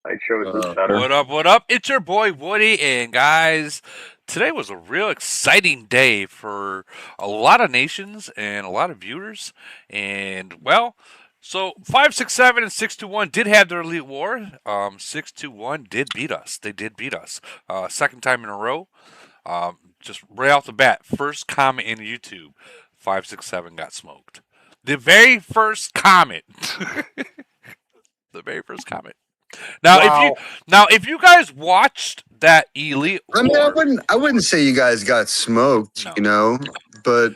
I chose this better. What up, what up? It's your boy Woody, and guys, today was a real exciting day for a lot of nations and a lot of viewers. And, well, so 567 and 621 did have their elite war. 621 did beat us. They did beat us. Second time in a row. Just right off the bat, first comment in YouTube, 567 got smoked. The very first comment. The very first comment. Now, if you Wow. now if you guys watched that Elite I mean, War, I wouldn't say you guys got smoked, no, but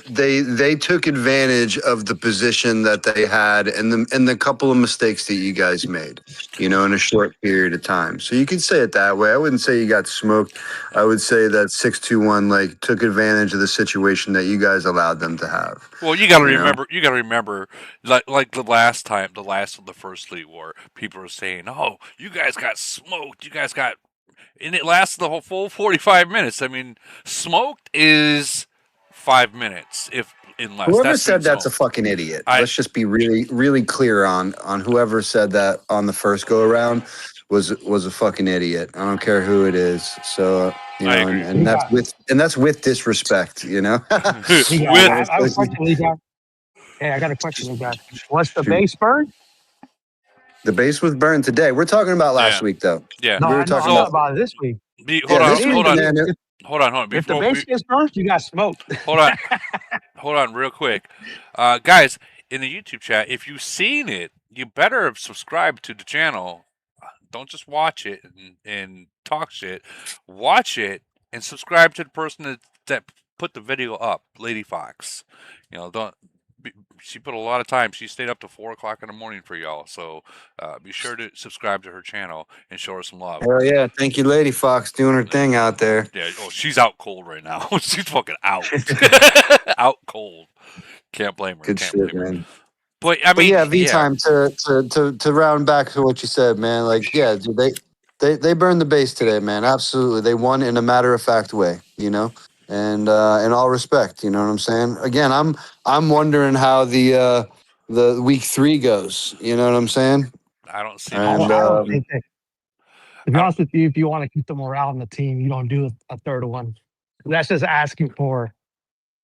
they took advantage of the position that they had and the couple of mistakes that you guys made, in a short period of time. So you could say it that way. I wouldn't say you got smoked. I would say that 621 like took advantage of the situation that you guys allowed them to have. well, you got to You know? remember, like the last time, the last of the first Elite War, people were saying, "Oh, you guys got smoked. You guys got," and it lasted the whole full 45 minutes. I mean, smoked is 5 minutes, if in less. Whoever That's being said that's a smoked. fucking idiot. I Let's just be really, really clear on whoever said that on the first go around was a fucking idiot. I don't care who it is. So I agree. and that's with disrespect. Legal. With I have a question, legal. Hey, I got a question, legal. What's the Shoot. base burn? The base was burned today. We're talking about yeah, last week though. yeah. No, We were I know. talking I'm talking So about about this week. hold yeah, The on, this thing week, hold is, on, man. hold on. if the Before base gets burned, you got smoked. hold on, hold on, real quick, guys. In the YouTube chat, if you've seen it, you better have subscribed to the channel. Don't just watch it and talk shit. Watch it and subscribe to the person that put the video up, Lady Fox. Don't. She put a lot of time. She stayed up to 4 o'clock in the morning for y'all. So be sure to subscribe to her channel and show her some love. Hell yeah. Thank you, Lady Fox, doing her thing out there. Yeah. Oh, she's out cold right now. She's fucking out. Out cold. Can't blame her. Good Can't shit, blame her. man. But I But mean, yeah, V yeah. time to round back to what you said, man. Like, yeah, dude, they burned the base today, man. Absolutely, they won in a matter of fact way, and in all respect, you know what I'm saying. Again, I'm wondering how the week 3 goes. You know what I'm saying? I don't see much. And I don't think that. To be I don't. honest with you, if you want to keep the morale on the team, you don't do a third one. That's just asking for.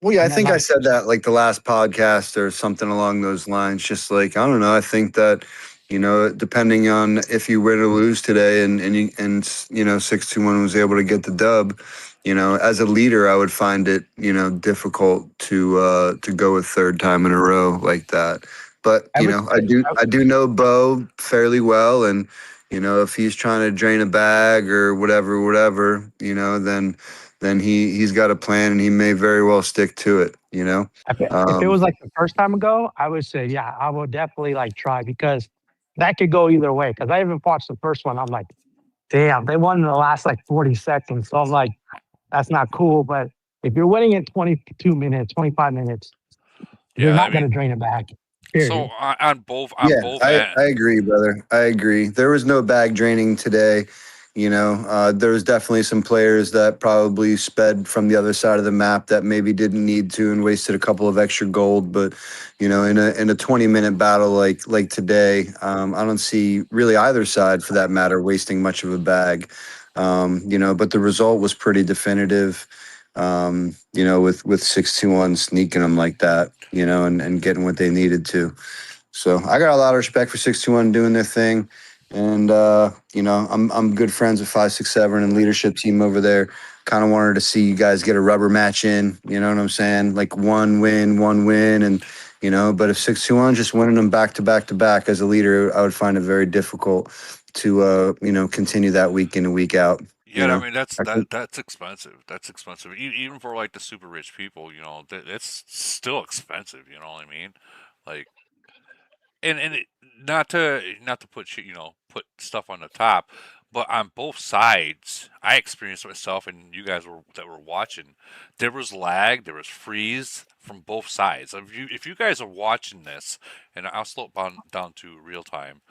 well, yeah, I And then think I like, said that like the last podcast or something along those lines. Just like I don't know, I think that depending on if you win or lose today, and 621 was able to get the dub. As a leader, I would find it difficult to go a third time in a row like that. But I would I say, do know Bo fairly well, and if he's trying to drain a bag or whatever, then he's got a plan and he may very well stick to it. if it was like the first time ago, I would say, yeah, I would definitely like try because that could go either way. Because I even watched the first one. I'm like, damn, they won in the last like 40 seconds. So I'm like, that's not cool. But if you're winning in 22 minutes, 25 minutes, you're Yeah. I not going mean, to drain it back. so Period. on Yeah, both I agree, brother. I agree. There was no bag draining today. There was definitely some players that probably sped from the other side of the map that maybe didn't need to and wasted a couple of extra gold. But in a 20-minute battle like today, I don't see really either side, for that matter, wasting much of a bag. But the result was pretty definitive. With 621 sneaking them like that, and getting what they needed to. So I got a lot of respect for 621 doing their thing. And I'm good friends with 567 and leadership team over there. Kind of wanted to see you guys get a rubber match in, you know what I'm saying? Like one win, and but if 621 just winning them back to back to back as a leader, I would find it very difficult to continue that week in and week out. yeah. I mean, I think that's expensive. That's expensive. Even for like the super rich people, it's still expensive. You know what I mean? Like, not to put put stuff on the top, but on both sides, I experienced it myself, and you guys that were watching, there was lag, there was freeze from both sides. If you guys are watching this, and I'll slow it down to real time,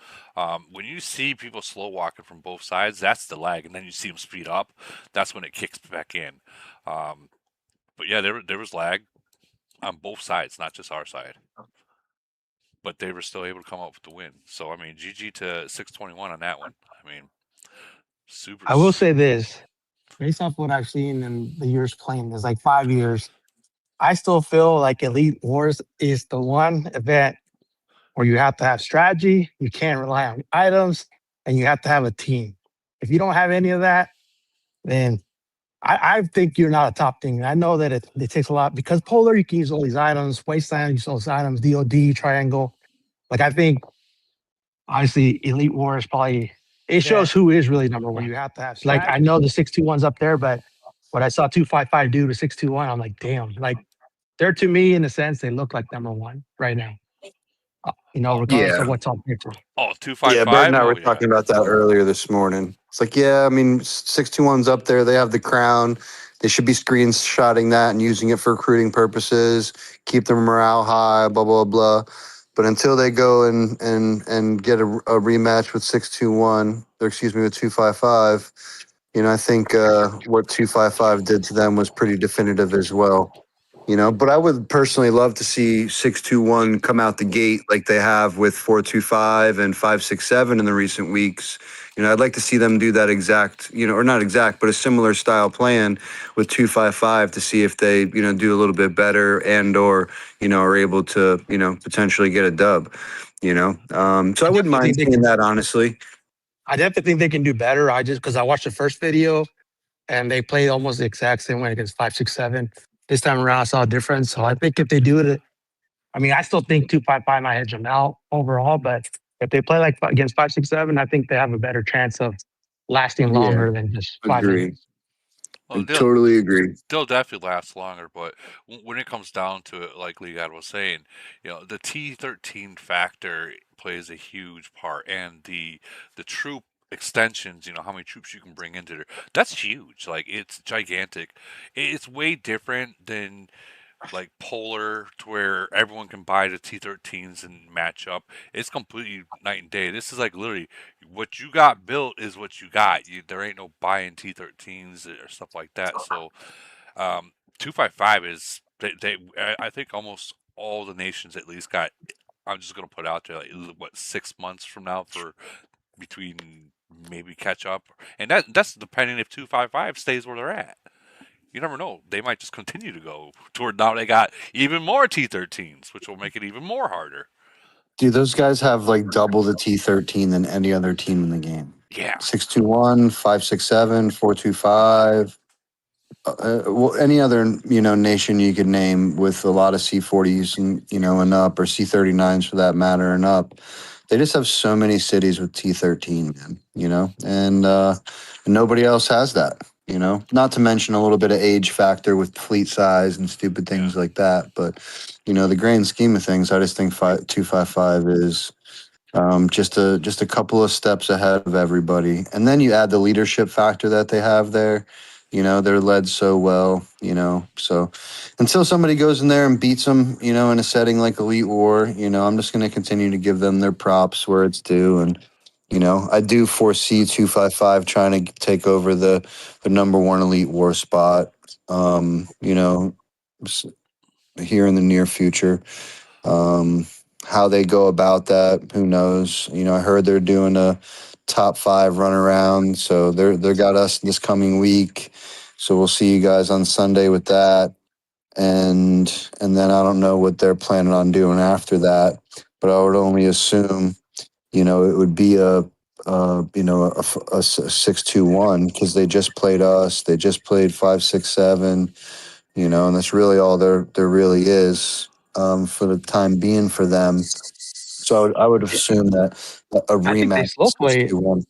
when you see people slow walking from both sides, that's the lag, and then you see them speed up. That's when it kicks back in. Um, but yeah, there was lag on both sides, not just our side. but they were still able to come up with the win. So I mean, GG to 621 on that one. I mean, super. I will say this, based off what I've seen in the years playing, there's like 5 years. I still feel like Elite Wars is the one event where you have to have strategy, you can't rely on items, and you have to have a team. If you don't have any of that, then I think you're not a top thing. I know that it takes a lot because Polar, you can use all these items, Wasteland, you use all these items, DOD, Triangle. Like, I think, honestly, Elite War is probably, it shows who is really number one. You have to have like, I know the 621's up there, but when I saw 255 do to 621, I'm like, damn, like, they're to me, in a sense, they look like number one right now. Regardless Yeah. of what's on paper. Oh, Yeah, Bert 255. and I Oh were yeah. talking about that earlier this morning. It's like, yeah, I mean, 621's up there. They have the crown. They should be screenshotting that and using it for recruiting purposes, keep their morale high, blah, blah, blah. But until they go and get a rematch with 621, or excuse me, with 255, I think what 255 did to them was pretty definitive as well. But I would personally love to see 621 come out the gate like they have with 425 and 567 in the recent weeks. I'd like to see them do that exact, or not exact, but a similar style plan with 255 to see if they, do a little bit better and or, are able to, potentially get a dub. So I I wouldn't definitely mind think they seeing can. that, honestly. I definitely think they can do better. I just because I watched the first video and they played almost the exact same way against 567. This time around, I saw a difference. So I think if they do it, I mean, I still think 255 might edge them out overall, but if they play like against 567, I think they have a better chance of lasting Yeah, longer than just five agree. minutes. I Well, totally agree. they'll definitely last longer, but when it comes down to it, like Legad was saying, the T13 factor plays a huge part, and the troop extensions, how many troops you can bring into there, that's huge. Like it's gigantic. It's way different than like Polar to where everyone can buy the T13s and match up. It's completely night and day. This is like literally what you got built is what you got. There ain't no buying T13s or stuff like that. So 255 is I think almost all the nations at least got. I'm just gonna put out there like what 6 months from now for between maybe catch up, and that's depending if 255 stays where they're at. You never know. They might just continue to go toward now. They got even more T13s, which will make it even more harder. Dude, those guys have like double the T13 than any other team in the game. Yeah, 621, 567, 425. Well, any other nation you could name with a lot of C40s and and up, or C39s for that matter and up. They just have so many cities with T13, man. And nobody else has that. Not to mention a little bit of age factor with fleet size and stupid yeah, things like that. But the grand scheme of things, I just think 255 is just a couple of steps ahead of everybody. And then you add the leadership factor that they have there. They're led so well, so until somebody goes in there and beats them, in a setting like Elite War, I'm just going to continue to give them their props where it's due. And, I do foresee 255 trying to take over the number one Elite War spot, here in the near future. Um, how they go about that, who knows? I heard they're doing a top five run around, so they got us this coming week. So we'll see you guys on Sunday with that, and then I don't know what they're planning on doing after that, but I would only assume it would be a 621 because they just played us, they just played 567, and that's really all there really is for the time being for them. So I would assume that a I think they rematch slow is play. 2-1.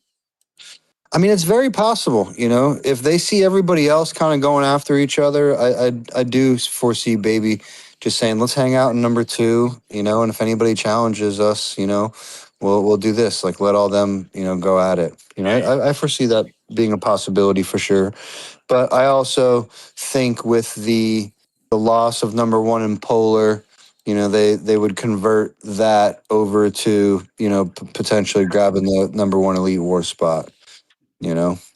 I mean, it's very possible. If they see everybody else kind of going after each other, I do foresee Baby just saying, let's hang out in number two. And if anybody challenges us, we'll do this. Like let all them go at it. yeah. I foresee that being a possibility for sure. But I also think with the loss of number one in Polar, they would convert that over to potentially grabbing the number one Elite War spot.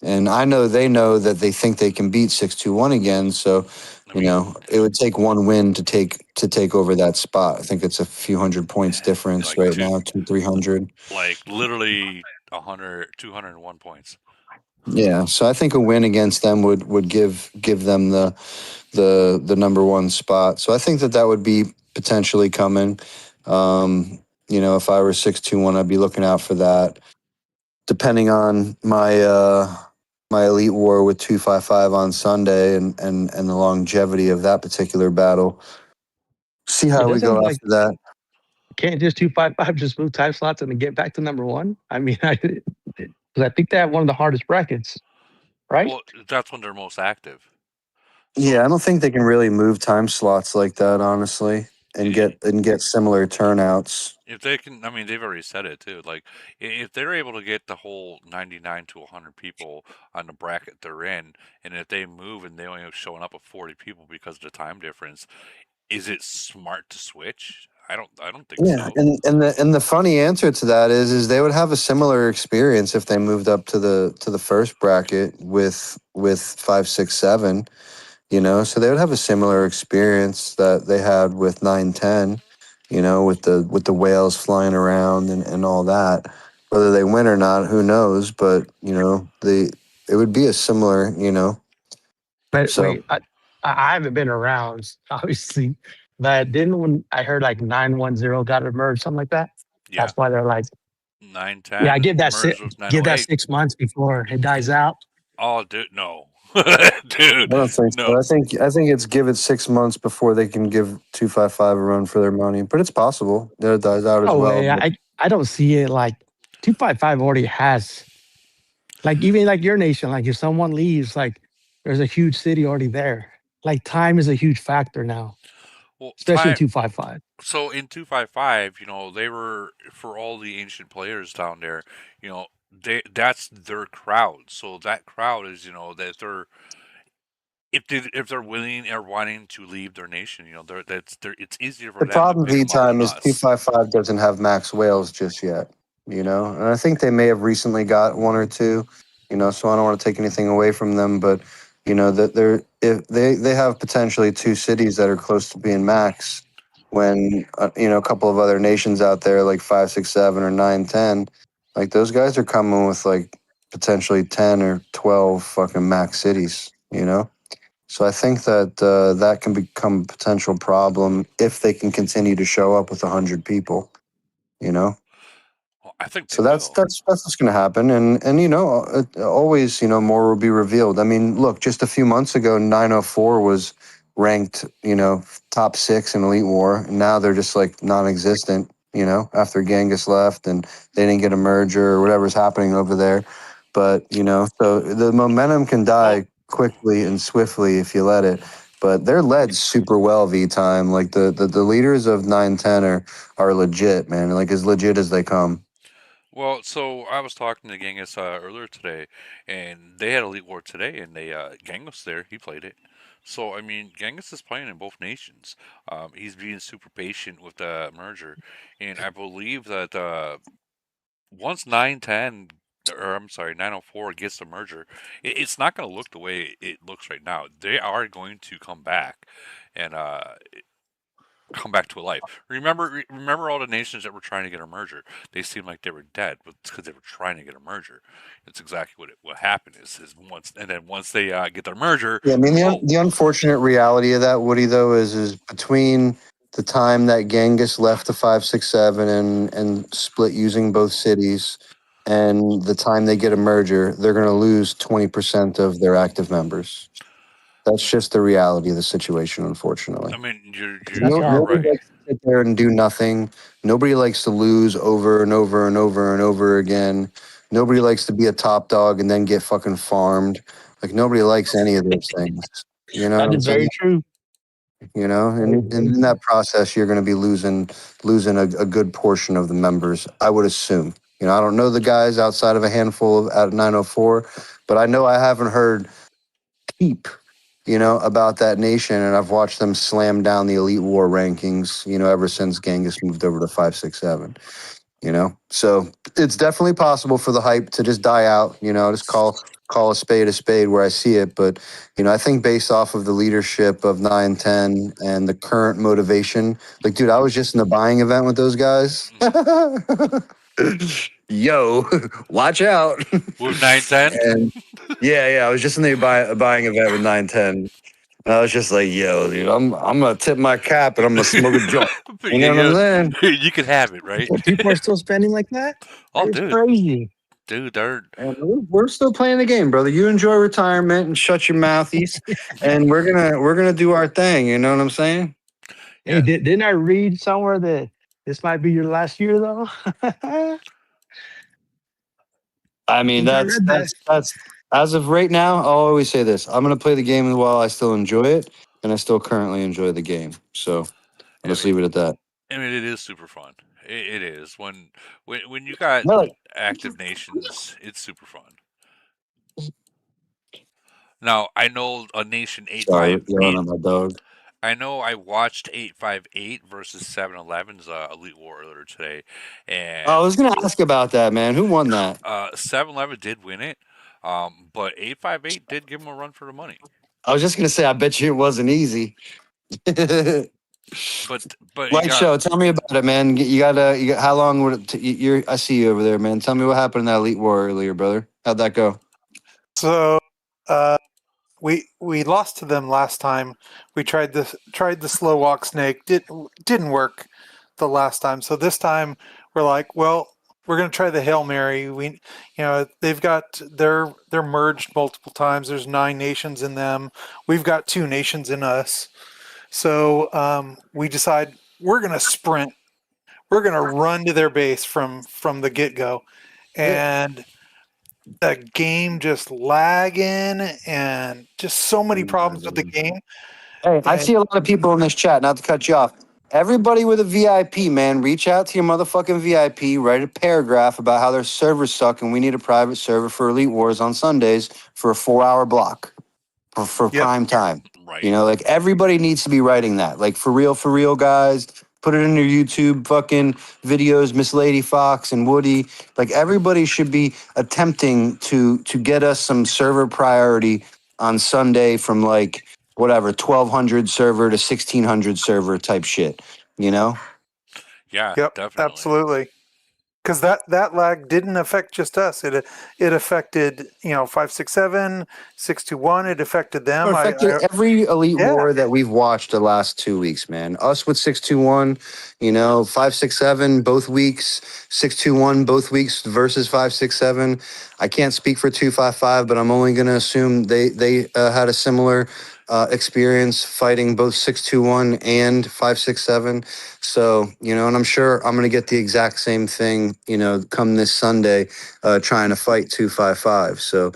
And I know they know that they think they can beat 621 again. So I You mean, know, it would take one win to take over that spot. I think it's a few hundred points difference like right two, now, 200, 300. like literally 100, 201 points. Yeah, so I think a win against them would give them the number one spot. So I think that would be potentially coming. You know, if I were 6-2-1, I'd be looking out for that. Depending on my elite war with 255 on Sunday and the longevity of that particular battle. See It how we doesn't go like after that. can't just 255 just move time slots and then get back to number one. I mean, 'cause I think they have one of the hardest brackets, right? Well, that's when they're most active. So Yeah, I don't think they can really move time slots like that, honestly, i- and get similar turnouts. if they can, I mean, they've already said it too. Like, if they're able to get the whole 99 to 100 people on the bracket they're in, and if they move and they only have showing up with 40 people because of the time difference, is it smart to switch? I don't think Yeah, so. and the funny answer to that is they would have a similar experience if they moved up to the first bracket with 5, 6, 7. You know, so they would have a similar experience that they had with 9, 10. You know, with the whales flying around and all that. Whether they win or not, who knows? But you know, it would be a similar. You know, But so wait, I haven't been around, obviously. But didn't when I heard like 910 got to merge, something like that. Yeah, That's why they're like, yeah, 910 merged with give that 908. 6 months before it dies out. Oh, dude, no, dude, I don't think so. no. I think it's give it 6 months before they can give 255 a run for their money. But it's possible that it dies out as No well. way. But I don't see it like 255 already has like even like your nation, like if someone leaves, like there's a huge city already there. Like time is a huge factor now, Well, especially in time. 255. So in 255, they were for all the ancient players down there. That's their crowd. So that crowd is, that they're if they're willing or wanting to leave their nation, they're it's easier for the them to problem pick V them up than time is us. 255 doesn't have max whales just yet. You know, and I think they may have recently got one or two. You know, so I don't want to take anything away from them, but you know that they're if they have potentially two cities that are close to being max. When you know a couple of other nations out there like 5, 6, 7 or 9, 10, like those guys are coming with like potentially 10 or 12 fucking max cities. You know. So I think that that can become a potential problem if they can continue to show up with 100 people. You know, Well, I think they so that's will. what's going to happen, and you know, always more will be revealed. I mean, look, just a few months ago, 904 was ranked top 6 in Elite War, and now they're just like non-existent. You know, after Genghis left and they didn't get a merger or whatever's happening over there, but so the momentum can Well, die quickly and swiftly if you let it. But they're led super well V time. Like the leaders of 9, 10 are legit, man. Like as legit as they come. so I was talking to Genghis earlier today, and they had Elite War today, and they Genghis there, he played it. So I mean, Genghis is playing in both nations. He's being super patient with the merger, and I believe that once 910, or I'm sorry, 904 gets the merger, it's not going to look the way it looks right now. They are going to come back and come back to life. Remember all the nations that were trying to get a merger. They seemed like they were dead, but it's because they were trying to get a merger. It's exactly what happened is once they get their merger, Yeah, I mean boom. the unfortunate reality of that, Woody, though, is between the time that Genghis left the 5, 6, 7 and split using both cities, and the time they get a merger, they're going to lose 20% of their active members. That's just the reality of the situation, unfortunately. I mean, That's you are all. Nobody right. likes to sit there and do nothing. Nobody likes to lose over and over and over and over again. Nobody likes to be a top dog and then get fucking farmed. Like nobody likes any of those things. You know what That I'm is very saying? true. And in that process, you're going to be losing a good portion of the members. I would assume. You know, I don't know the guys outside of a handful of at 904, but I know I haven't heard peep, about that nation, and I've watched them slam down the Elite War rankings, ever since Genghis moved over to 5, 6, 7. So it's definitely possible for the hype to just die out. Just call a spade where I see it. But I think based off of the leadership of 9-10 and the current motivation, like, dude, I was just in the buying event with those guys. Yo, watch out. With 9-10? And yeah, I was just in the buying event with 9-10. And I was just like, yo, dude, I'm gonna tip my cap and I'm gonna smoke a joint. You know what I'm saying? You can have it, right? People are still spending like that. Oh, It's dude. crazy. Dude, they're And we're still playing the game, brother. You enjoy retirement and shut your mouthies, and we're gonna do our thing. You know what I'm saying? Hey, yeah. didn't I read somewhere that this might be your last year though? I I mean, think I that's read that. that's that's as of right now. I'll always say this: I'm gonna play the game while I still enjoy it, and I still currently enjoy the game. So I'll I just mean, leave it at that. it is super fun. It is when you got No, like, active nations, it's super fun. Now I know a nation eight sorry, five yelling eight. at my dog. I know I watched 858 versus 7-Eleven's Elite War earlier today, I and was gonna ask about that, man. Who won that? 7-Eleven did win it, but 858 did give them a run for the money. I was just gonna say, I bet you it wasn't easy. But you Light got show, tell me about it, man. You got how long would it? You're, I see you over there, man. Tell me what happened in that Elite War earlier, brother. How'd that go? So uh, we lost to them last time. We tried the slow walk snake. Didn't work the last time. So this time we're like, well, we're gonna try the Hail Mary. They've got they're merged multiple times. There's 9 nations in them. We've got 2 nations in us. So we decide we're gonna sprint. We're gonna run to their base from the get go, Yeah. and the game just lagging and just so many problems with the game. Hey, I And see a lot of people in this chat. Not to cut you off. Everybody with a VIP, man, reach out to your motherfucking VIP. Write a paragraph about how their servers suck, and we need a private server for Elite Wars on Sundays for a 4-hour block for yep, prime time. right. Like, everybody needs to be writing that. Like, for real, guys. Put it in your YouTube fucking videos, Miss Lady Fox and Woody. Like, everybody should be attempting to get us some server priority on Sunday from, like, whatever, 1200 server to 1600 server type shit. You know? Yeah, yep, definitely. absolutely. Because that lag didn't affect just us. It affected 567, 621. It affected It them. affected every Elite Yeah, War that we've watched the last 2 weeks, man. Us with 621, 567 both weeks, 621 both weeks versus 567. I can't speak for 255, but I'm only going to assume they had a similar experience fighting both 621 and 567. So, and I'm sure I'm going to get the exact same thing, come this Sunday, trying to fight 255. So,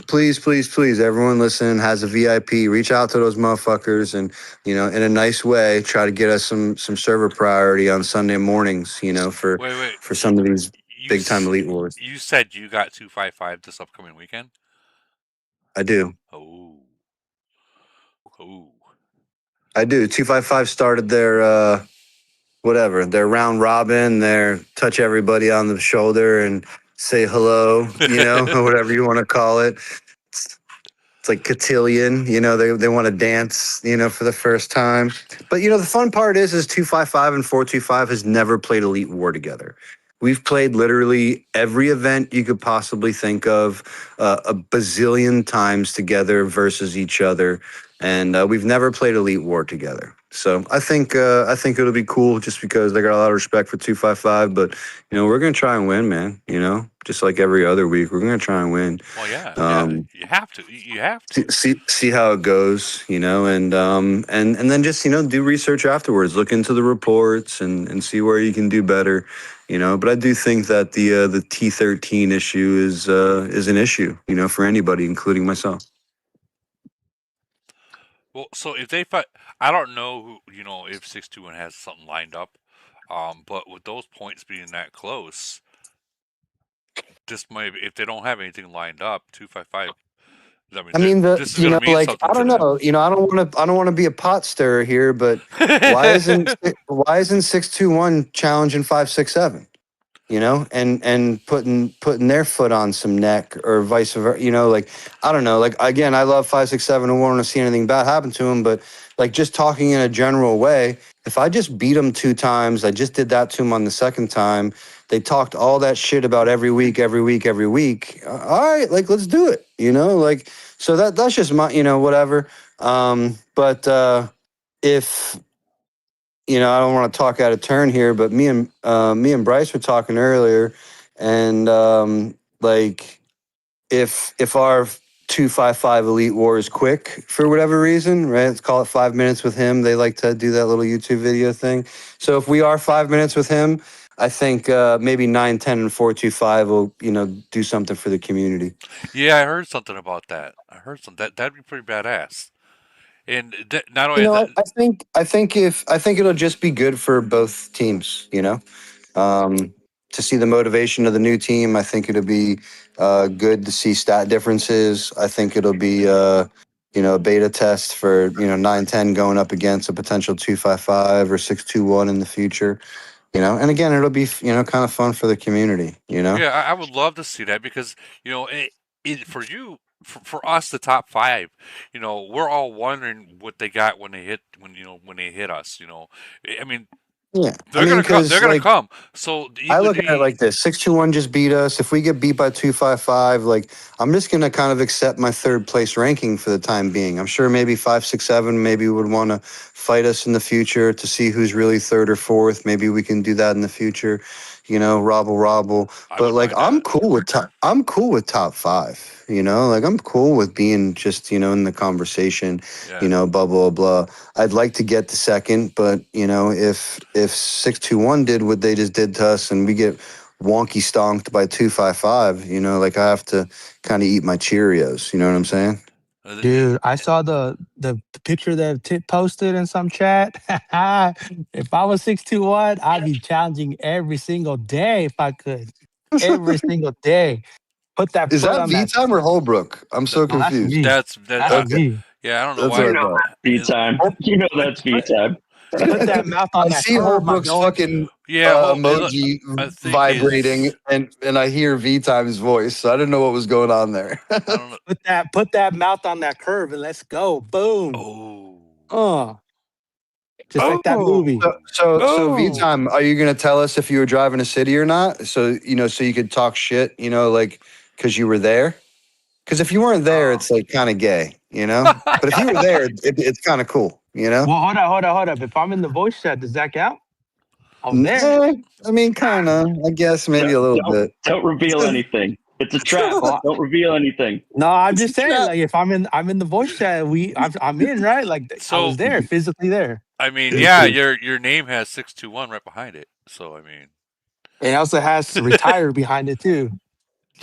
please, everyone listening has a VIP. Reach out to those motherfuckers and, in a nice way, try to get us some server priority on Sunday mornings, for Wait. some of these You big time Elite Wars. you said you got 255 this upcoming weekend? I do. Oh. Oh. I do. 255 started their whatever, their round robin, their touch everybody on the shoulder and say hello, or whatever you want to call it. It's like cotillion, they want to dance, for the first time. But the fun part is 255 and 425 has never played Elite War together. We've played literally every event you could possibly think of, a bazillion times together versus each other, and we've never played Elite War together. So I think it'll be cool just because I got a lot of respect for 255. But we're gonna try and win, man. Just like every other week, we're gonna try and win. Well, yeah. You have to. You have to. See how it goes, and then just do research afterwards. Look into the reports and see where you can do better, But I do think that the T13 issue is an issue, for anybody, including myself. Well, so if they fight, I don't know if 621 has something lined up, but with those points being that close, this might if they don't have anything lined up, 255. I mean, I mean, this is going to mean like, something I to don't them. know, I don't want to be a pot stirrer here, but why isn't 621 challenging 567? and putting their foot on some neck or vice versa, like I don't know, like again, I love 5, 6, 7 and won't want to see anything bad happen to him, but like just talking in a general way, if I just beat him 2 times, I just did that to him on the second time. They talked all that shit about every week, every week, every week. All right, like let's do it, like so that's just my, whatever. But if I don't want to talk out of turn here, but me and Bryce were talking earlier, and like if our 255 Elite War is quick for whatever reason, right? Let's call it 5 minutes with him. They like to do that little YouTube video thing. So if we are 5 minutes with him, I think maybe 9, 10, and 425 will do something for the community. Yeah, I heard something about that. I heard some that'd be pretty badass. And not You only know, that, I think it'll just be good for both teams. Um, to see the motivation of the new team. I think it'll be good to see stat differences. I think it'll be a beta test for 910 going up against a potential 255 or 621 in the future. And again, it'll be kind of fun for the community. yeah, I would love to see that because for you, for us, the top five, we're all wondering what they got when they hit us. I mean, Yeah, I they're mean, gonna come. They're because gonna like come. So I would look at it be like this: 621 just beat us. If we get beat by 255, like I'm just gonna kind of accept my third place ranking for the time being. I'm sure maybe 5, 6, 7 maybe would want to fight us in the future to see who's really third or fourth. Maybe we can do that in the future. Robble. I But wouldn't like mind that. I'm cool with top five. Like I'm cool with being just in the conversation. Yeah. Blah blah blah. I'd like to get to second, but if 621 did what they just did to us and we get wonky stonked by 255, like I have to kind of eat my Cheerios. You know what I'm saying? Dude, I saw the picture that Tip posted in some chat. If I was 621, I'd be challenging every single day if I could. Every single day. Put that Is foot that on V that. time or Holbrook? I'm so No, that's confused. me. That's that. That's Okay, me. Yeah, I don't know that's why. what You I know thought. that's V Is time. Put You know put that's V put, time. put that mouth on I that see curve, my Holbrook's boy. fucking yeah, emoji I think vibrating, his. and I hear V time's voice, so I didn't know what was going on there. I don't know. Put that mouth on that curve and let's go. Boom. Oh. Uh, just like that Oh, movie. So V oh. time, are you gonna tell us if you were driving a city or not? So so you could talk shit, like because you were there. Because if you weren't there, Oh. it's like kind of gay, But if you were there, it's kind of cool. Well, hold up. If I'm in the voice chat, does that count? I was there. Eh, I mean, kind of. I guess maybe a little bit. Don't reveal anything. It's a trap. Don't reveal anything. No, I'm It's a just saying, trap. like if I'm in the voice chat, I'm in, right? Like I So was there, physically there. I mean, yeah, your name has 621 right behind it. So I mean, It also has retire behind it too.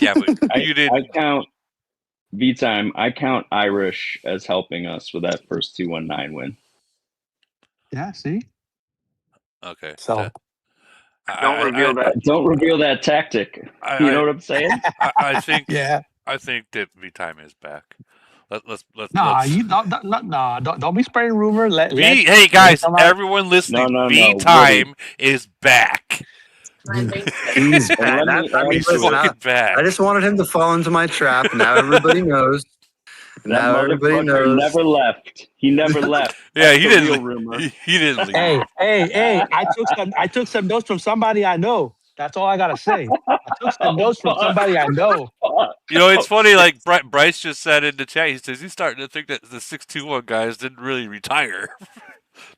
yeah, but I you I didn't. count V time. I count Irish as helping us with that first 219 win. Yeah, see? Okay, So Don't reveal that. Don't reveal that tactic. You know I, what I'm saying? I think yeah. I think that V time is back. Nah, Let's you don't be spreading rumor. V. Hey Let it guys, come out. everyone No, listening, no, V no. Woody. time is back. He's And bad. let me I mean, add He's to listen, it. I fucking back. just wanted him to fall into my trap. Now everybody knows. That Now everybody motherfucker knows. never left. He never left. Yeah, That's he the didn't. real rumor. He didn't leave. Hey, I took some notes from somebody I know. That's all I gotta say. I took some Oh, notes from fuck. somebody I know. Fuck. It's Oh, funny. shit. Like Bryce just said in the chat, he says he's starting to think that the 621 guys didn't really retire.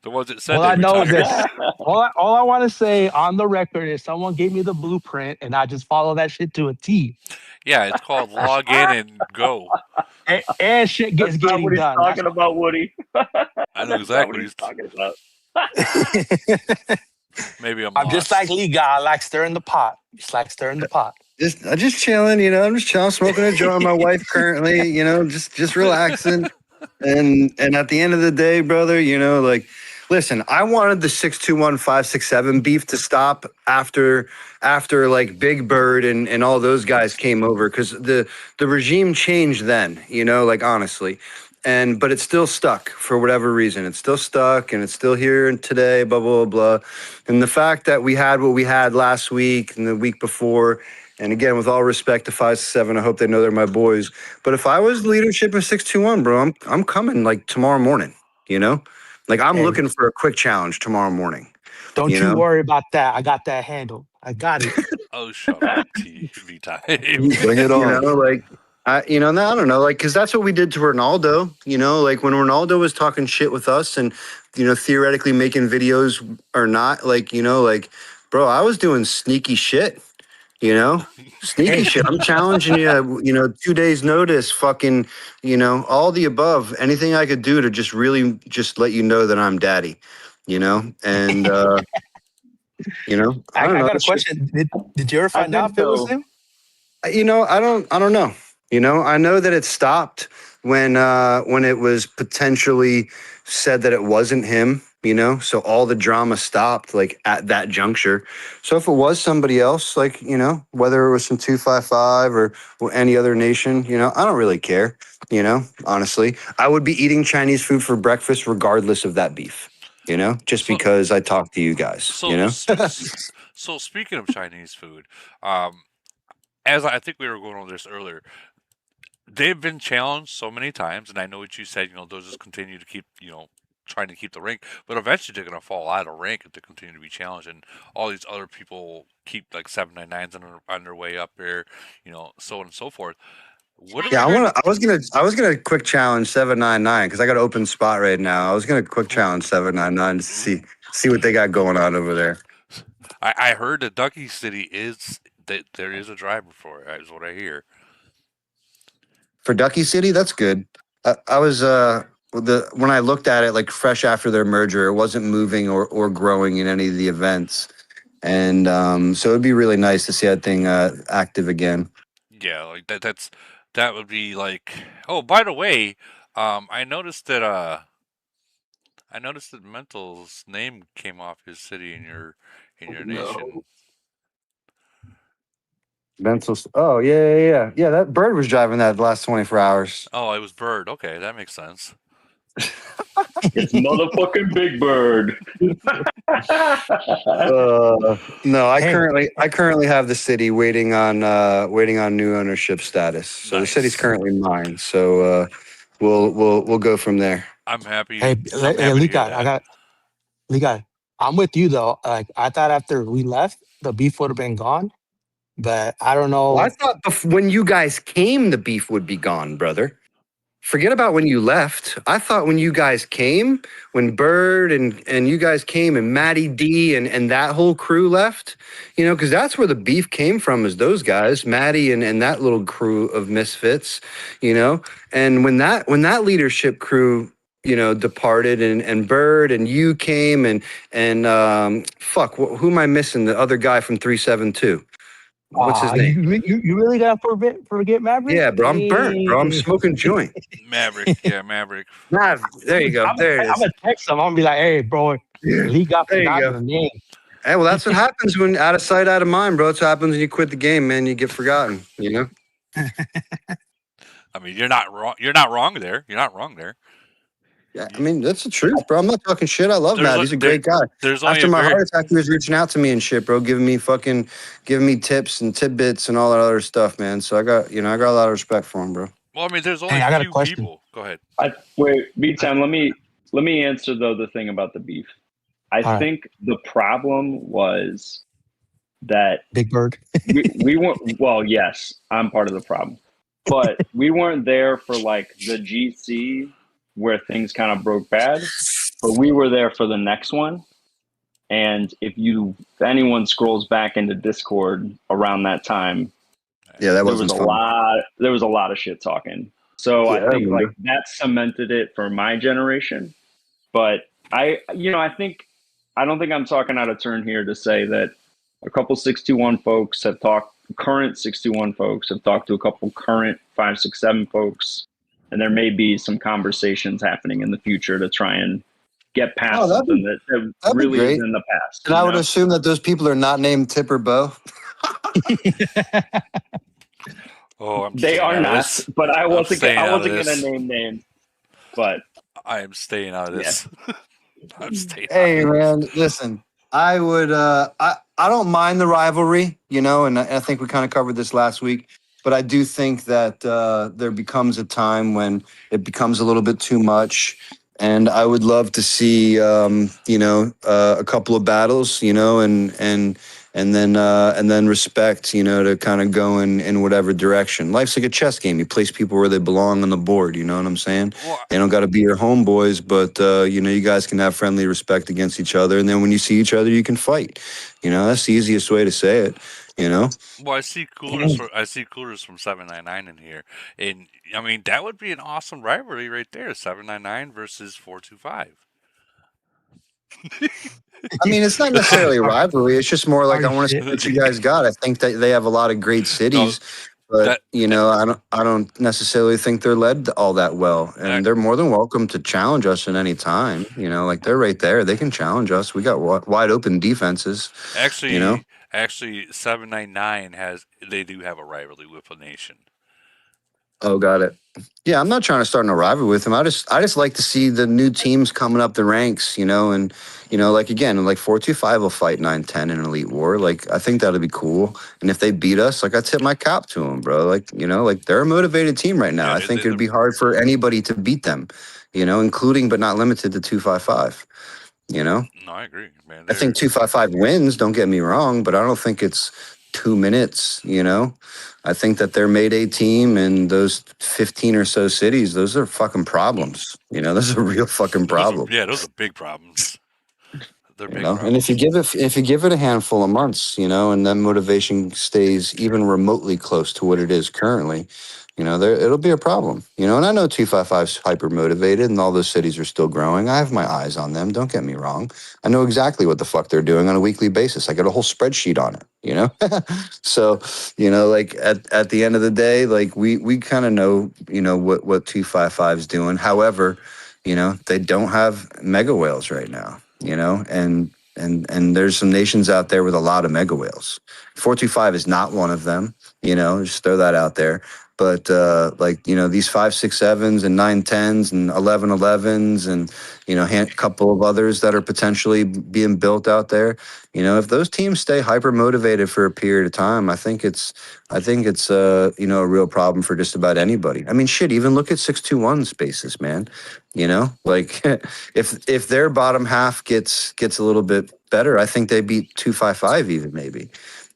The ones that said All they I know is retired. this. All I want to say on the record is someone gave me the blueprint and I just follow that shit to a T. Yeah, it's called log in and go. And shit That's gets not what getting he's done. talking about, Woody. I know That's not what exactly what he's he's. talking about. Maybe I'm I'm just like lost. Liga. I like stirring the pot. Just like stirring the pot. Just chilling, I'm just chilling, smoking a joint with my wife currently, just relaxing. And at the end of the day, brother, like listen, I wanted the 621 567 beef to stop after like Big Bird and all those guys came over because the regime changed then, like honestly. but it's still stuck for whatever reason. It's still stuck, and it's still here today. Blah blah blah. And the fact that we had what we had last week and the week before, and again, with all respect to 5-7, I hope they know they're my boys. But if I was leadership of 621, bro, I'm coming like tomorrow morning. You know, like I'm Hey, looking for a quick challenge tomorrow morning. don't You you know, worry about that. I got that handled. I got it. Oh, shut up, TV time. Bring it you on. know, like. I don't know, like, because that's what we did to Ronaldo, you know, like when Ronaldo was talking shit with us and, you know, theoretically making videos or not, like, you know, like, bro, I was doing sneaky shit, you know, sneaky Hey, shit. I'm challenging you, you know, 2 days notice, fucking, you know, all the above, anything I could do to just really just let you know that I'm daddy, you know, and, you know, I don't I know. got a question. Did you ever I find out think if it was though. him? You know, I don't know. You know, I know that it stopped when it was potentially said that it wasn't him, you know, so all the drama stopped like at that juncture. So if it was somebody else, like, you know, whether it was from 255 or any other nation, you know, I don't really care, you know, honestly. I would be eating Chinese food for breakfast regardless of that beef, you know, just so, because I talk to you guys, you so, know. so speaking of Chinese food, as I think we were going over this earlier, they've been challenged so many times, and I know what you said. You know, they'll just continue to keep, trying to keep the rank, but eventually they're going to fall out of rank if they continue to be challenged, and all these other people keep like 799s on their way up there, so on and so forth. What are we Yeah, going to? I was gonna quick challenge 799 because I got an open spot right now. I was gonna quick challenge 799 to see what they got going on over there. I heard that Ducky City is that there is a driver for it. Is what I hear. For Ducky City, that's good. I was when I looked at it like fresh after their merger, it wasn't moving or growing in any of the events. And so it'd be really nice to see that thing active again. Yeah, like that would be like. Oh, by the way, I noticed that Mental's name came off his city in your nation. No. Mental. Oh yeah. That bird was driving that the last 24 hours. Oh, it was Bird. Okay, that makes sense. It's motherfucking Big Bird. No, Hey, I currently have the city waiting on new ownership status. So the city's Nice. currently mine. So we'll go from there. I'm hey, happy. I'm happy to hear Lika, that. Lika, I'm with you though. Like I thought after we left, the beef would have been gone, but I don't Well, I know. thought when you guys came, the beef would be gone, brother. Forget about when you left. I thought when you guys came, when Bird and you guys came and Matty D and that whole crew left, you know, because that's where the beef came from is those guys, Matty and that little crew of misfits, you know. And when that leadership crew, you know, departed and Bird and you came and fuck, who am I missing? The other guy from 372. What's his name? You really gotta forget Maverick? Yeah, bro, I'm burnt, bro. I'm Dang. smoking joint. Maverick, yeah, Maverick. Nah, there you go. There it I'm is. gonna text him. I'm gonna be like, hey, bro, Lee got There you forgotten go. the name. Hey, well, that's what happens when out of sight, out of mind, bro. That's what happens when you quit the game, man. You get forgotten, you know? I mean, you're not wrong. You're not wrong there. You're not wrong there. Yeah, I mean, that's the truth, bro. I'm not talking shit. I love There's Matt. a- He's a there- great guy. There's only After a my very heart attack, he was reaching out to me and shit, bro, giving me tips and tidbits and all that other stuff, man. So I got a lot of respect for him, bro. well. I mean, there's only Hey, a I got a few question. people. Go ahead. Wait, B-Time, let me answer though the thing about the beef. I All right, think the problem was that Big Bird. we weren't, well, yes, I'm part of the problem, but we weren't there for like the GC where things kind of broke bad, but we were there for the next one. And if anyone scrolls back into Discord around that time, Yeah, that there was wasn't fun. a lot of shit talking. So Yeah, I I think like remember. that cemented it for my generation. But I don't think I'm talking out of turn here to say that a couple 621 folks have talked, current 621 folks have talked to a couple current 567 folks, and there may be some conversations happening in the future to try and get past Oh, something that that'd be really is great. in the past. And I would assume that those people are not named Tip or Bo. Oh, I'm They staying are out of not, this. but I I'm wasn't staying out of gonna this. name names. But I am staying out of yeah, this. I'm staying out Hey of this. man, listen. I would I don't mind the rivalry, you know, and I think we kind of covered this last week, but I do think that there becomes a time when it becomes a little bit too much. And I would love to see a couple of battles, you know, and then respect, you know, to kind of go in whatever direction. Life's like a chess game. You place people where they belong on the board, you know what I'm saying? Well, They don't got to be your homeboys, but you know, you guys can have friendly respect against each other, and then when you see each other, you can fight. You know, that's the easiest way to say it. You know, I see coolers. I see coolers from 799 in here, and I mean that would be an awesome rivalry right there. 799 versus 425. I mean, it's not Are, necessarily a are, rivalry. It's just more like are I you want to see shit? what you guys got. I think that they have a lot of great No, cities, but that you know, I don't necessarily think they're led all that well. ac- And they're more than welcome to challenge us at any time. You know, like they're right there. They can challenge us. We got wide open defenses. You know. actually 799 has they do have a rivalry with a nation. Oh, got it. Yeah, I'm not trying to start no rivalry with him. I just like to see the new teams coming up the ranks, you know, and you know, like again, like 425 will fight 910 in an elite war. Like I think that'd be cool. And if they beat us, like I tip my cap to them, bro. Like, you know, like they're a motivated team right now. Yeah, I think it'd they're be hard for anybody to beat them, you know, including but not limited to 255, you know. no, I agree, man. I think They're 255 wins, don't get me wrong, but I don't think it's 2 minutes, you know? I think that their Mayday team and those 15 or so cities, those are fucking problems. You know, those are real fucking problems. those are big problems. They're You big know, and problems. if you give it a handful of months, you know, and then motivation stays even remotely close to what it is currently, you know, there it'll be a problem. You know, and I know 255's hyper motivated, and all those cities are still growing. I have my eyes on them. Don't get me wrong. I know exactly what the fuck they're doing on a weekly basis. I got a whole spreadsheet on it. You know, so you know, like at the end of the day, like we kind of know, you know, what 255's doing. However, you know, they don't have mega whales right now, you know, and there's some nations out there with a lot of mega whales. 425 is not one of them, you know, just throw that out there. But like, you know, these 5.67s and 9.10s and 11.11s and, you know, a couple of others that are potentially being built out there, you know, if those teams stay hyper motivated for a period of time, I think it's you know, a real problem for just about anybody. I mean, shit, even look at 621 spaces, man. You know, like if their bottom half gets a little bit better, I think they beat 255 even maybe.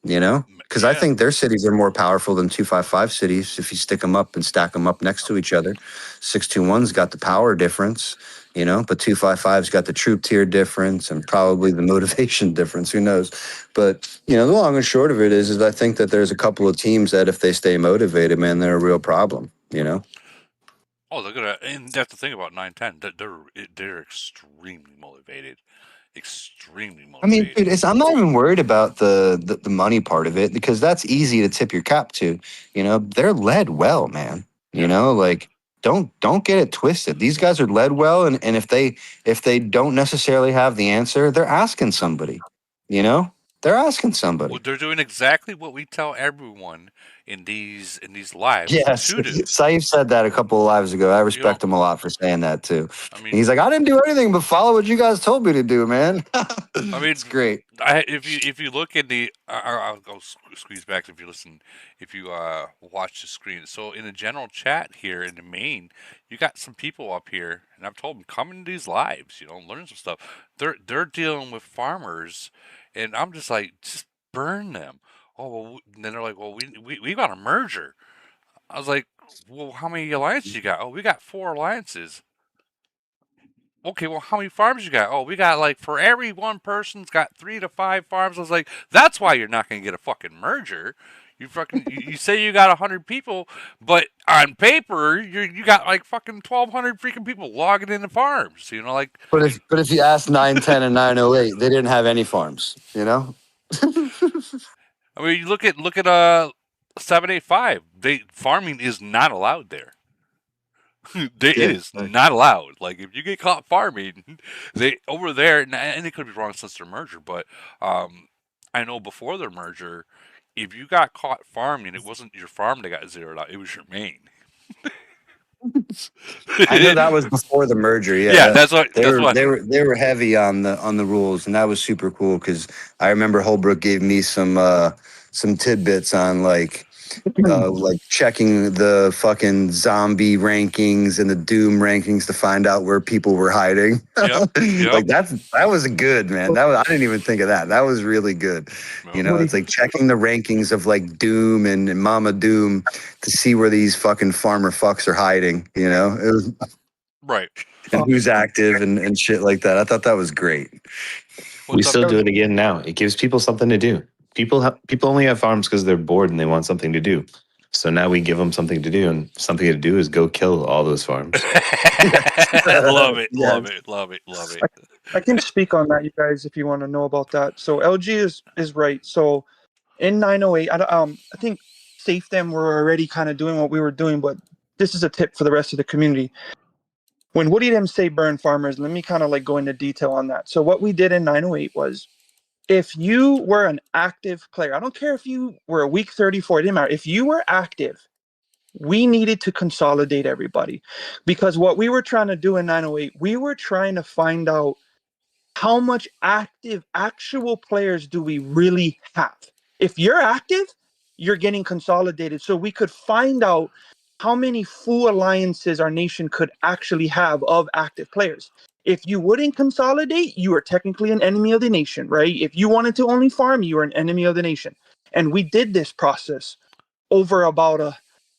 You know, because I Yeah. think their cities are more powerful than 255 cities if you stick them up and stack them up next to each other. 621's got the power difference, you know, but 255's got the troop tier difference and probably the motivation difference. Who knows? But you know, the long and short of it is I think that there's a couple of teams that if they stay motivated, man, they're a real problem. You know. Oh, they're gonna, and that's the thing about 910. They're extremely motivated. Extremely I mean, dude, motivated. I'm not even worried about the money part of it because that's easy to tip your cap to. You know, they're led well, man. You Yeah. know, like don't get it twisted. These guys are led well, and if they don't necessarily have the answer, they're asking somebody. You know, they're asking Well, somebody. they're doing exactly what we tell everyone in these lives Yes, to do. Saif said that a couple of lives ago. I You know, respect him a lot for saying that too. I And he's mean, like, I didn't do anything but follow what you guys told me to do, man. I It's mean, great. if you look in the, I'll go squeeze back if you listen, if you watch the screen. So in the general chat here in the main, you got some people up here, and I've told them come into these lives, you know, learn some stuff. They're dealing with farmers, and I'm just like, just burn them. Oh, well, and then they're like, well, we got a merger. I was like, well, how many alliances you got? Oh, we got 4 alliances. Okay, well, how many farms you got? Oh, we got like for every one person's got 3 to 5 farms. I was like, that's why you're not going to get a fucking merger. You say you got 100 people, but on paper you got like fucking 1,200 freaking people logging into farms. You know, like But if you ask 910 and 908, they didn't have any farms, you know? I mean, you look at 785. They farming is not allowed there. It Yeah. is not allowed. Like if you get caught farming, they over there, and it could be wrong since their merger, but I know before their merger, if you got caught farming, it wasn't your farm that got zeroed out; it was your main. I know that was before the merger. Yeah, Yeah, that's what. they That's were what. they were heavy on the rules, and that was super cool because I remember Holbrook gave me some tidbits on like checking the fucking zombie rankings and the Doom rankings to find out where people were hiding. Yep. Yep. Like that was good, man. I didn't even think of that. That was really good. You Yep. know, it's like checking the rankings of like Doom and Mama Doom to see where these fucking farmer fucks are hiding. You know, it was, Right. and who's active and shit like that. I thought that was great. We What's up? still do it again now. It gives people something to do. People only have farms because they're bored and they want something to do. So now we give them something to do, and something to do is go kill all those farms. Love it. Yeah. Love it. Love it. Love it. I can speak on that, you guys, if you want to know about that. So LG is right. So in 908, I think Safe Them were already kind of doing what we were doing, but this is a tip for the rest of the community. When Woody them say burn farmers, let me kind of like go into detail on that. So what we did in 908 was, if you were an active player, I don't care if you were a week 34, it didn't matter. If you were active, we needed to consolidate everybody, because what we were trying to do in 908, we were trying to find out how much active actual players do we really have. If you're active, you're getting consolidated, so we could find out how many full alliances our nation could actually have of active players. If you wouldn't consolidate, you are technically an enemy of the nation, right? If you wanted to only farm, you are an enemy of the nation. And we did this process over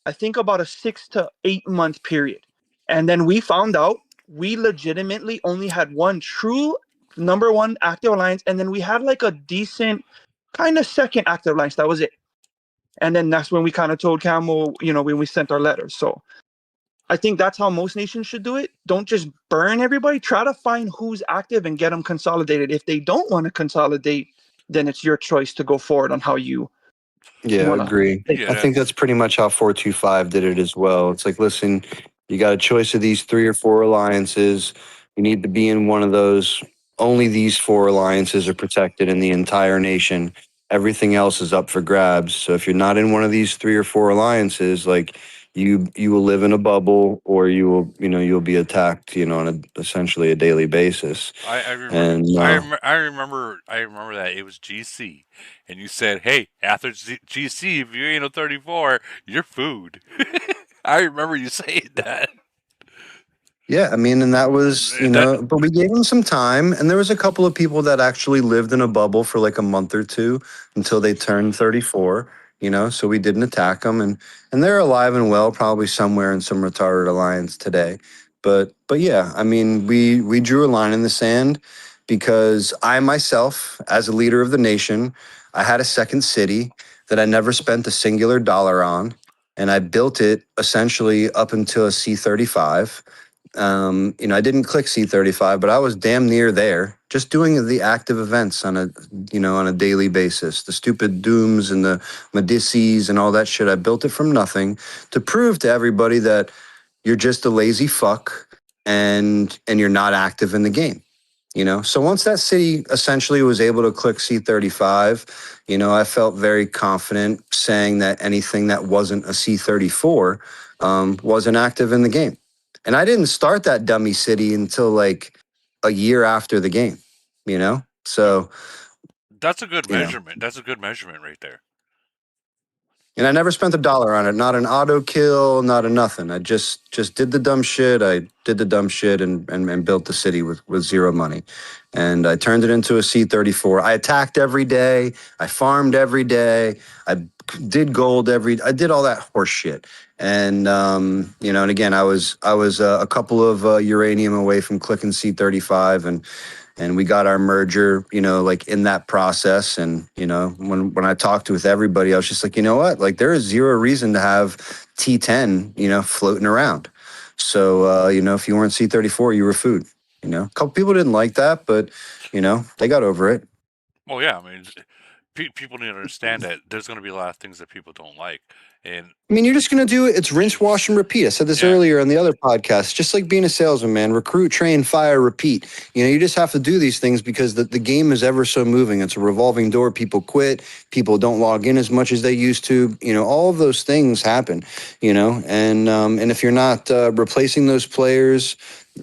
I think about a 6 to 8 month period. And then we found out we legitimately only had one true number one active alliance, and then we had like a decent kind of second active alliance. That was it. And then that's when we kind of told Camel, when we sent our letters. So I think that's how most nations should do it. Don't just burn everybody. Try to find who's active and get them consolidated. If they don't want to consolidate, then it's your choice to go forward on how you Yeah, want to. agree. Yeah, I think that's pretty much how 425 did it as well. It's like, listen, you got a choice of these 3 or 4 alliances. You need to be in one of those. Only these 4 alliances are protected in the entire nation. Everything else is up for grabs. So if you're not in one of these 3 or 4 alliances, like you will live in a bubble, or you'll be attacked, on essentially a daily basis. I remember. And I remember that it was GC, and you said, "Hey, after GC, if you ain't a 34, you're food." I remember you saying that. yeah, I mean, and that was, but we gave them some time, and there was a couple of people that actually lived in a bubble for like a month or two until they turned 34, so we didn't attack them, and they're alive and well, probably somewhere in some retarded alliance today. But yeah, I mean, we drew a line in the sand because I myself, as a leader of the nation, I had a second city that I never spent a singular dollar on, and I built it essentially up until a C35. I didn't click C35, but I was damn near there, just doing the active events on a daily basis. The stupid Dooms and the Medici's and all that shit. I built it from nothing to prove to everybody that you're just a lazy fuck and you're not active in the game. So once that city essentially was able to click C35, I felt very confident saying that anything that wasn't a C34 wasn't active in the game. And I didn't start that dummy city until like a year after the game, So, That's a good you know, measurement. That's a good measurement right there. and I never spent a dollar on it, not an auto kill, not a nothing. I just did the dumb shit. I did the dumb shit and built the city with zero money. And I turned it into a C34. I attacked every day. I farmed every day. I did gold I did all that horse shit. And and again, I was a couple of uranium away from clicking C35, and we got our merger, like in that process. And when I talked with everybody, I was just like, you know what, like there is zero reason to have T10 floating around. So if you weren't C34, you were food. A couple people didn't like that, but they got over it. Well, yeah. I mean, people need to understand that there's going to be a lot of things that people don't like, and I mean, you're just going to do it. It's rinse, wash, and repeat. I said this earlier on the other podcast. Just like being a salesman, man. Recruit, train, fire, repeat. You just have to do these things because the game is ever so moving. It's a revolving door. People quit. People don't log in as much as they used to. All of those things happen. And if you're not replacing those players,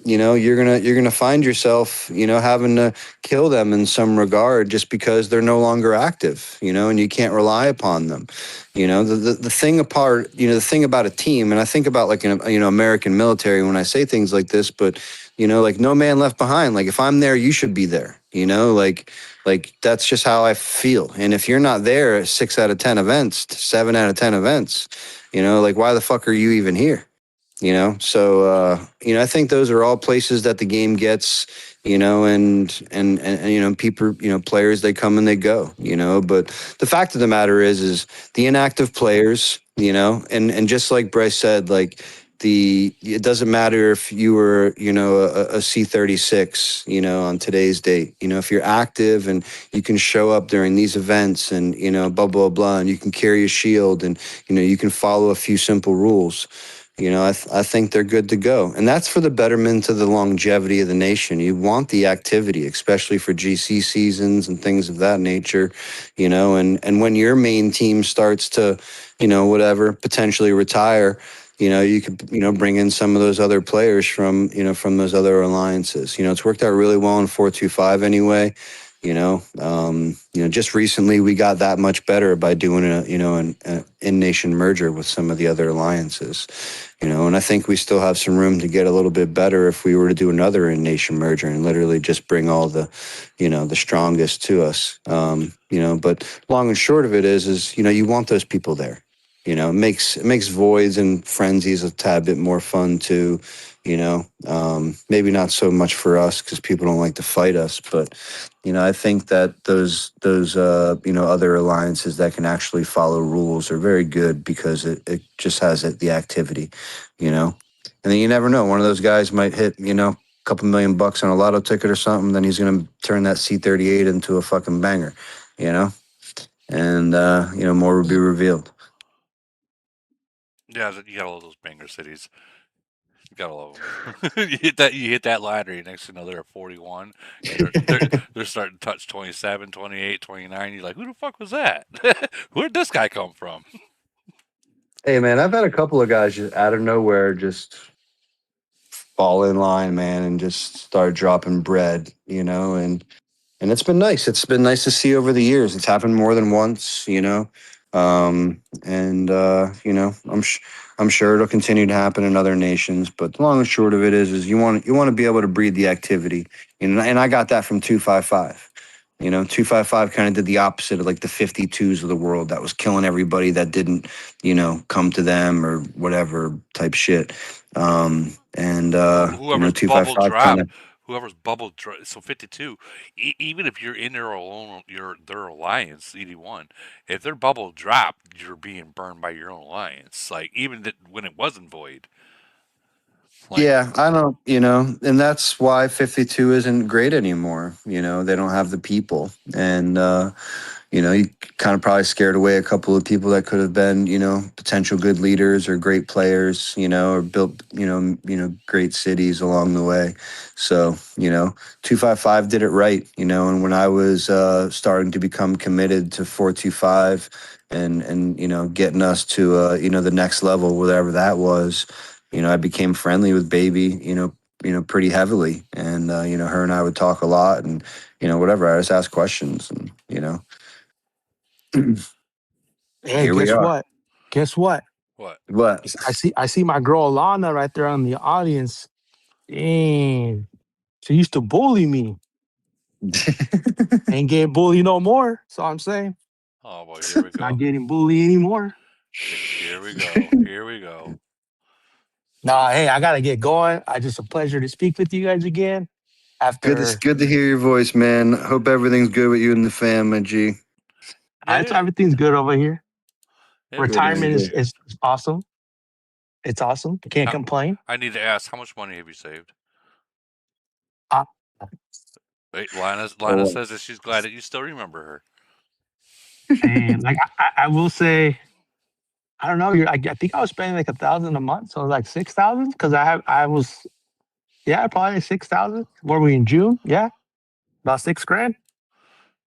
you're gonna find yourself, having to kill them in some regard just because they're no longer active. And you can't rely upon them. The thing apart, the thing about a team, and I think about like American military when I say things like this, but like no man left behind. Like if I'm there, you should be there. Like that's just how I feel. And if you're not there at 6 out of 10 events, 7 out of 10 events, like why the fuck are you even here? So I think those are all places that the game gets, and people, players, they come and they go, but the fact of the matter is the inactive players, and just like Bryce said, like it doesn't matter if you were, a C-36, on today's date, if you're active and you can show up during these events and, blah, blah, blah, and you can carry a shield and, you can follow a few simple rules. I think they're good to go. And that's for the betterment of the longevity of the nation. You want the activity, especially for GC seasons and things of that nature, and when your main team starts to, whatever, potentially retire, you could, bring in some of those other players from those other alliances. It's worked out really well in 425 anyway. Just recently we got that much better by doing an in-nation merger with some of the other alliances, and I think we still have some room to get a little bit better if we were to do another in-nation merger and literally just bring all the, the strongest to us. But long and short of it is, you want those people there. It makes voids and frenzies a tad bit more fun too. Maybe not so much for us because people don't like to fight us, but I think that those other alliances that can actually follow rules are very good because it just has the activity, and then you never know. One of those guys might hit a couple $1,000,000 on a lotto ticket or something. Then he's gonna turn that C-38 into a fucking banger, and more will be revealed. yeah, you got all those banger cities. You gotta love them. You hit that lottery, next thing you know they're at 41, and they're starting to touch 27, 28, 29. You're like, who the fuck was that? Where'd this guy come from? Hey man, I've had a couple of guys just out of nowhere just fall in line, man, and just start dropping bread, and it's been nice. It's been nice to see over the years. It's happened more than once, and I'm sure it'll continue to happen in other nations. But the long and short of it is you want to be able to breed the activity, and I got that from 255. 255 kind of did the opposite of like the 52s of the world that was killing everybody that didn't, come to them or whatever type shit. And Whoever's bubble 255 kind drop, of. whoever's bubble drop. So 52, even if you're in their alone, their alliance 81. If their bubble dropped, you're being burned by your own alliance. Like even when it wasn't void. Like Yeah, I don't, and that's why 52 isn't great anymore. They don't have the people. And, you kind of probably scared away a couple of people that could have been, potential good leaders or great players, or built, great cities along the way. So, 255 did it right, and when I was starting to become committed to 425 and getting us to, the next level, whatever that was, I became friendly with Baby, pretty heavily. And, her and I would talk a lot and, whatever, I just ask questions and, Hey, here we guess are. what? Guess what? what? What? I see my girl Alana right there in the audience. Dang. She used to bully me. Ain't getting bullied no more. So I'm saying, Oh boy, here we not go. getting bullied anymore. Here we go. Here we go. Nah, hey, I gotta get going. Just a pleasure to speak with you guys again. After Good to hear your voice, man. Hope everything's good with you and the fam, my G. Yeah, everything's good over here. everything's Good, man. Retirement is, Good. is awesome. It's awesome. Can't How, complain. I need to ask, how much money have you saved? Uh, Wait, Lana Oh, says that she's glad that you still remember her. And like I will say, I don't know. I think I was spending like 1,000 a month, so like 6,000 because I was yeah probably 6,000. Were we in June? Yeah, about 6 grand.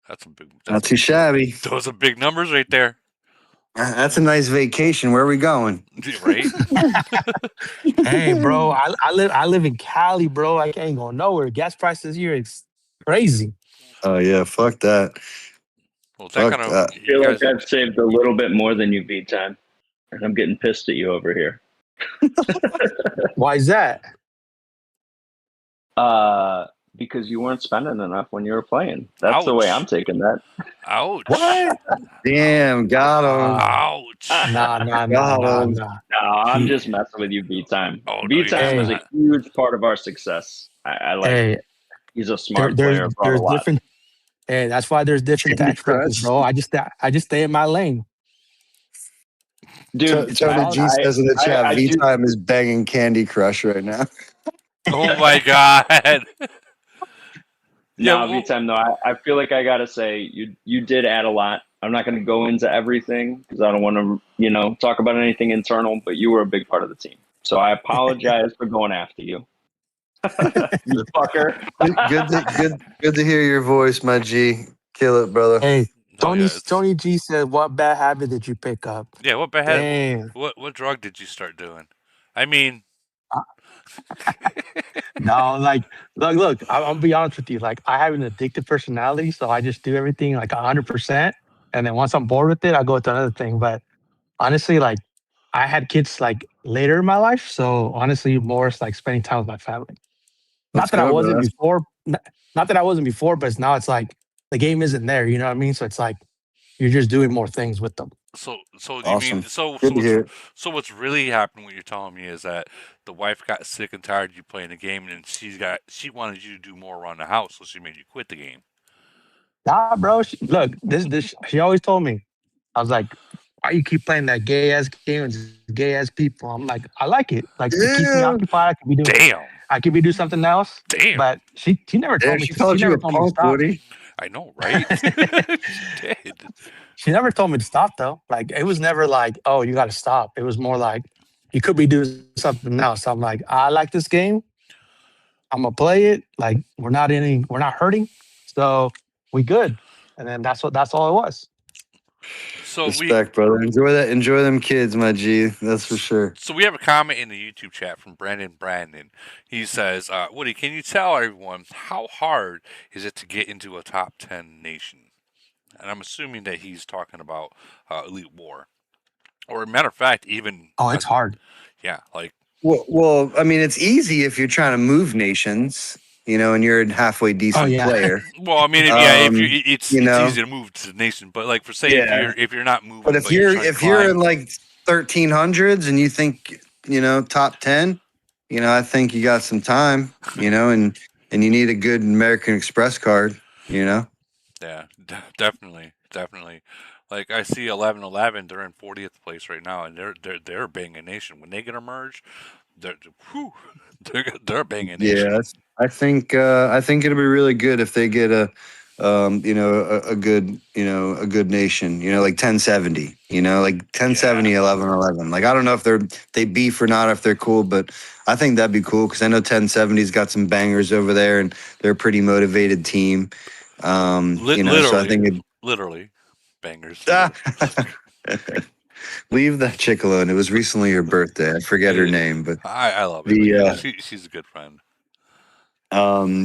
That's a big. Not too shabby. Those are big numbers right there, That's a nice vacation. Where are we going? right? Hey, bro, I live in Cali, bro. I can't go nowhere. Gas prices here is crazy. Oh yeah, fuck that. Well, that Fuck kind of that. I you feel guys. like I've saved a little bit more than you, V time, and I'm getting pissed at you over here. Why is that? Because you weren't spending enough when you were playing. That's the way I'm Ouch! taking that. Ouch! What? Damn, got him. Ouch! Nah, nah, nah, Got nah, him. nah. No, I'm He, just messing with you, V time. Oh no, V you're time just was hey, a not. huge part of our success. I like. hey, He's a there, smart there's player. Brought a there's lot. different. Hey, that's why there's different Candy tax brackets, Crush. bro. I just stay in my lane. Dude, That's Tony all. G says in the chat, I V do. Time is banging Candy Crush right now. Oh my god! Yeah. No, V Well, time. No, I feel like I gotta say you did add a lot. I'm not going to go into everything because I don't want to, talk about anything internal. But you were a big part of the team, so I apologize for going after you, you fucker. Good to hear your voice, my G. Kill it, brother. Hey, no, Tony yeah. It's Tony G said, "What bad habit did you pick up?" yeah. What bad? Dang. What drug did you start doing? I mean, No, like, look. I'm gonna be honest with you. Like, I have an addictive personality, so I just do everything like 100%, and then once I'm bored with it, I go to another thing. But honestly, like, I had kids like later in my life, so honestly, more is like spending time with my family. Let's Not that I go, wasn't bro. before. Not that I wasn't before, but now it's like the game isn't there. You know what I mean? So it's like you're just doing more things with them. so do you mean Awesome. Good to hear. what's really happened? What you're telling me is that the wife got sick and tired of you playing the game, and she wanted you to do more around the house, so she made you quit the game. Nah, bro. Look, this. She always told me. I was like, why you keep playing that gay ass game with gay ass people? I'm like, I like it. Like it keeps me Yeah. occupied. Damn, I could be doing something else. damn. But she never Damn, told me she to. She called you never a told me to punk, stop. Woody. I know, right? She did. She never told me to stop though. Like it was never like, oh, you got to stop. It was more like you could be doing something else. I'm like, I like this game. I'm gonna play it. Like we're not hurting, so we good. And then that's all it was. So we Respect, brother. Enjoy that. Enjoy them kids, my G. That's for sure. So we have a comment in the YouTube chat from Brandon. He says, Woody, can you tell everyone how hard is it to get into a top 10 nation? And I'm assuming that he's talking about Elite War. Or, a matter of fact, even, Oh, it's hard. yeah, like, Well, I mean, it's easy if you're trying to move nations, and you're a halfway Oh decent yeah. player. well, I mean, if you, Um, it's you it's know, easy to move to the nation, but like for say yeah. if you're not But moving, if but you're you're trying to if you're in climb, like 1300s and you think top 10, I think you got some time, and you need a good American Express card, yeah, definitely. Like I see 11-11, they're in 40th place right now, and they're banging nation. When they get a merge, they're whew, they're banging Yeah, nation. I think it'll be really good if they get a good a good nation, like 1070, like Yeah. 1070, 1111. Like I don't know if they beef or not, if they're cool, but I think that'd be cool because I know 1070's got some bangers over there and they're a pretty motivated team. So I Literally, think literally, bangers. leave that chick alone. It was recently her birthday. I forget her Eh, name, but I love it. the She's a good friend.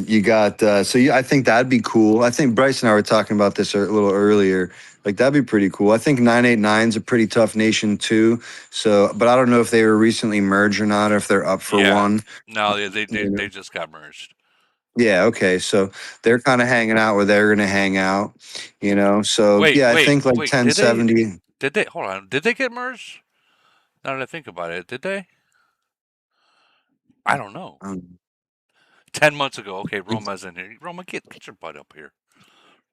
You got I think that'd be cool. I think Bryce and I were talking about this a little earlier. Like that'd be pretty cool. I think 989's a pretty tough nation too. So, but I don't know if they were recently merged or not, or if they're up for Yeah. one. No, they You know? they just got merged. Yeah, okay. So they're kind of hanging out where they're gonna hang out. So Wait, yeah, I wait, think like wait. Did they? 1070. Did they? Hold on. Did they get merged? Now that I think about it, did they? I don't know. Um, 10 months ago. Okay, Roma's in here. Roma, get your butt up here.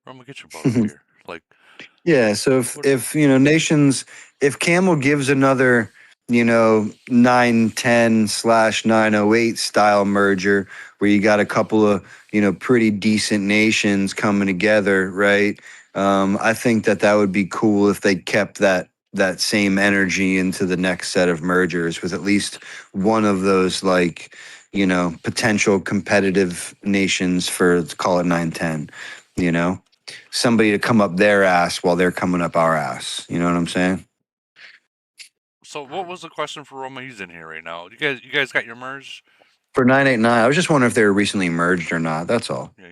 Roma, get your butt up here. Like, Yeah, so if what? if nations, if Camel gives another 910/908 style merger where you got a couple of pretty decent nations coming together, right? I think that would be cool if they kept that same energy into the next set of mergers with at least one of those like, potential competitive nations for, let's call it 9-10, you know, somebody to come up their ass while they're coming up our ass. You know what I'm saying? So what was the question for Roma? He's in here right now. You guys got your merge? For 989, I was just wondering if they were recently merged or not. That's all. Yeah,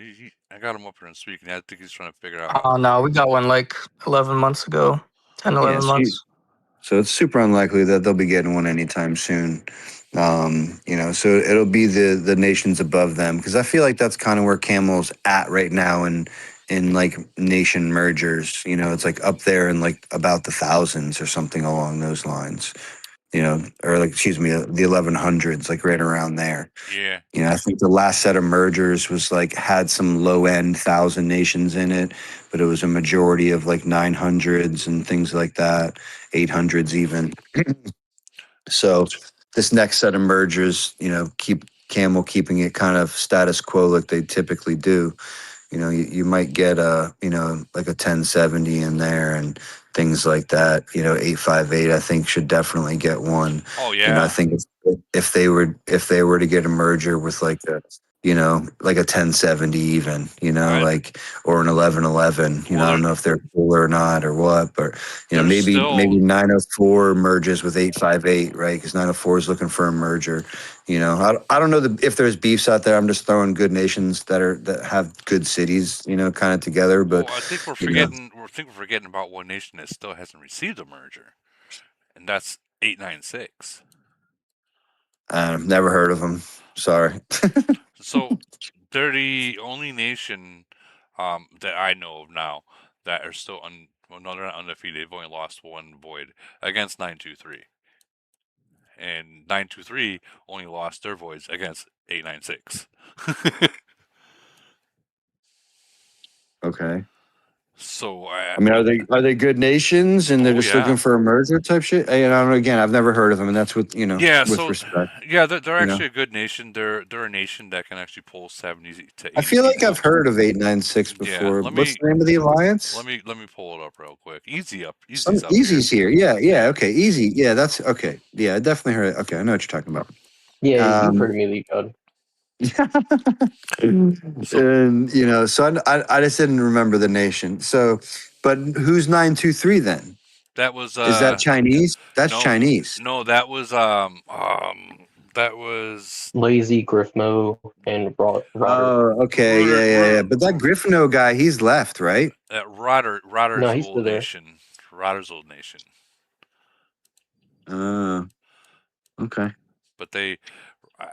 I got him up here and speaking. I think he's trying to figure out. Oh no, we got one like 11 months ago, 10, 11 months. So it's super unlikely that they'll be getting one anytime soon. So it'll be the nations above them, because I feel like that's kind of where Camel's at right now in like nation mergers. It's like up there in like about the thousands or something along those lines. Or like, excuse me, the 1100s, like right around there. Yeah. I think the last set of mergers was like had some low end 1,000 nations in it, but it was a majority of like 900s and things like that, 800s even. So this next set of mergers, keep Camel keeping it kind of status quo like they typically do. You might get like a 1070 in there and things like that. 858, I think, should definitely get one. Oh yeah. I think if they were to get a merger with like like a 1070 even, Right. like, or an 1111, Well, I don't know if they're cool or not or what, but there's maybe still 904 merges with 858, right? Because 904 is looking for a merger. I don't know if there's beefs out there. I'm just throwing good nations that have good cities, kind of together. But Well, I think we're forgetting about one nation that still hasn't received a merger, and that's 896. I've never heard of them. Sorry. So they're the only nation that I know of now that are still well, no, they're not undefeated. They've only lost one void against 923, and 923 only lost their voids against 896. Okay. So I mean, are they good nations and they're just looking for a merger type shit? And I don't know, again, I've never heard of them, and that's with yeah, with so respect. yeah, they're actually a good nation. They're a nation that can actually pull 70 to 80 I feel like people. I've heard of 896 before. What's the name of the alliance? Let me pull it up real quick. Easy's up Easy's here. Yeah. Okay, Easy. Yeah, that's okay. Yeah, I definitely heard it. Okay, I know what you're talking about. Yeah, you've heard of me, League Code. And so I just didn't remember the nation. So, but who's 923 then? That was Is that Chinese? That's Chinese. No, that was Lazy, Griffmo, and Rodder. Oh, okay, yeah. But that Griffino guy, he's left, right? Rodder's No, he's old still there. nation. Rodder's old nation. Okay. But they.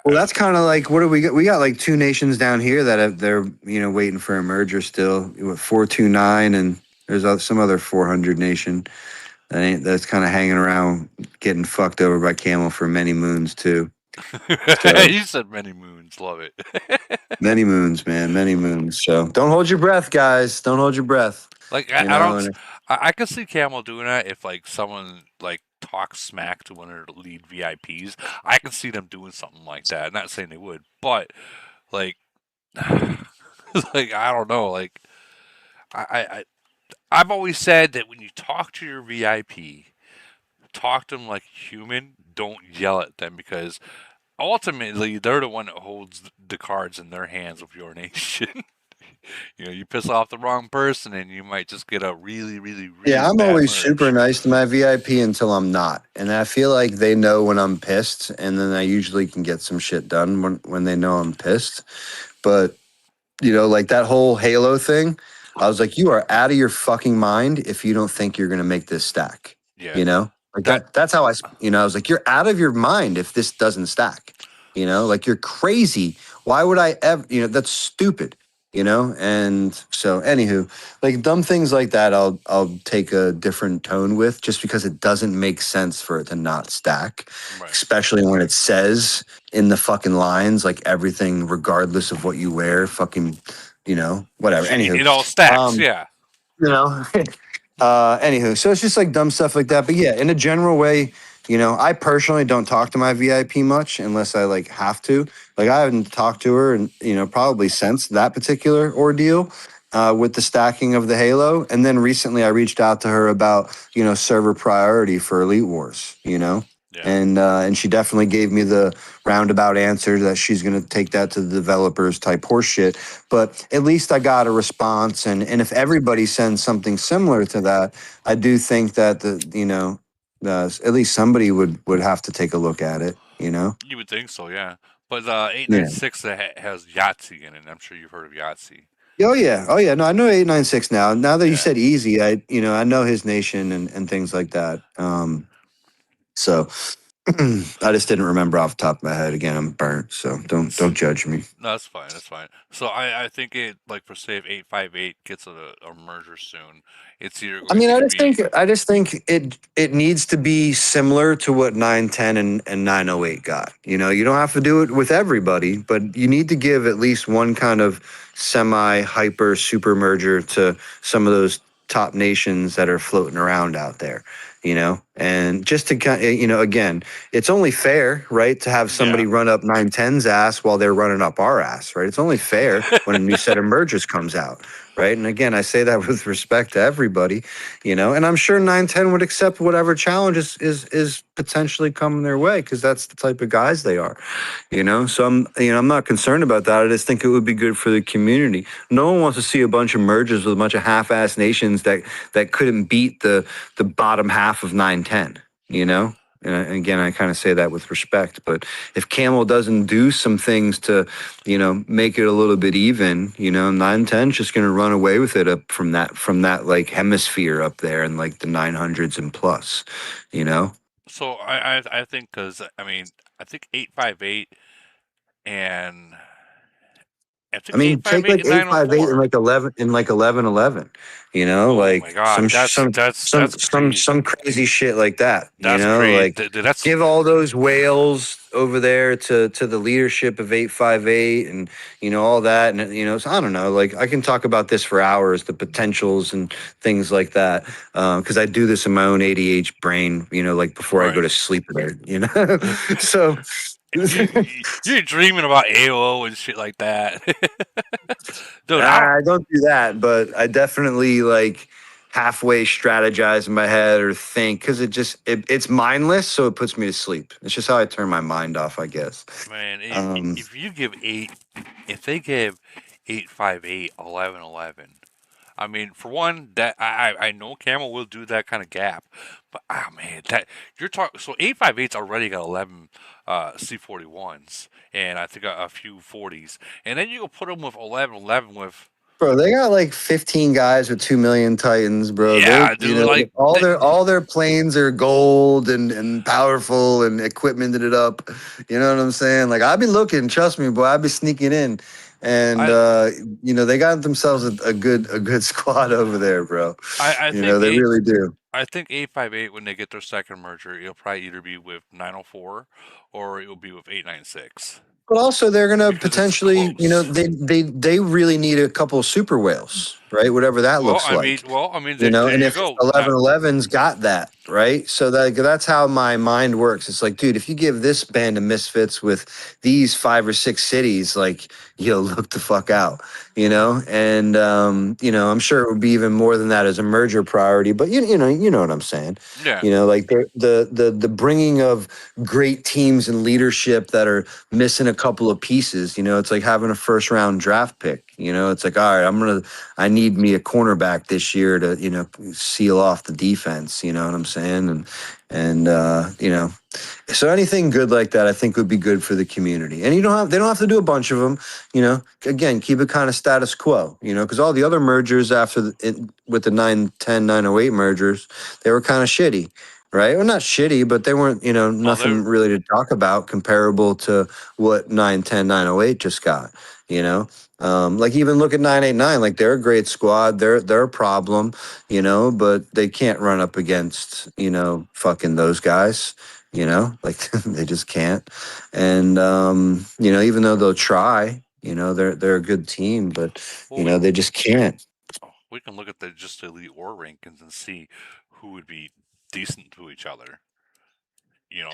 Well, that's kind of like, what do we got? We got like two nations down here that they're waiting for a merger still. 429, and there's some other 400 nation that's kind of hanging around, getting fucked over by Camel for many moons too. So, you said many moons. Love it. Many moons, man. Many moons. So don't hold your breath, guys. Don't hold your breath. Like I can see Camel doing that if like someone like talks smack to one of their lead VIPs. I can see them doing something like that. I'm not saying they would, but like, like I don't know. Like I've always said that when you talk to your VIP, talk to them like a human. Don't yell at them, because ultimately they're the one that holds the cards in their hands of your nation. You piss off the wrong person and you might just get a really, really, really I'm bad always merge. super nice to my VIP until I'm not. And I feel like they know when I'm pissed, and then I usually can get some shit done when they know I'm pissed. But, like that whole Halo thing, I was like, you are out of your fucking mind if you don't think you're going to make this stack. Yeah. Like that's how I was like, you're out of your mind if this doesn't stack. Like, you're crazy. Why would I ever, that's stupid. And so anywho, like dumb things like that, I'll take a different tone with, just because it doesn't make sense for it to not stack, Right. Especially when it says in the fucking lines, like everything, regardless of what you wear, fucking, whatever. Anywho, It all stacks, yeah. Anywho, so it's just like dumb stuff like that. But yeah, in a general way, I personally don't talk to my VIP much unless I like have to. Like, I haven't talked to her and probably since that particular ordeal. with the stacking of the Halo. And then recently I reached out to her about, server priority for Elite Wars, Yeah. and she definitely gave me the roundabout answer that she's going to take that to the developers type horseshit. But at least I got a response. And if everybody sends something similar to that, I do think that at least somebody would have to take a look at it. You would think so, yeah. But Yeah. 896 has Yahtzee in it. I'm sure you've heard of Yahtzee. Oh yeah, oh yeah. No, I know 896 now. Now that you Yeah. said easy, I know his nation and things like that. So I just didn't remember off the top of my head. Again, I'm burnt, so don't judge me. No, that's fine. That's fine. So I think it, like, for say if 858 gets a merger soon, it's either I going mean, to be I just think it needs to be similar to what 910 and 908 got. You don't have to do it with everybody, but you need to give at least one kind of semi hyper super merger to some of those top nations that are floating around out there. And just to kind again, it's only fair, right, to have somebody yeah. run up 910's ass while they're running up our ass, right? It's only fair when a new set of mergers comes out, right? And again, I say that with respect to everybody, and I'm sure 910 would accept whatever challenge is potentially coming their way because that's the type of guys they are. So I'm not concerned about that. I just think it would be good for the community. No one wants to see a bunch of mergers with a bunch of half-ass nations that couldn't beat the bottom half of 910. And again, I kind of say that with respect, but if Camel doesn't do some things to, make it a little bit even, 910's just going to run away with it up from that like hemisphere up there in like the 900s and plus, you know. So I think, because I mean, I think 858 and I I think mean, take 858 like and 858 and 904. like 1111, Oh my like God, that's some crazy. crazy shit like that, That's crazy. like That's give all those whales over there to the leadership of 858 and all that. And so I don't know, like I can talk about this for hours, the potentials and things like that, because I do this in my own ADH brain, like before I go right. to sleep there, so You're dreaming about AO and shit like that, dude. I don't do that, but I definitely like halfway strategize in my head or think because it's mindless, so it puts me to sleep. It's just how I turn my mind off, I guess. Man, Um, if you give if they give 858 1111, I mean, for one, that I know Camel will do that kind of gap, but man, that you're talking. So 858's already got 11 C41s, and I think a few 40s, and then you go put them with 1111 with. Bro, they got like 15 guys with 2 million Titans, bro. They're Yeah, dude, like all their planes are gold and powerful and equipmented it up. You know what I'm saying? Like I'd be looking, trust me, boy, I'd be sneaking in. And I they got themselves a good squad over there, bro. I think They really do. I think 858, when they get their second merger, it'll probably either be with 904 or it will be with 896 But also, they're going to because it's potentially, close. they really need a couple of super whales, right? Whatever that looks like. There And you if go. Now, 1111's got that, right? So that's how my mind works. It's like, dude, if you give this band of misfits with these 5 or 6 cities, like, look the fuck out, And I'm sure it would be even more than that as a merger priority. But you know what I'm saying. yeah. Like the bringing of great teams and leadership that are missing a couple of pieces. It's like having a first round draft pick. It's like, all right, I need me a cornerback this year to, seal off the defense. You know what I'm saying? And so anything good like that, I think would be good for the community. And they don't have to do a bunch of them. Again, keep it kind of status quo. Because all the other mergers with the 910, 908 mergers, they were kind of shitty. Right. Well, not shitty, but they weren't, Oh, nothing really to talk about comparable to what 910, 908 just got, like even look at 989, like they're a great squad. They're a problem, but they can't run up against, fucking those guys, like they just can't. And, even though they'll try, they're a good team, but, well, they just can't. we can look at the just elite war rankings and see who would be decent to each other.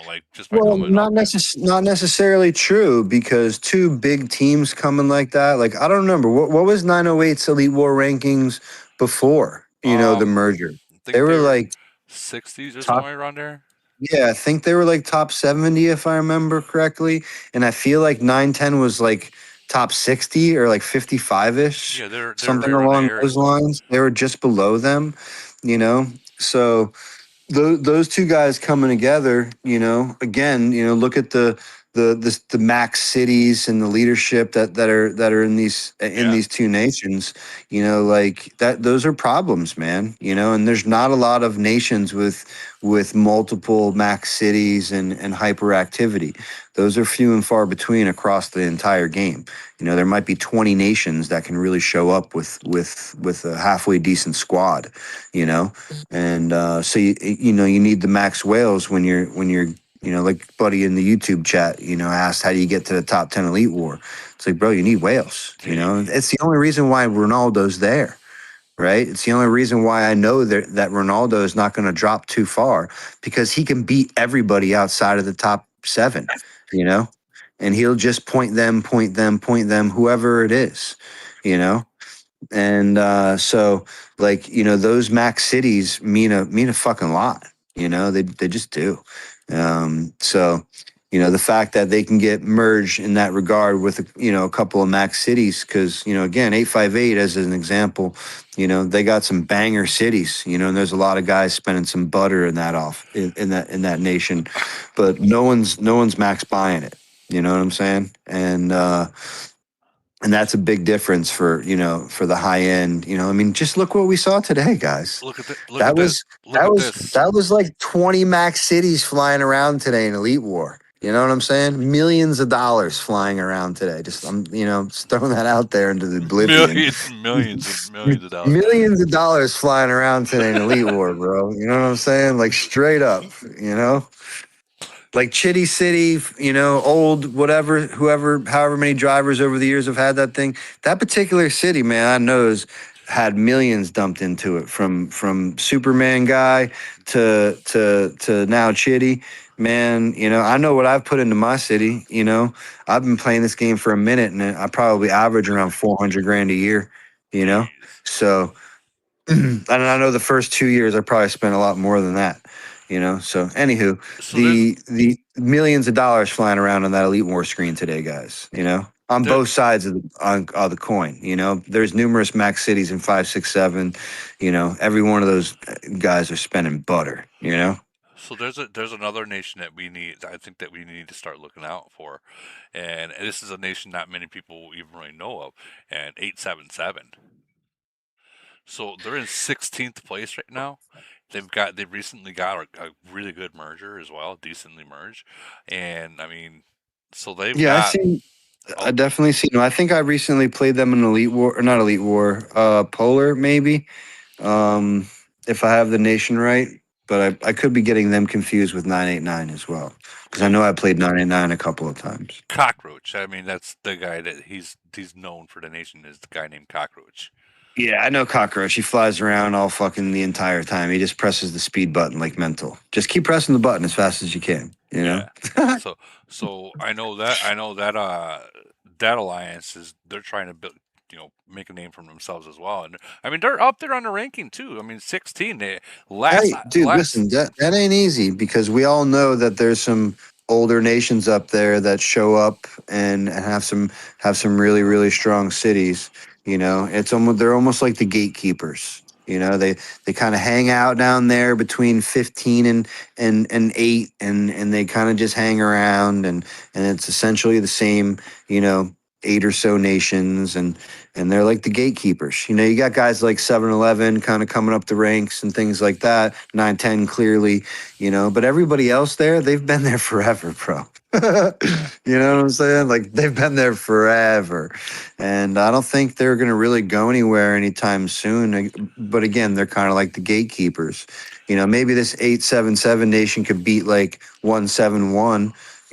Like just by Well, coming up. not necessarily true because two big teams coming like that. Like I don't remember what was 908's Elite War rankings before, the merger. I think They were they're like 60s or top somewhere around there. yeah, I think they were like top 70 if I remember correctly. And I feel like 910 was like top 60 or like 55ish, Yeah, they're something right around along there. those lines. They were just below them, you know. So those two guys coming together, again, look at the max cities and the leadership that are in Yeah, these two nations, like that. Those are problems, man. And there's not a lot of nations with multiple max cities and hyperactivity. Those are few and far between across the entire game. There might be 20 nations that can really show up with a halfway decent squad. You know, and so you need the max whales when you're like buddy in the YouTube chat asked how do you get to the top 10 elite war. It's like, bro, you need whales. hey, It's the only reason why Ronaldo's there, right? It's the only reason why I know that Ronaldo is not going to drop too far because he can beat everybody outside of the top 7, you know and he'll just point them whoever it is, you know and so, like, those max cities mean a fucking lot. They just do. So, the fact that they can get merged in that regard with a couple of max cities, because again, 858 as an example, they got some banger cities. And there's a lot of guys spending some butter in that nation, but no one's max buying it. You know what I'm saying? And that's a big difference for the high end. I mean, just look what we saw today, guys. look That at this. was Look that at was this. that was like 20 max cities flying around today in Elite War. You know what I'm saying? Millions of dollars flying around today. Just I'm just throwing that out there into the oblivion. Millions of dollars. Millions of dollars flying around today in Elite War, bro. You know what I'm saying? Like straight up, like Chitty City, old whatever, however many drivers over the years have had that thing. That particular city, man, I know has had millions dumped into it from Superman guy to now Chitty. Man, I know what I've put into my city. I've been playing this game for a minute, and I probably average around 400 grand a year. Jeez. So and I know the first 2 years I probably spent a lot more than that. So anywho, So the millions of dollars flying around on that Elite War screen today, guys. On there both sides of the coin. There's numerous max cities in 5, 6, 7. Every one of those guys are spending butter. so there's another nation that we need. I think that we need to start looking out for, and this is a nation not many people even really know of. And 877. So they're in 16th place right now. They've recently got a really good merger as well, decently merged, and I mean, so they've Yeah, got I oh definitely seen them. I think I recently played them in Elite War, or not Elite War, Polar maybe. Um, if I have the nation right, but I could be getting them confused with 989 as well, because I well know I played 989 a couple of times. Cockroach. I mean, that's the guy that he's known for the nation is the guy named Cockroach. Yeah, I know Cockroach. He flies around all fucking the entire time. He just presses the speed button like mental. Just keep pressing the button as fast as you can. Yeah. So I know that that alliance is they're trying to build make a name for themselves as well. And I mean they're up there on the ranking too. I mean 16. They Hey, dude, last listen, that ain't easy because we all know that there's some older nations up there that show up and have some really really strong cities. They're almost like the gatekeepers. They kind of hang out down there between 15 and 8, and they kind of just hang around, and it's essentially the same, 8 or so nations, and they're like the gatekeepers. You got guys like 7-Eleven kind of coming up the ranks and things like that. 910 clearly, but everybody else there, they've been there forever, bro. yeah. You know what I'm saying? Like they've been there forever. And I don't think they're going to really go anywhere anytime soon. But again, they're kind of like the gatekeepers. Maybe this 877 nation could beat like 171,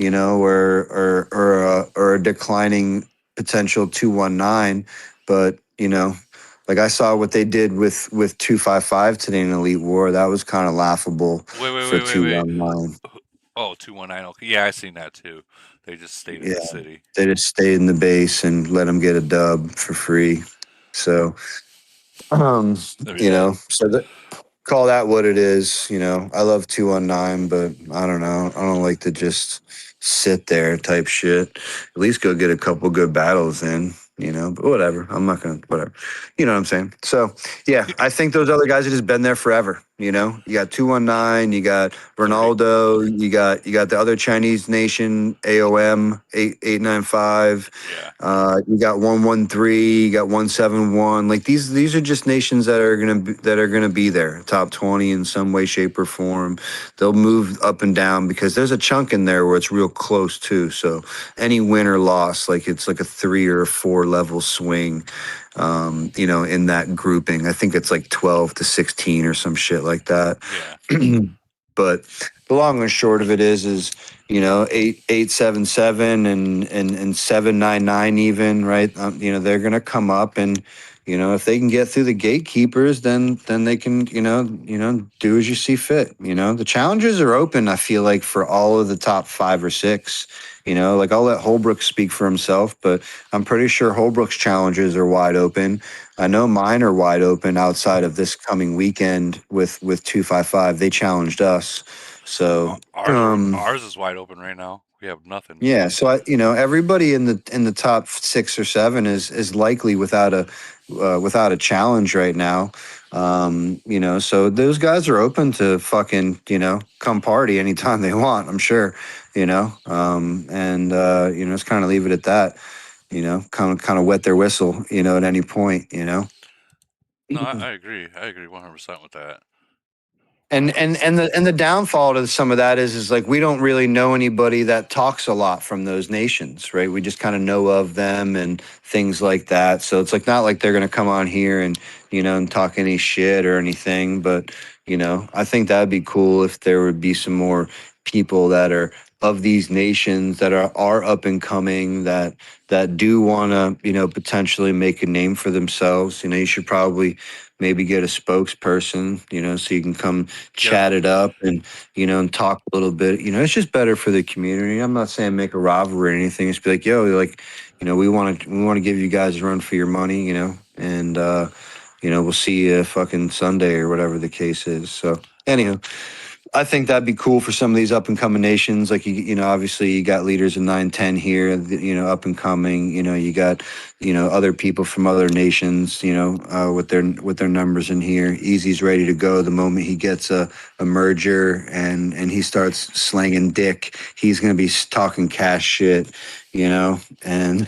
or a declining potential 219. But, like I saw what they did with 255 today in Elite War. That was kind of laughable Wait, wait, for wait, wait, wait. 219. Oh, 219. Okay, yeah, I seen that too. They just stayed in Yeah, the city. they just stayed in the base and let them get a dub for free. So, um, Yeah, so that call that what it is. I love 219, but I don't know. I don't like to just sit there type shit. At least go get a couple good battles in. But whatever. I'm not gonna whatever. You know what I'm saying? So yeah, I think those other guys have just been there forever. You got 219, you got 30. Ronaldo, you got the other Chinese nation, AOM 895. Yeah, You got 113, you got 171. Like these are just nations that are gonna be there, top 20 in some way, shape, or form. They'll move up and down because there's a chunk in there where it's real close too. So any win or loss, like it's like a 3 or a 4 level swing. In that grouping, I think it's like 12 to 16 or some shit like that. yeah. But the long and short of it is 877 and 799 even, right? They're gonna come up, and if they can get through the gatekeepers, then they can do as you see fit. The challenges are open. I feel like for all of the top 5 or 6. Like I'll let Holbrook speak for himself, but I'm pretty sure Holbrook's challenges are wide open. I know mine are wide open outside of this coming weekend with 255. They challenged us. So, Ours is wide open right now. We have nothing. yeah, so everybody in the top 6 or 7 is likely without a challenge right now. So those guys are open to fucking come party anytime they want. I'm sure, and just kind of leave it at that. Kind of wet their whistle, at any point. No, I agree. I agree 100% with that. And the downfall to some of that is like we don't really know anybody that talks a lot from those nations, right? We just kind of know of them and things like that. So it's like not like they're gonna come on here and talk any shit or anything. But I think that'd be cool if there would be some more people that are of these nations that are up and coming that do want to potentially make a name for themselves. You should probably maybe get a spokesperson, so you can come Yep. chat it up and talk a little bit. It's just better for the community. I'm not saying make a rivalry or anything. Just be like, yo, like, we want to give you guys a run for your money, and we'll see you fucking Sunday or whatever the case is. So anyhow, I think that'd be cool for some of these up and coming nations. Like obviously you got leaders in 910 here, up and coming. You got other people from other nations. With their numbers in here. Easy's ready to go the moment he gets a merger and he starts slanging dick. He's gonna be talking cash shit. And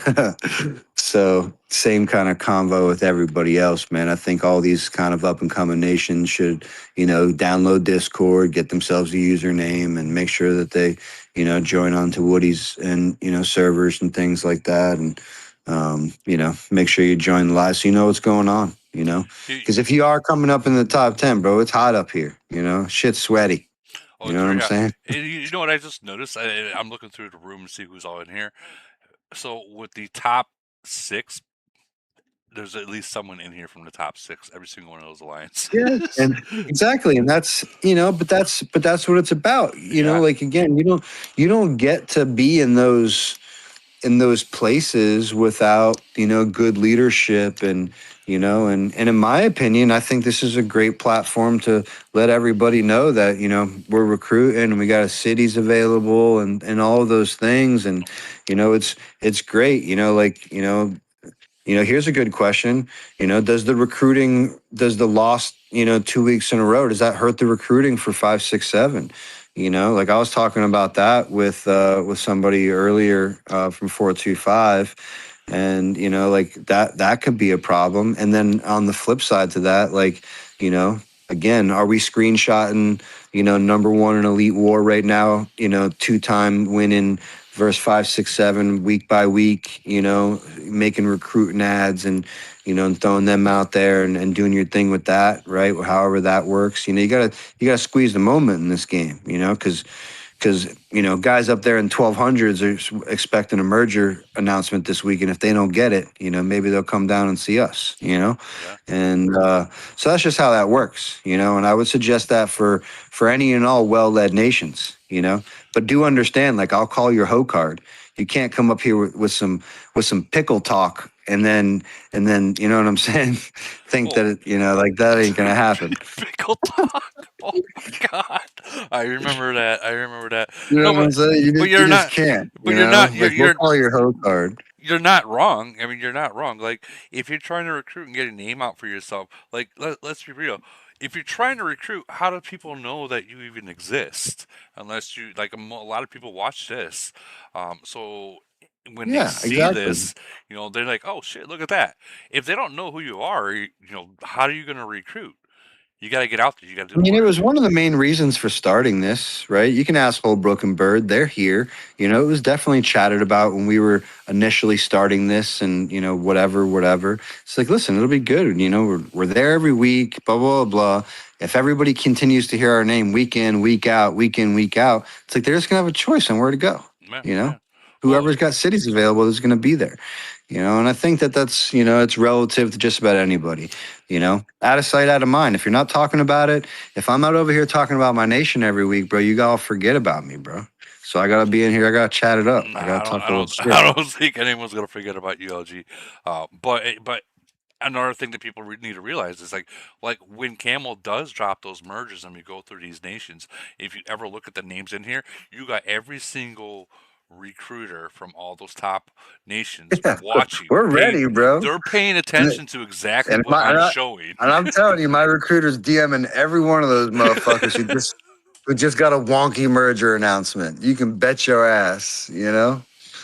so same kind of convo with everybody else, man. I think all these kind of up and coming nations should download Discord, get themselves a username, and make sure that they, join on to Woody's and, servers and things like that. And, make sure you join the live so you know what's going on, because if you are coming up in the top 10, bro, it's hot up here, shit's sweaty. Oh, You it's know what very I'm hot. saying? You know what I just noticed? I'm looking through the room to see who's all in here. So with the top 6, there's at least someone in here from the top 6. Every single one of those alliances. Yeah, and exactly, and that's but that's what it's about. Yeah. Like again, you don't get to be in those places without good leadership and in my opinion, I think this is a great platform to let everybody know that we're recruiting and we got cities available and all of those things, and it's great. Here's a good question. Does the loss, 2 weeks in a row, does that hurt the recruiting for 5, 6, 7? Like I was talking about that with somebody earlier from 425, and like that could be a problem. And then on the flip side to that, like, again, are we screenshotting, number one in Elite War right now, 2-time winning verse 5, 6, 7 week by week, making recruiting ads and throwing them out there and doing your thing with that, right? However that works. You gotta squeeze the moment in this game, because guys up there in 1200s are expecting a merger announcement this week, and if they don't get it, maybe they'll come down and see us. Yeah. And so that's just how that works. And I would suggest that for any and all well-led nations. But do understand, like, I'll call your hoe card. You can't come up here with some pickle talk and then you know what I'm saying. Think that like that ain't gonna happen. Pickle talk. Oh my god. I remember that. You know No, what I'm saying? but You you're just not. can't. But you're not. Like, we'll call your hoe card. You're not wrong. I mean, you're not wrong. Like, if you're trying to recruit and get a name out for yourself, like, let's be real. If you're trying to recruit, how do people know that you even exist? Unless you, like, a lot of people watch this. So when they Yeah, see exactly. this, they're like, oh shit, look at that. If they don't know who you are, how are you going to recruit? You got to get out there. You got to I do the mean, it work. was one of the main reasons for starting this, right? You can ask Holbrook and Bird; they're here. It was definitely chatted about when we were initially starting this, and whatever. It's like, listen, it'll be good. We're there every week. Blah blah blah. If everybody continues to hear our name week in, week out, week in, week out, it's like they're just gonna have a choice on where to go. Yeah, You know, yeah. Well, whoever's got cities available is gonna be there. And I think that's it's relative to just about anybody. Out of sight, out of mind. If you're not talking about it, if I'm not over here talking about my nation every week, bro, you gotta forget about me, bro. So I gotta be in here. I gotta chat it up. nah, I gotta talk a little shit. I don't think anyone's gonna forget about ULG. But another thing that people need to realize is like when Camel does drop those mergers and we go through these nations, if you ever look at the names in here, you got every single recruiter from all those top nations Yeah, watching. we're ready, bro. They're paying attention to exactly And what I'm showing. I'm telling you, my recruiter's DMing every one of those motherfuckers who just got a wonky merger announcement. You can bet your ass.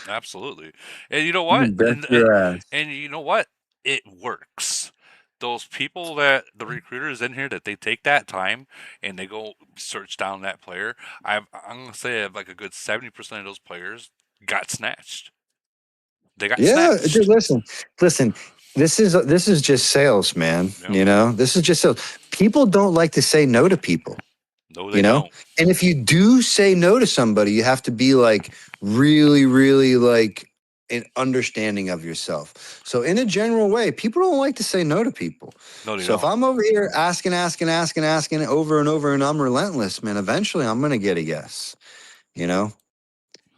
Absolutely. And you know You what? can bet your ass. And you know what? It works. Those people that the recruiters in here that they take that time and they go search down that player. I'm gonna say I have like a good 70% of those players got snatched. They got Yeah, dude, snatched. listen. This is just sales, man. Yeah. This is just sales. People don't like to say no to people. No, you they know don't. and if you do say no to somebody, you have to be like really really like an understanding of yourself. So in a general way, people don't like to say no to people. No, they So if don't. I'm over here asking over and over, and I'm relentless, man, eventually I'm gonna get a yes. you know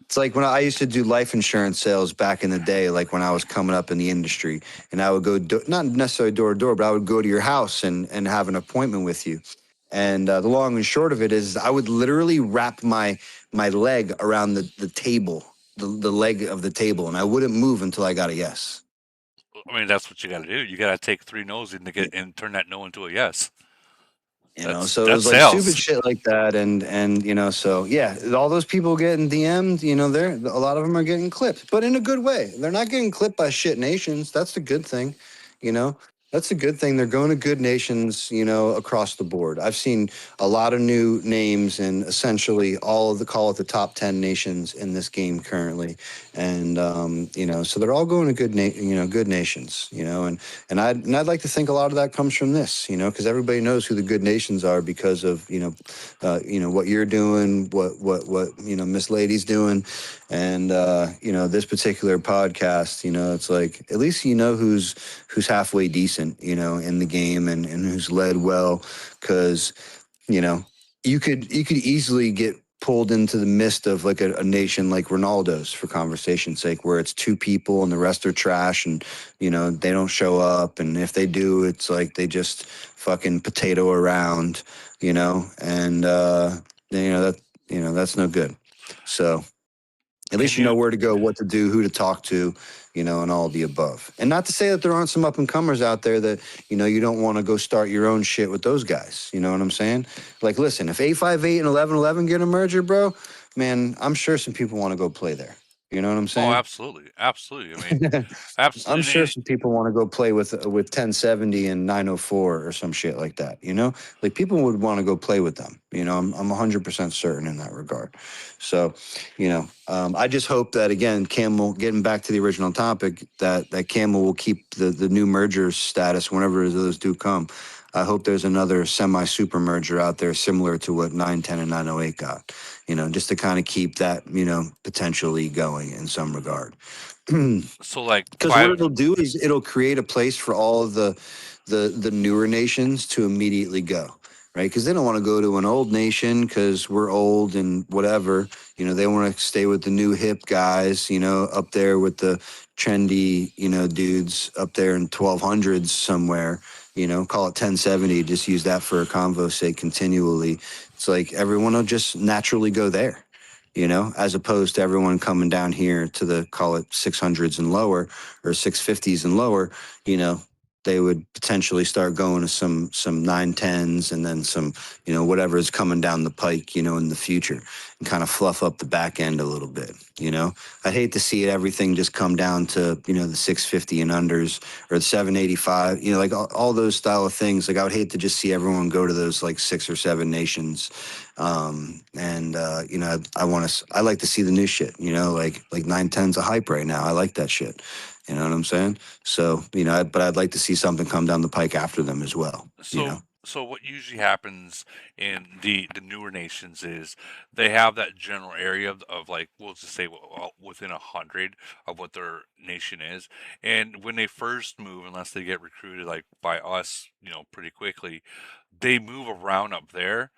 it's like when I used to do life insurance sales back in the day, like when I was coming up in the industry, and I would go, not necessarily door to door, but I would go to your house and have an appointment with you. And the long and short of it is I would literally wrap my leg around the table, the leg of the table, and I wouldn't move until I got a yes. I mean, that's what you got to do. You got to take 3 no's and turn that no into a yes. So it That's was like stupid sales. shit like that, and so yeah, all those people getting DM'd, they're a lot of them are getting clipped, but in a good way. They're not getting clipped by shit nations. That's the good thing, you know. That's a good thing. They're going to good nations, across the board. I've seen a lot of new names in essentially all of call it the top 10 nations in this game currently, and so they're all going to good nations, and I'd like to think a lot of that comes from this, because everybody knows who the good nations are because of what you're doing, what Miss Lady's doing, and this particular podcast. It's like at least who's halfway decent, in the game, and who's led well, because you could easily get pulled into the midst of like a nation like Ronaldo's, for conversation's sake, where it's 2 people and the rest are trash, and they don't show up, and if they do, it's like they just fucking potato around, and that's no good. So at least And you know where to go, what to do, who to talk to, and all the above. And not to say that there aren't some up and comers out there that, you don't want to go start your own shit with those guys. You know what I'm saying? Like, listen, if 858 and 1111 get a merger, bro, man, I'm sure some people want to go play there. You know what I'm oh, saying? absolutely. Absolutely. I mean, I'm absolutely. sure some people want to go play with 1070 and 904 or some shit like that. Like people would want to go play with them. I'm 100% certain in that regard. So, I just hope that, again, Camel, getting back to the original topic, that Camel will keep the new merger status whenever those do come. I hope there's another semi super merger out there similar to what 910 and 908 got, just to kind of keep that, potentially going in some regard. So like Because what it'll do is it'll create a place for all of the newer nations to immediately go, right? Because they don't want to go to an old nation because we're old and whatever. They want to stay with the new hip guys, up there with the trendy, dudes up there in 1200s somewhere. Call it 1070. Just use that for a convo's sake continually. It's like everyone will just naturally go there. As opposed to everyone coming down here to the call it 600s and lower or 650s and lower, they would potentially start going to some 910s and then some, whatever is coming down the pike, in the future and kind of fluff up the back end a little bit. I'd hate to see everything just come down to, the 650 and unders or the 785, like all those style of things. Like I would hate to just see everyone go to those like 6 or 7 nations. I like to see the new shit, like 910's a hype right now. I like that shit. You know what I'm saying? So, but I'd like to see something come down the pike after them as well. So what usually happens in the newer nations is they have that general area of like we'll just say within 100 of what their nation is, and when they first move, unless they get recruited like by us, pretty quickly, they move around up there,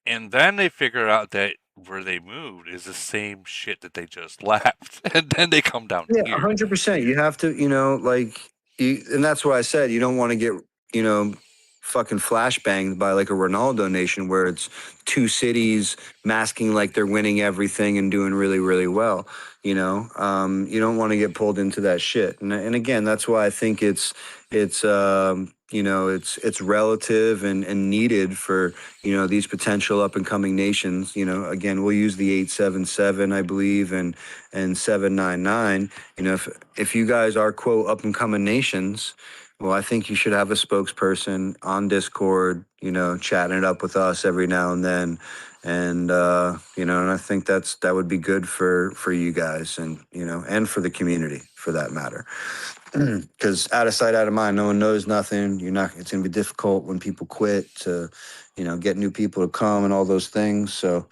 and then they figure out that where they moved is the same shit that they just left, and then they come down Yeah, here. 100%. You have to, and that's why I said you don't want to get, fucking flashbanged by like a Ronaldo nation where it's 2 cities masking like they're winning everything and doing really, really well. You don't want to get pulled into that shit. And again, that's why I think it's relative and needed for these potential up and coming nations. Again, we'll use the 877, I believe, and 799. If you guys are quote up and coming nations, well, I think you should have a spokesperson on Discord, chatting it up with us every now and then. And and I think that would be good for you guys and for the community for that matter. Because out of sight, out of mind, no one knows nothing. It's gonna be difficult when people quit to, get new people to come and all those things. So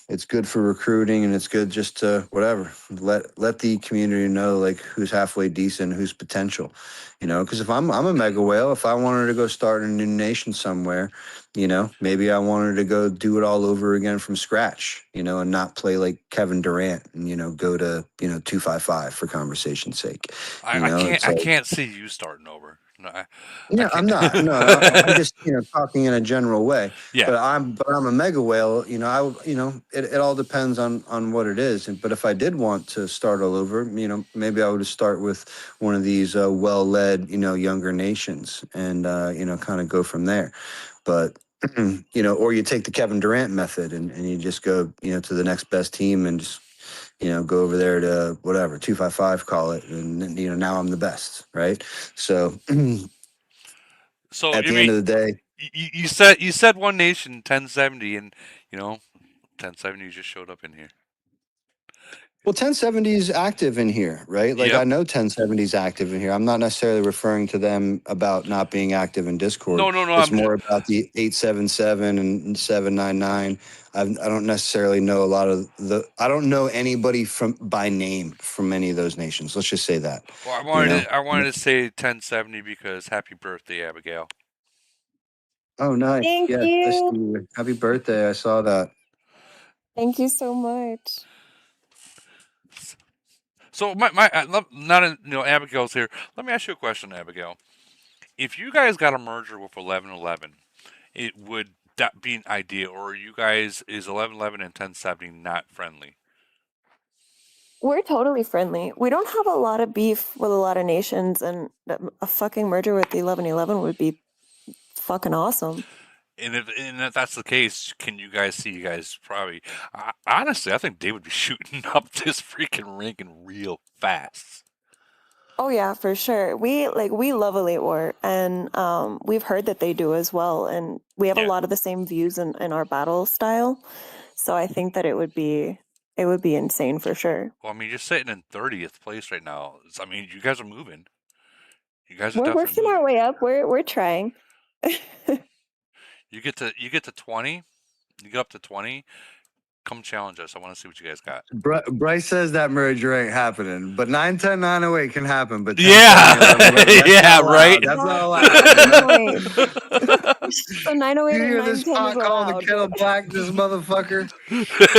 it's good for recruiting and it's good just to whatever let the community know like who's halfway decent, who's potential, because if I'm a mega whale, if I wanted to go start a new nation somewhere, maybe I wanted to go do it all over again from scratch, and not play like Kevin Durant and go to 255 for conversation's sake. I can't see you starting over. No, I Yeah, I'm can't. not. No, I'm just talking in a general way. Yeah. But I'm a mega whale. It all depends on what it is. But if I did want to start all over, maybe I would start with one of these well-led, younger nations, and kind of go from there. But or you take the Kevin Durant method and you just go to the next best team and just go over there to whatever 255 call it, and then, now I'm the best, right? So. So At you the end mean of the day, you said one nation 1070, and 1070 just showed up in here. well, 1070 is active in here, right? Like Yep. I know 1070 is active in here. I'm not necessarily referring to them about not being active in Discord. No. It's more about the 877 and 799. I don't necessarily know a lot of I don't know anybody from by name from any of those nations. Let's just say that. Well, I You wanted know. to, I wanted to say 1070 because happy birthday, Abigail. Oh, nice. Thank Yeah. you. Happy birthday. I saw that. Thank you so much. So Abigail's here. Let me ask you a question, Abigail. If you guys got a merger with 1111, it would that be an idea, or you guys is 1111 and 1070 not friendly? We're totally friendly. We don't have a lot of beef with a lot of nations, and a fucking merger with the 1111 would be fucking awesome. And if that's the case, can you guys see you guys probably? Honestly, I think they would be shooting up this freaking ranking real fast. Oh yeah, for sure. We love Elite War, and we've heard that they do as well, and we have a lot of the same views in our battle style. So I think that it would be insane for sure. Well, I mean, you're sitting in 30th place right now. I mean, you guys are moving. You guys are We're definitely working our moving. way up. We're trying. You get to 20. You get up to 20. Come challenge us. I want to see what you guys got. Bryce says that merger ain't happening, but 910 908 can happen. But 10 Yeah, 11 that's yeah, not allowed. right. That's not That's allowed. a You good know? point. So 908 You and hear this 910 is pot calling the allowed. kettle black, this motherfucker?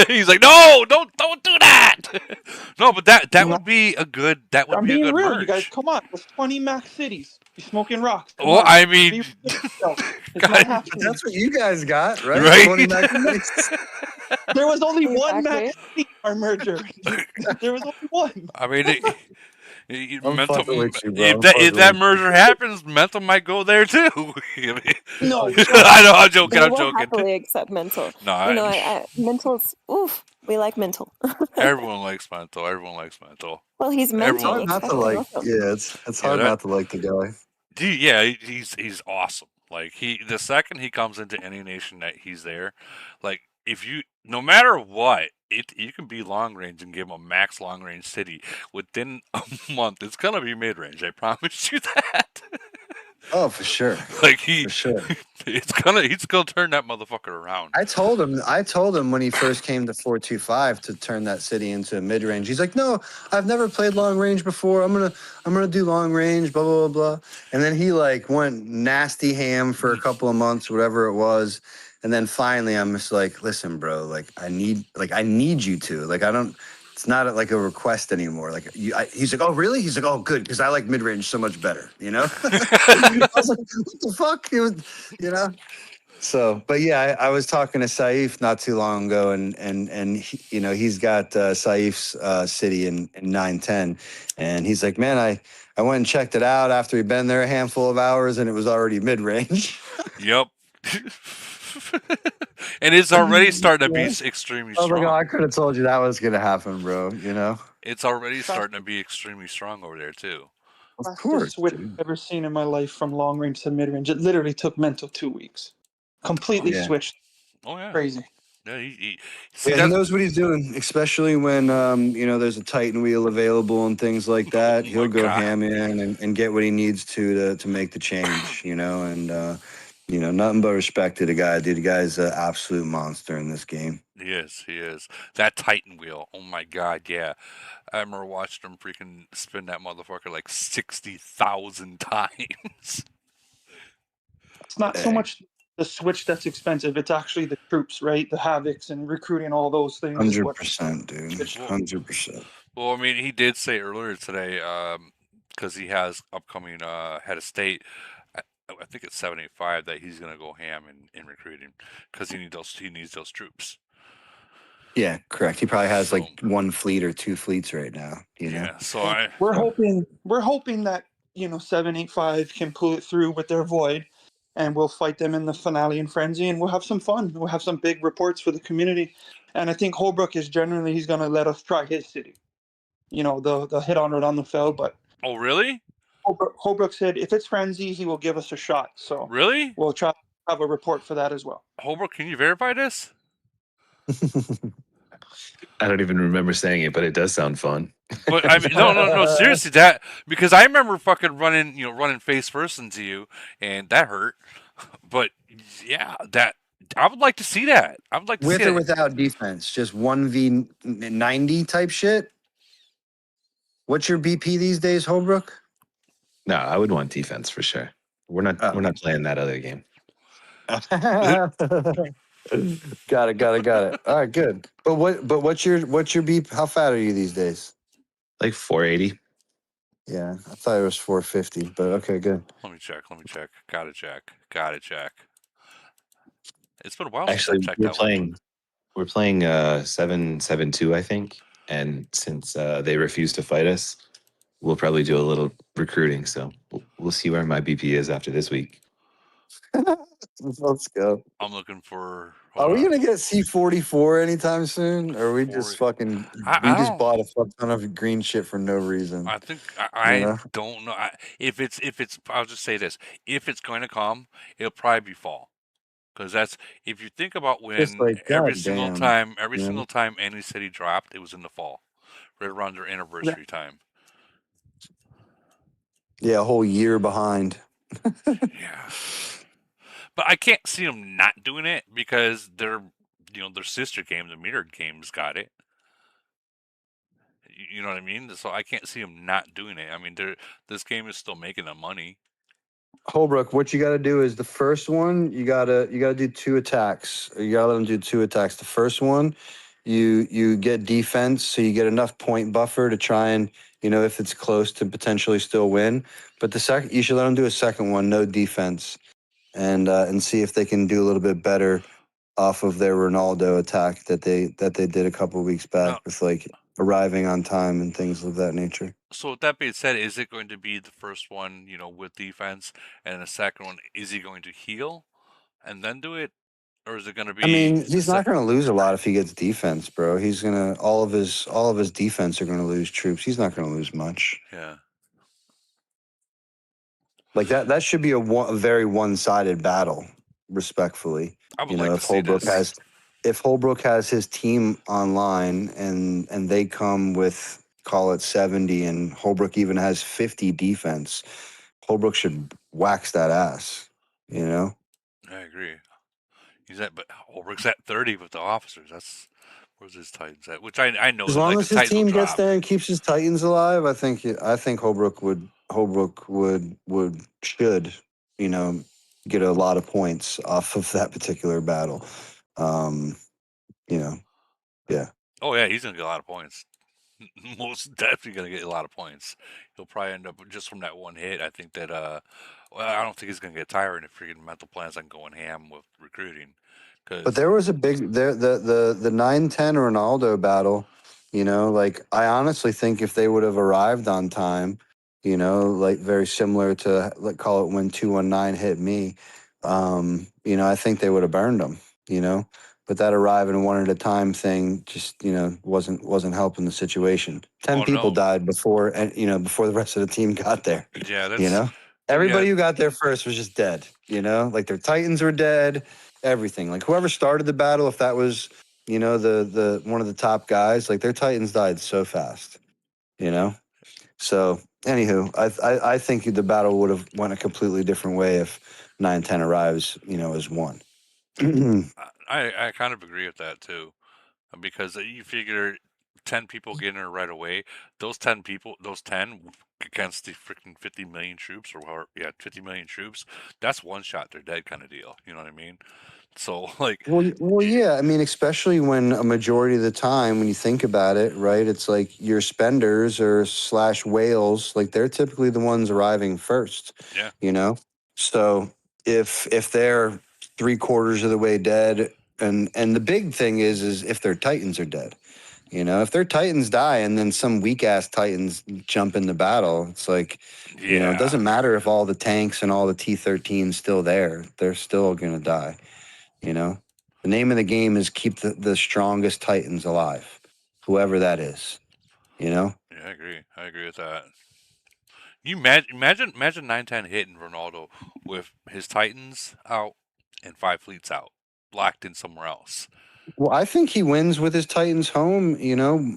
He's like, no, don't do that. No, but that No, would be a good I'm being real, you guys. merge. Come on, there's 20 max cities. You're smoking rocks. Come Well, on, I mean, be real with yourself. It's not God, But happening. that's what you guys got, right? right? 20 max No, cities. there was only one Exactly. max city in our merger. There was only one. I mean, I'm mental. fucking with you, bro. If I'm that fucking with you. merger happens, mental might go there too. I mean, No way. I know. I'm joking. We I'm will joking. happily accept mental. No, You know, mental's, oof, we like mental. everyone likes mental. Everyone likes mental. Well, he's It's mental. hard Everyone. Let's not to fucking like. welcome. Yeah, it's Yeah, hard not to like the guy. yeah, he's awesome. Like the second he comes into any nation that he's there, like if you no matter what, you can be long range and give him a max long range city within a month. It's gonna be mid range. I promise you that. Oh, for sure, Like for sure. he's gonna turn that motherfucker around. I told him when he first came to 425 to turn that city into a mid range. He's like, no, I've never played long range before. I'm gonna do long range, blah blah blah blah. And then he like went nasty ham for a couple of months, whatever it was. And then finally, I'm just like, listen, bro, I need you to, I don't. It's not like a request anymore. He's like, oh really? He's like, oh good, because I like mid range so much better. You know. I was like, what the fuck? It was, you know. So, but yeah, I was talking to Saif not too long ago, and he, he's got Saif's city in 910, and he's like, man, I went and checked it out after he'd been there a handful of hours, and it was already mid range. Yep. And it's already starting to be extremely I was like, oh, strong. I could have told you that was gonna happen, bro. You know, It's already starting to be extremely strong over there too. of Fastest course, switch dude. I've ever seen in my life from long range to mid range. It literally took mental 2 weeks. Completely Yeah. switched. Oh yeah. Crazy. Yeah, see Yeah, he that's knows what he's doing, especially when there's a Titan wheel available and things like that. oh He'll my go god. ham in and get what he needs to make the change, and nothing but respect to the guy, dude. The guy's an absolute monster in this game. He is. That Titan wheel. Oh my god, yeah. I remember watching him freaking spin that motherfucker like 60,000 times. It's not so Hey, much the switch that's expensive. It's actually the troops, right? The havocs and recruiting all those things is what 100%, dude. switch. 100%. Well, I mean, he did say earlier today, because he has upcoming head of state. I think it's 785 that he's gonna go ham in recruiting because he needs those troops. Yeah, correct. He probably has So like one fleet or two fleets right now. yeah, so We're hoping that 785 can pull it through with their void, and we'll fight them in the finale in frenzy, and we'll have some fun. We'll have some big reports for the community, and I think Holbrook is generally he's going to let us try his city. The hit on it on the fell, but oh really? Holbrook said if it's frenzy, he will give us a shot. So Really? we'll try to have a report for that as well. Holbrook, can you verify this? I don't even remember saying it, but it does sound fun. But I mean, no, seriously, that because I remember fucking running face first into you, and that hurt. But yeah, that I would like to see that. I would like to With see or that. without defense, just 1v90 type shit. What's your BP these days, Holbrook? No, I would want defense for sure. We're not Oh. we're not playing that other game. Got it. All right, good. But what's your beep? How fat are you these days? Like 480. Yeah, I thought it was 450, but okay, good. Let me check. Gotta check. It's been a while since I Actually, checked that one. we're playing 772, I think. And since they refuse to fight us, we'll probably do a little recruiting. So we'll see where my BP is after this week. Let's go. I'm looking for. Are Hold we on. gonna get C44 anytime soon? Or are we just 40. we I just don't. bought a fuck ton of green shit for no reason? I think You I know? don't know. If it's I'll just say this: if it's going to come, it'll probably be fall. Because that's if you think about Just when like, god damn. every You know? single time any city dropped, it was in the fall, right around their anniversary time. Yeah, a whole year behind. Yeah. But I can't see them not doing it because their sister game, the mirrored games, got it. You know what I mean? So I can't see them not doing it. I mean, this game is still making them money. Holbrook, what you got to do is the first one you gotta do 2 attacks. You gotta let them do 2 attacks. The first one, you get defense, so you get enough point buffer to try and if it's close to potentially still win. But the second, you should let them do a second one, no defense, and see if they can do a little bit better off of their Ronaldo attack that they did a couple of weeks back Now, with like arriving on time and things of that nature. so with that being said, is it going to be the first one, with defense, and the second one, is he going to heal and then do it, or is it going to I be mean, he's not going to lose a lot if he gets defense, bro. He's gonna all of his defense are going to lose troops. He's not going to lose much. Yeah. Like that should be a very one-sided battle, respectfully. I would like to If see this. Holbrook has his team online and they come with call it 70 and Holbrook even has 50 defense, Holbrook should wax that ass, you know? I agree. But Ulrich's at 30 with the officers. Where's his Titans at? Which I know As that long like the as his Titans will team gets drop. there and keeps his Titans alive, I think Holbrook should, you know, get a lot of points off of that particular battle. Um, you know, yeah. Oh yeah, he's gonna get a lot of points. Most definitely gonna get a lot of points. He'll probably end up just from that one hit. I think that well, I don't think he's gonna get tired if freaking mental plans on going ham with recruiting. But Because there was a big the 9-10 Ronaldo battle, like I honestly think if they would have arrived on time, like very similar to like call it when 219 hit me, I think they would have burned them, you know. But that arriving one at a time thing just, wasn't helping the situation. 10 oh people no, died before the rest of the team got there, yeah, you know. yeah, Everybody who got there first was just dead, like their Titans were dead, everything. Like whoever started the battle, if that was, the one of the top guys, like their Titans died so fast, you know. So anywho, I think the battle would have went a completely different way if 9-10 arrives, as one. I kind of agree with that too. Because you figure 10 people getting her right away, those 10 against the freaking 50 million troops, or whatever, yeah, 50 million troops, that's one shot, they're dead kind of deal. You know what I mean? So, like, Well, yeah. I mean, especially when a majority of the time, when you think about it, right? It's like your spenders or slash whales, like they're typically the ones arriving first. yeah, You know, so if they're 3/4 of the way dead, and the big thing is if their titans are dead. If their titans die and then some weak ass titans jump in the battle, it's like, it yeah, doesn't matter if all the tanks and all the T-13's still there; they're still gonna die. You know, the name of the game is keep the strongest Titans alive, whoever that is. You know, yeah, I agree with that. You imagine 9-10 hitting Ronaldo with his Titans out and 5 fleets out, locked in somewhere else. well, I think he wins with his Titans home.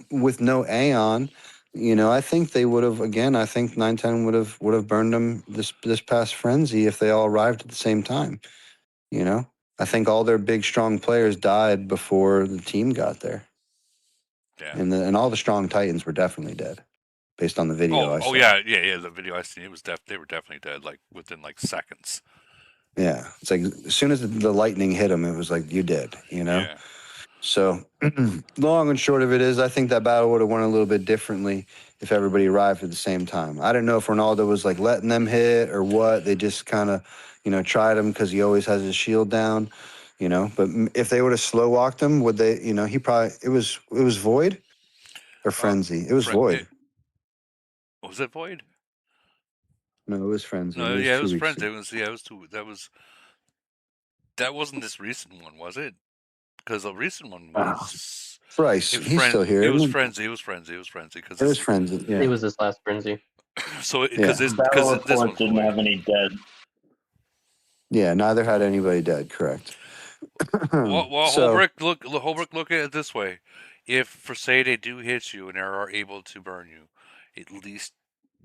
With no Aeon. I think they would have again. I think 9-10 would have burned them this past frenzy if they all arrived at the same time. I think all their big strong players died before the team got there, Yeah. and all the strong Titans were definitely dead, based on the video I Oh saw. yeah, yeah. The video I seen, they were definitely dead, like within like seconds. Yeah, it's like as soon as the lightning hit him, it was like you did, Yeah. So, long and short of it is, I think that battle would have went a little bit differently if everybody arrived at the same time. I don't know if Ronaldo was like letting them hit or what. They just kind of, tried him because he always has his shield down, But if they would have slow walked him, would they? He probably it was void or Uh, frenzy. It was void. Was it Void? No, it was frenzy. No, It was yeah, it two was weeks Friends. ago. It was yeah, it was two. That wasn't this recent one, was it? Because the recent one Ah, was Bryce, it was he's still here. It was Isn't Frenzy. It was Frenzy. It was Frenzy. Because it was frenzy. It Yeah, was his last frenzy. so yeah, Battle this report one's didn't Void. have any dead. yeah. Neither had anybody dead. Correct. Well, So Holbrook, look at it this way: if for say they do hit you and they are able to burn you, at least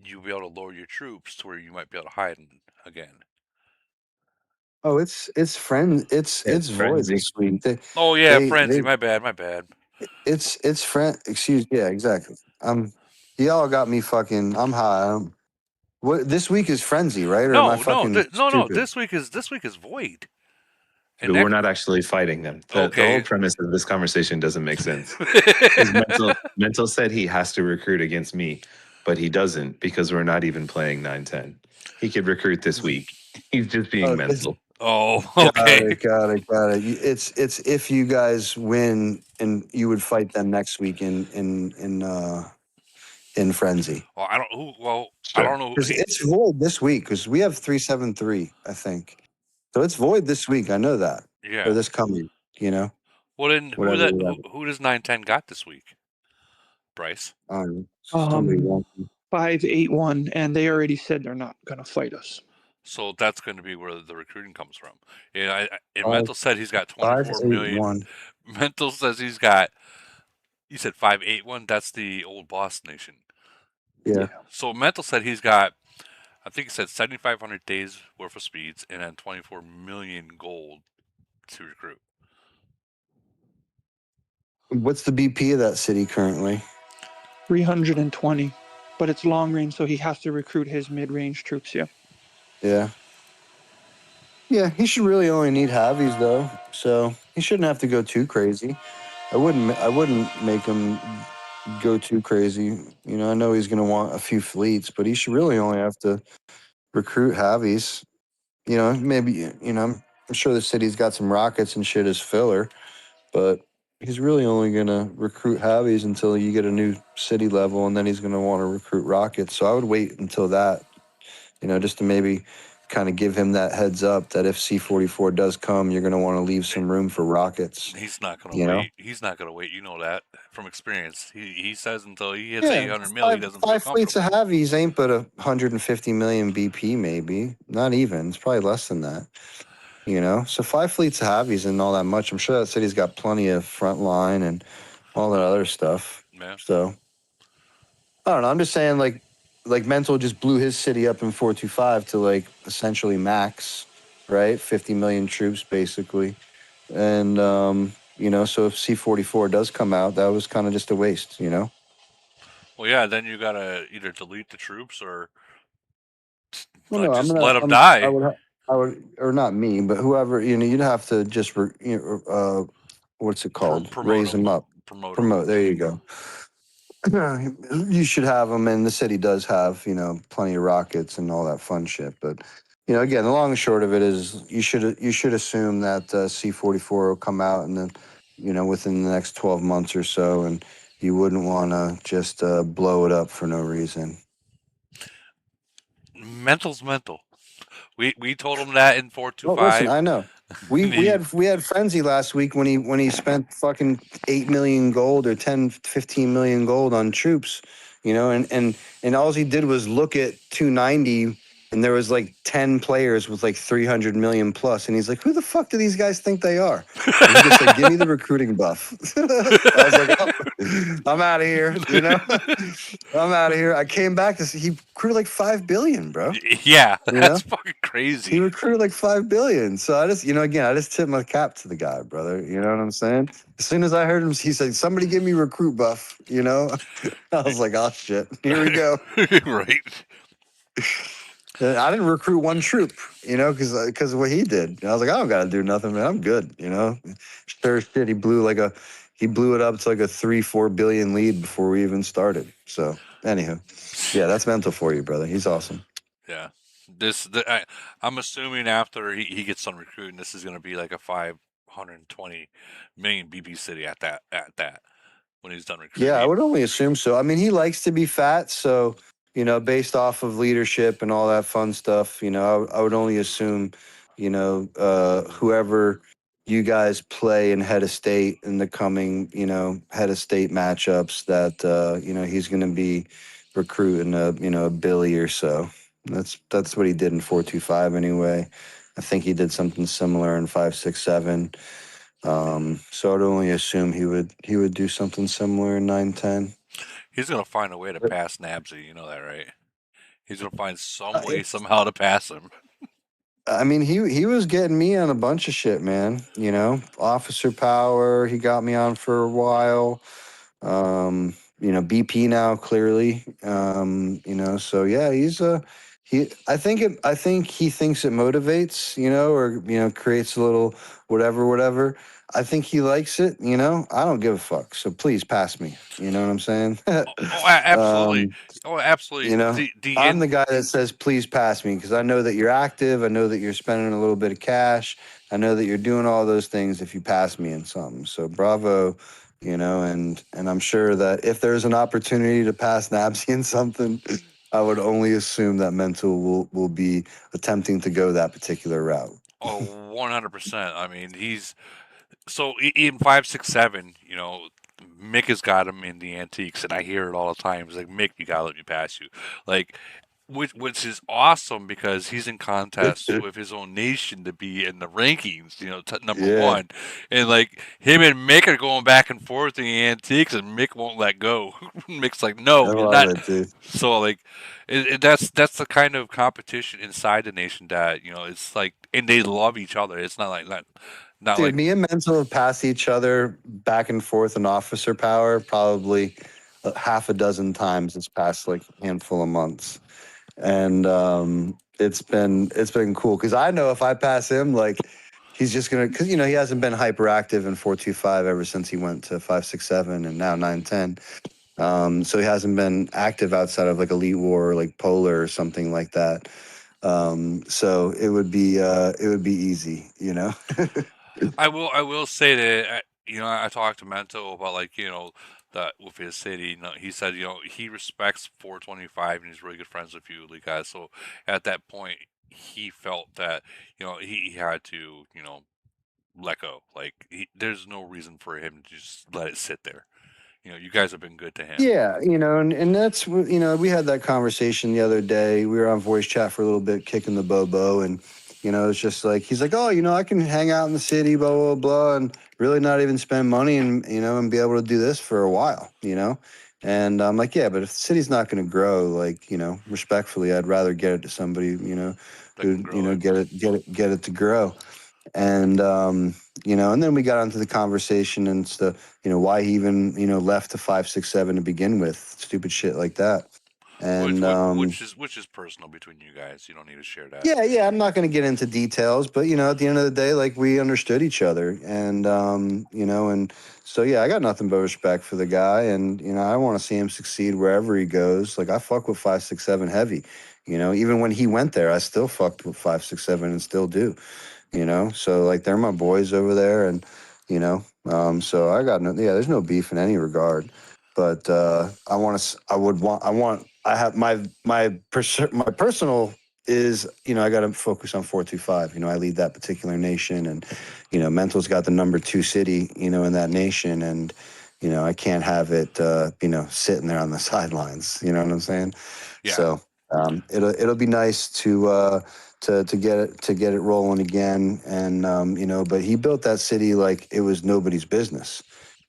you'll be able to lower your troops to where you might be able to hide again. Oh, it's friend. It's void frenzy. this week. Oh yeah, They frenzy. My bad. My bad. it's friend. Excuse. Yeah, exactly. Y'all got me fucking. I'm high. What this week is frenzy, right? Or am I No, fucking no. stupid? This week is void. And But we're next. not actually fighting them. The whole Okay. premise of this conversation doesn't make sense. Because mental said he has to recruit against me, but he doesn't because we're not even playing 9-10. He could recruit this week. He's just being Oh, mental. Oh, got okay. it, got it, got it. It's if you guys win and you would fight them next week in frenzy. Well, I don't. Well, I Sure. don't know. Because it's void this week because we have 373, I think. So it's void this week. I know that. Or Yeah. this coming, you know, Well, then whatever. Whatever. who does 9-10 got this week? Bryce. Somebody wants. 581, and they already said they're not gonna fight us. So that's going to be where the recruiting comes from. Yeah, and Five Mental said he's got 24 million. 581. Mental says he's got. You said 581. That's the old boss nation. Yeah. So Mental said he's got. I think he said 7,500 days worth of speeds and then 24 million gold to recruit. What's the BP of that city currently? 320, but it's long range, so he has to recruit his mid range troops. Yeah. Yeah. Yeah, he should really only need Javis though, so he shouldn't have to go too crazy. I wouldn't make him go too crazy. You know, I know he's going to want a few fleets, but he should really only have to recruit Javis. You know, maybe I'm sure the city's got some rockets and shit as filler, but he's really only going to recruit Javis until you get a new city level, and then he's going to want to recruit rockets. So I would wait until that. You know, just to maybe kind of give him that heads up that if C-44 does come, you're going to want to leave some room for rockets. He's not going to You know? wait. He's not going to wait. You know that from experience. He says until he hits Yeah, 800 mil, he doesn't feel five fleets of comfortable. Javis ain't but 150 million BP, maybe. Not even. It's probably less than that. You know, so 5 fleets of Javis and all that much. I'm sure that city's got plenty of front line and all that other stuff. Yeah. So I don't know. I'm just saying, like Mental just blew his city up in 425 to like essentially max, right? 50 million troops basically, and you know, so if C-44 does come out, that was kind of just a waste, you know. Well, yeah. Then you got to either delete the troops or Well, no, just let them die. I would, or not me, but whoever, you know, you'd have to just, what's it called? Promote Raise them. them up. Promote them. Promote. There you go. You should have them, and the city does have, you know, plenty of rockets and all that fun shit. But, you know, again, the long and short of it is, you should assume that C-44 will come out, and then, you know, within the next 12 months or so, and you wouldn't want to just blow it up for no reason. Mental's mental. We told him that in Well, listen, 425. I know. We had frenzy last week when he spent fucking 8 million gold or 10, 15 million gold on troops, you know, and all he did was look at 290, and there was like 10 players with like 300 million plus, and he's like, who the fuck do these guys think they are? And he just like, give me the recruiting buff. I was like, oh, I'm out of here, you know. I'm out of here. I came back to see he recruited like 5 billion, bro. Yeah, You that's know? fucking He crazy. recruited like 5 billion. So I just, you know, again, I just tip my cap to the guy, brother. You know what I'm saying? As soon as I heard him, he said, somebody give me recruit buff, you know? I was like, oh shit, here we go. Right. I didn't recruit one troop, you know, because of what he did. I was like, I don't got to do nothing, man. I'm good, you know? Sure shit, he blew it up to like a 3-4 billion lead before we even started. So anywho, yeah, that's mental for you, brother. He's awesome. Yeah. I'm assuming after he gets done recruiting, this is going to be like a 520 million BP city at that when he's done recruiting. Yeah, I would only assume so. I mean, he likes to be fat, so you know, based off of leadership and all that fun stuff, you know, I would only assume, you know, whoever you guys play in head of state in the coming, you know, head of state matchups, that you know, he's going to be recruiting a Billy or so. That's what he did in 425 anyway. I think he did something similar in 567. So I'd only assume he would do something similar in 910. He's going to find a way to pass Nabsy. You know that, right? He's going to find some way somehow to pass him. I mean, he was getting me on a bunch of shit, man. You know, Officer Power. He got me on for a while. You know, BP now clearly. You know, so yeah, he's a he. I think he thinks it motivates. You know, or you know, creates a little whatever. I think he likes it. You know, I don't give a fuck. So please pass me. You know what I'm saying? Absolutely. um, Oh, absolutely. you know, The I'm in the guy that says, please pass me because I know that you're active. I know that you're spending a little bit of cash. I know that you're doing all those things if you pass me in something. So bravo, you know, and I'm sure that if there's an opportunity to pass Nabsy in something, I would only assume that Mental will be attempting to go that particular route. oh 100%. I mean, he's so in 567. You know, Mick has got him in the antiques, and I hear it all the time. He's like, Mick, you gotta let me pass you. Like, which is awesome because he's in contest with his own nation to be in the rankings, you know, number Yeah, one, and like him and Mick are going back and forth in the antiques, and Mick won't let go. Mick's like, I no, you're love not. it, dude. So like, that's the kind of competition inside the nation that it's like, and they love each other. It's not Dude, like me and Mental have passed each other back and forth in Officer Power probably half a dozen times this past like handful of months, and it's been cool because I know if I pass him, like he's just gonna because you know he hasn't been hyperactive in 425 ever since he went to 567 and now 910. So he hasn't been active outside of like Elite War or like Polar or something like that. So it would be easy, you know. I will say that I talked to Mento about like that with his city. He said he respects 425 and he's really good friends with you, guys. So at that point, he felt that he had to let go. Like there's no reason for him to just let it sit there. You guys have been good to him. Yeah, and that's we had that conversation the other day. We were on voice chat for a little bit, kicking the bobo, and it's just like he's like, oh, I can hang out in the city, blah blah blah, and really not even spend money, and and be able to do this for a while. And I'm like, yeah, but if the city's not going to grow, like respectfully, I'd rather get it to somebody, That can who grow it. get it to grow. And and then we got onto the conversation and stuff, why he even left the 567 to begin with, stupid shit like that. Which And which which is personal between you guys. You don't need to share that. yeah, I'm not going to get into details, but at the end of the day, like we understood each other, and and so yeah, I got nothing but respect for the guy, and I want to see him succeed wherever he goes. Like I fuck with 567 heavy, even when he went there, I still fucked with 567 and still do. So like they're my boys over there, and so I got no, yeah, there's no beef in any regard, but I have my personal is I got to focus on 425. I lead that particular nation, and Mental's got the number 2 city in that nation, and I can't have it sitting there on the sidelines. You know what I'm saying? Yeah. So it'll be nice to get it rolling again, and but he built that city like it was nobody's business.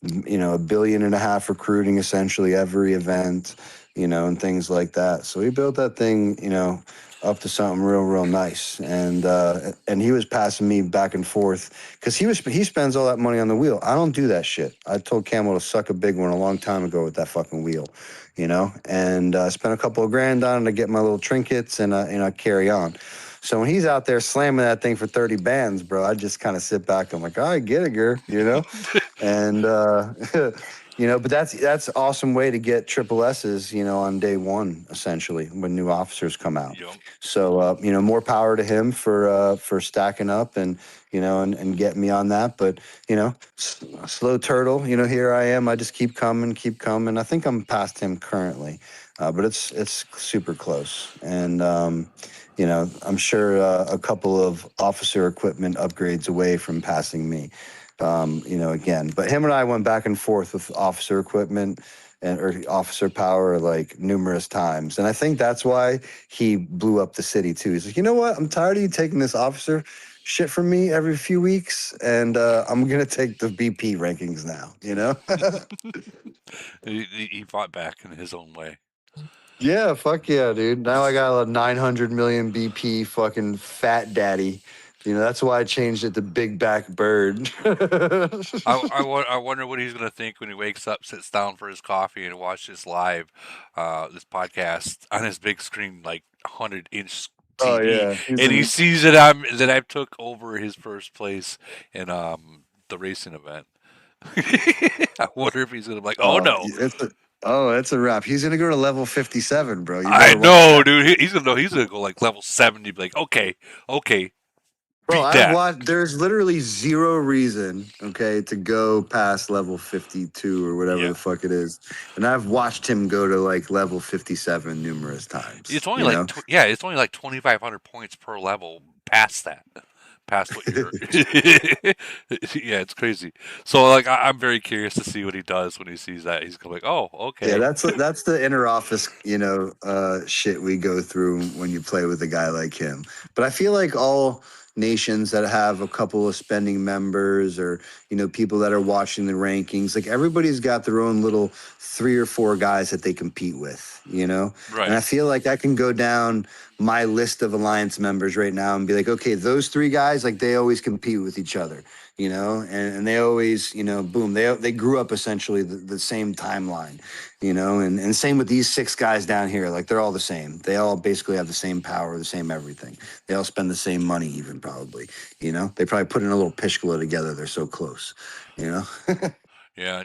1.5 billion recruiting essentially every event, and things like that. So he built that thing, up to something real nice, and he was passing me back and forth because he spends all that money on the wheel. I don't do that shit. I told Camel to suck a big one a long time ago with that fucking wheel, and spent a couple of grand on it to get my little trinkets, and I carry on. So when he's out there slamming that thing for 30 bands, bro, I just kind of sit back. I'm like, all right, get it, girl. And but that's awesome way to get triple S's, on day one, essentially, when new officers come out. Yep. So more power to him for stacking up and and getting me on that. But slow turtle. Here I am. I just keep coming. I think I'm past him currently, but it's super close. And I'm sure a couple of officer equipment upgrades away from passing me. Again, but him and I went back and forth with officer equipment or officer power like numerous times. And I think that's why he blew up the city too. He's like, you know what? I'm tired of you taking this officer shit from me every few weeks, and I'm going to take the BP rankings now, He fought back in his own way. Yeah, fuck yeah, dude. Now I got a 900 million BP fucking fat daddy. That's why I changed it to Big Back Bird. I wonder what he's going to think when he wakes up, sits down for his coffee, and watches live this podcast on his big screen, like 100-inch Oh TV, yeah, he's and he in. sees that I took over his first place in the racing event. I wonder if he's going to be like, "Oh Oh, no, it's a wrap. He's gonna go to level 57, bro. You I better watch know, out. dude. He's gonna know. He's gonna go like level 70. Be like, okay, Bro, beat I've that." watched. There's literally zero reason, okay, to go past level 52 or whatever Yeah, the fuck it is, and I've watched him go to like level 57 numerous times. it's only like it's only like 2,500 points per level past that. Past what you're. Yeah, it's crazy. So like, I'm very curious to see what he does when he sees that. He's gonna be like, "Oh, Yeah, okay." that's the inner office, shit we go through when you play with a guy like him. But I feel like all nations that have a couple of spending members or people that are watching the rankings, like everybody's got their own little 3 or 4 guys that they compete with. And Right. I feel like I can go down my list of alliance members right now and be like, okay, those 3 guys, like they always compete with each other. And they always, boom, they grew up essentially the same timeline. And same with these 6 guys down here. Like they're all the same. They all basically have the same power, the same everything. They all spend the same money, even probably. They probably put in a little pishkula together. They're so close. You know. Yeah,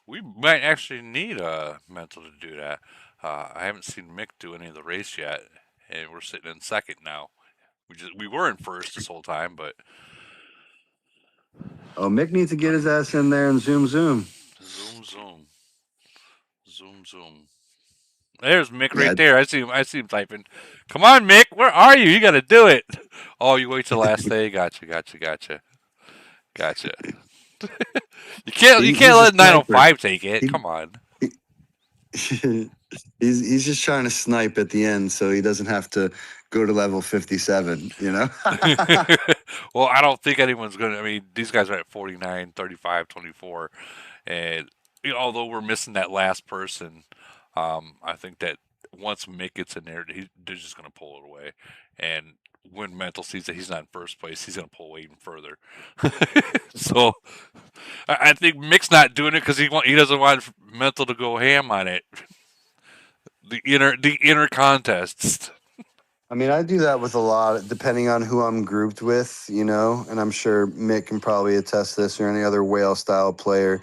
we might actually need a mental to do that. I haven't seen Mick do any of the race yet, and we're sitting in second now. We were in first this whole time, but Oh, Mick needs to get his ass in there and zoom. zoom, zoom. There's Mick Yeah, right there. I see him typing. Come on, Mick, where are you? You got to do it. Oh, you wait till last day. Gotcha. You can't he's a let sniper. 905 take it. He, Come on. he's just trying to snipe at the end so he doesn't have to go to level 57. Well, I don't think anyone's going to. I mean, these guys are at 49, 35, 24. And although we're missing that last person, I think that once Mick gets in there, they're just going to pull it away. And when Mental sees that he's not in first place, he's going to pull away even further. So I think Mick's not doing it because he doesn't want Mental to go ham on it. The inner contests. I mean, I do that with a lot, depending on who I'm grouped with, and I'm sure Mick can probably attest this or any other whale style player.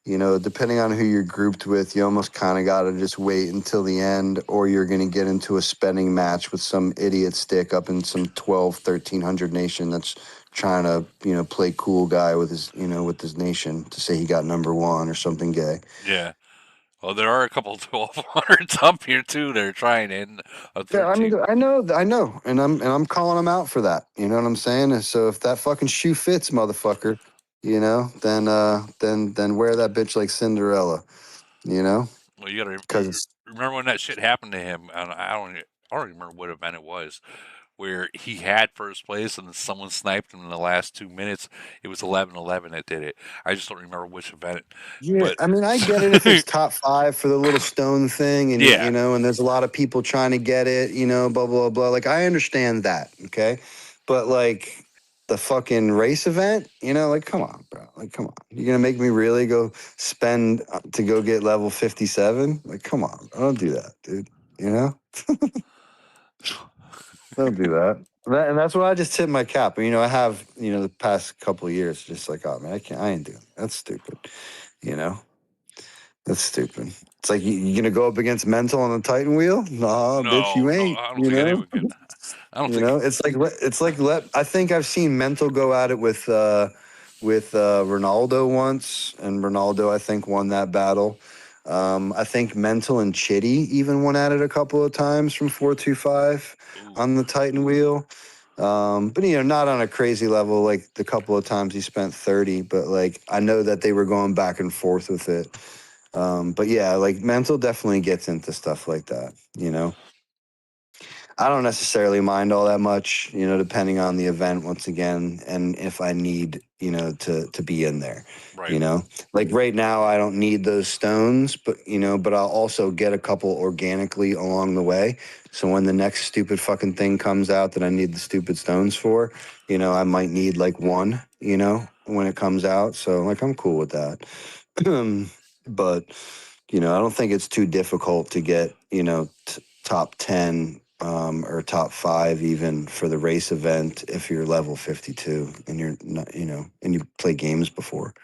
Depending on who you're grouped with, you almost kind of got to just wait until the end, or you're going to get into a spending match with some idiot stick up in some 1,300 nation that's trying to, play cool guy with his nation to say he got #1 or something gay. Yeah. Well, there are a couple 1200s up here too. They're trying in a Yeah, I mean, 13. I know, and I'm calling him out for that. You know what I'm saying? And so if that fucking shoe fits, motherfucker, then wear that bitch like Cinderella. You know, Well, you gotta because remember when that shit happened to him. And I don't remember what event it was, where he had first place and then someone sniped him in the last 2 minutes. It was 11-11 that did it. I just don't remember which event. yeah, But I mean, I get it if it's top 5 for the little stone thing, and yeah, and there's a lot of people trying to get it, blah blah blah. Like I understand that, okay, but like the fucking race event, like come on, bro, like come on, you're gonna make me really go spend to go get level 57? Like come on, don't do that, dude. You know, don't do that. And that's why I just tip my cap. I have the past couple of years just like, oh man, I ain't doing that. That's stupid. You know. That's stupid. It's like you gonna go up against Mental on the Titan wheel? Nah, bitch, you no, ain't. I don't think anyone could. I don't think. It's like I think I've seen Mental go at it with Ronaldo once, and Ronaldo I think won that battle. I think Mental and Chitty even went at it a couple of times from 425 Ooh, on the Titan wheel. But not on a crazy level like the couple of times he spent 30, but like I know that they were going back and forth with it. But yeah, like Mental definitely gets into stuff like that. I don't necessarily mind all that much, depending on the event once again, and if I need, to be in there. Right. Like right now, I don't need those stones, but I'll also get a couple organically along the way. So when the next stupid fucking thing comes out that I need the stupid stones for, I might need like one, when it comes out. So like I'm cool with that. But I don't think it's too difficult to get, top 10 or top 5 even for the race event if you're level 52 and you're not, and you play games before.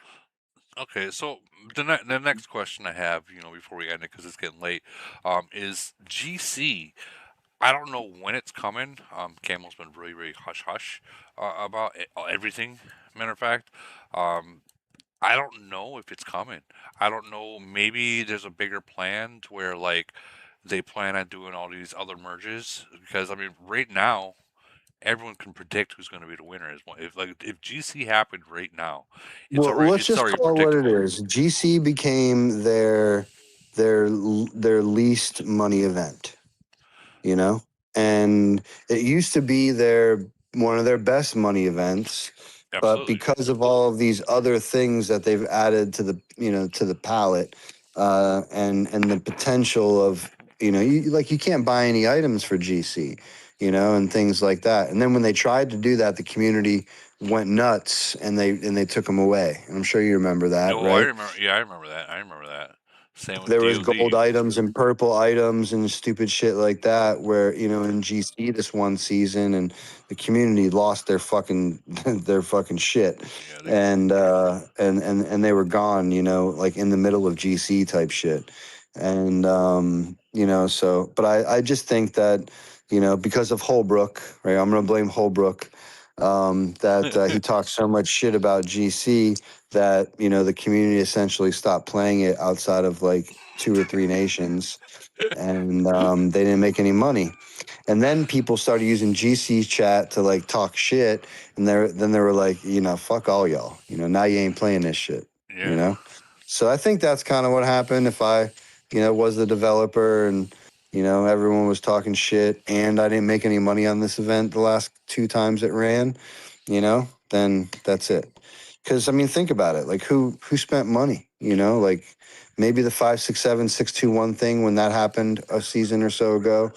Okay, so the next question I have, before we end it, because it's getting late, is GC. I don't know when it's coming. Camel's been really, really hush hush about everything. Matter of fact, um, I don't know if it's coming. I don't know. Maybe there's a bigger plan to where like they plan on doing all these other merges because I mean, right now everyone can predict who's going to be the winner. If GC happened right now, Well, let's it's just already call it what it predictable. is. GC became their least money event, you know? And it used to be one of their best money events, but Absolutely. because of all of these other things that they've added to the palette, and the potential of, you can't buy any items for GC, and things like that. And then when they tried to do that, the community went nuts and they took them away. And I'm sure you remember that, Oh, I right? remember. Yeah, I remember that. I remember that. Same with There was gold DOD. items and purple items and stupid shit like that where in GC this one season, and the community lost their fucking their fucking shit. Yeah, And they were gone, like in the middle of GC type shit. And so but I just think that because of Holbrook, right, I'm gonna blame Holbrook, that he talks so much shit about GC that the community essentially stopped playing it outside of like 2 or 3 nations, and they didn't make any money. And then people started using GC chat to like talk shit, and then they were like, fuck all y'all, now you ain't playing this shit, you yeah. know. So I think that's kind of what happened. If I, was the developer and everyone was talking shit, and I didn't make any money on this event the last 2 times it ran, then that's it. Because I mean, think about it. Like, who spent money? Like maybe the 5, 6, 7, 6, 2, 1 thing when that happened a season or so ago,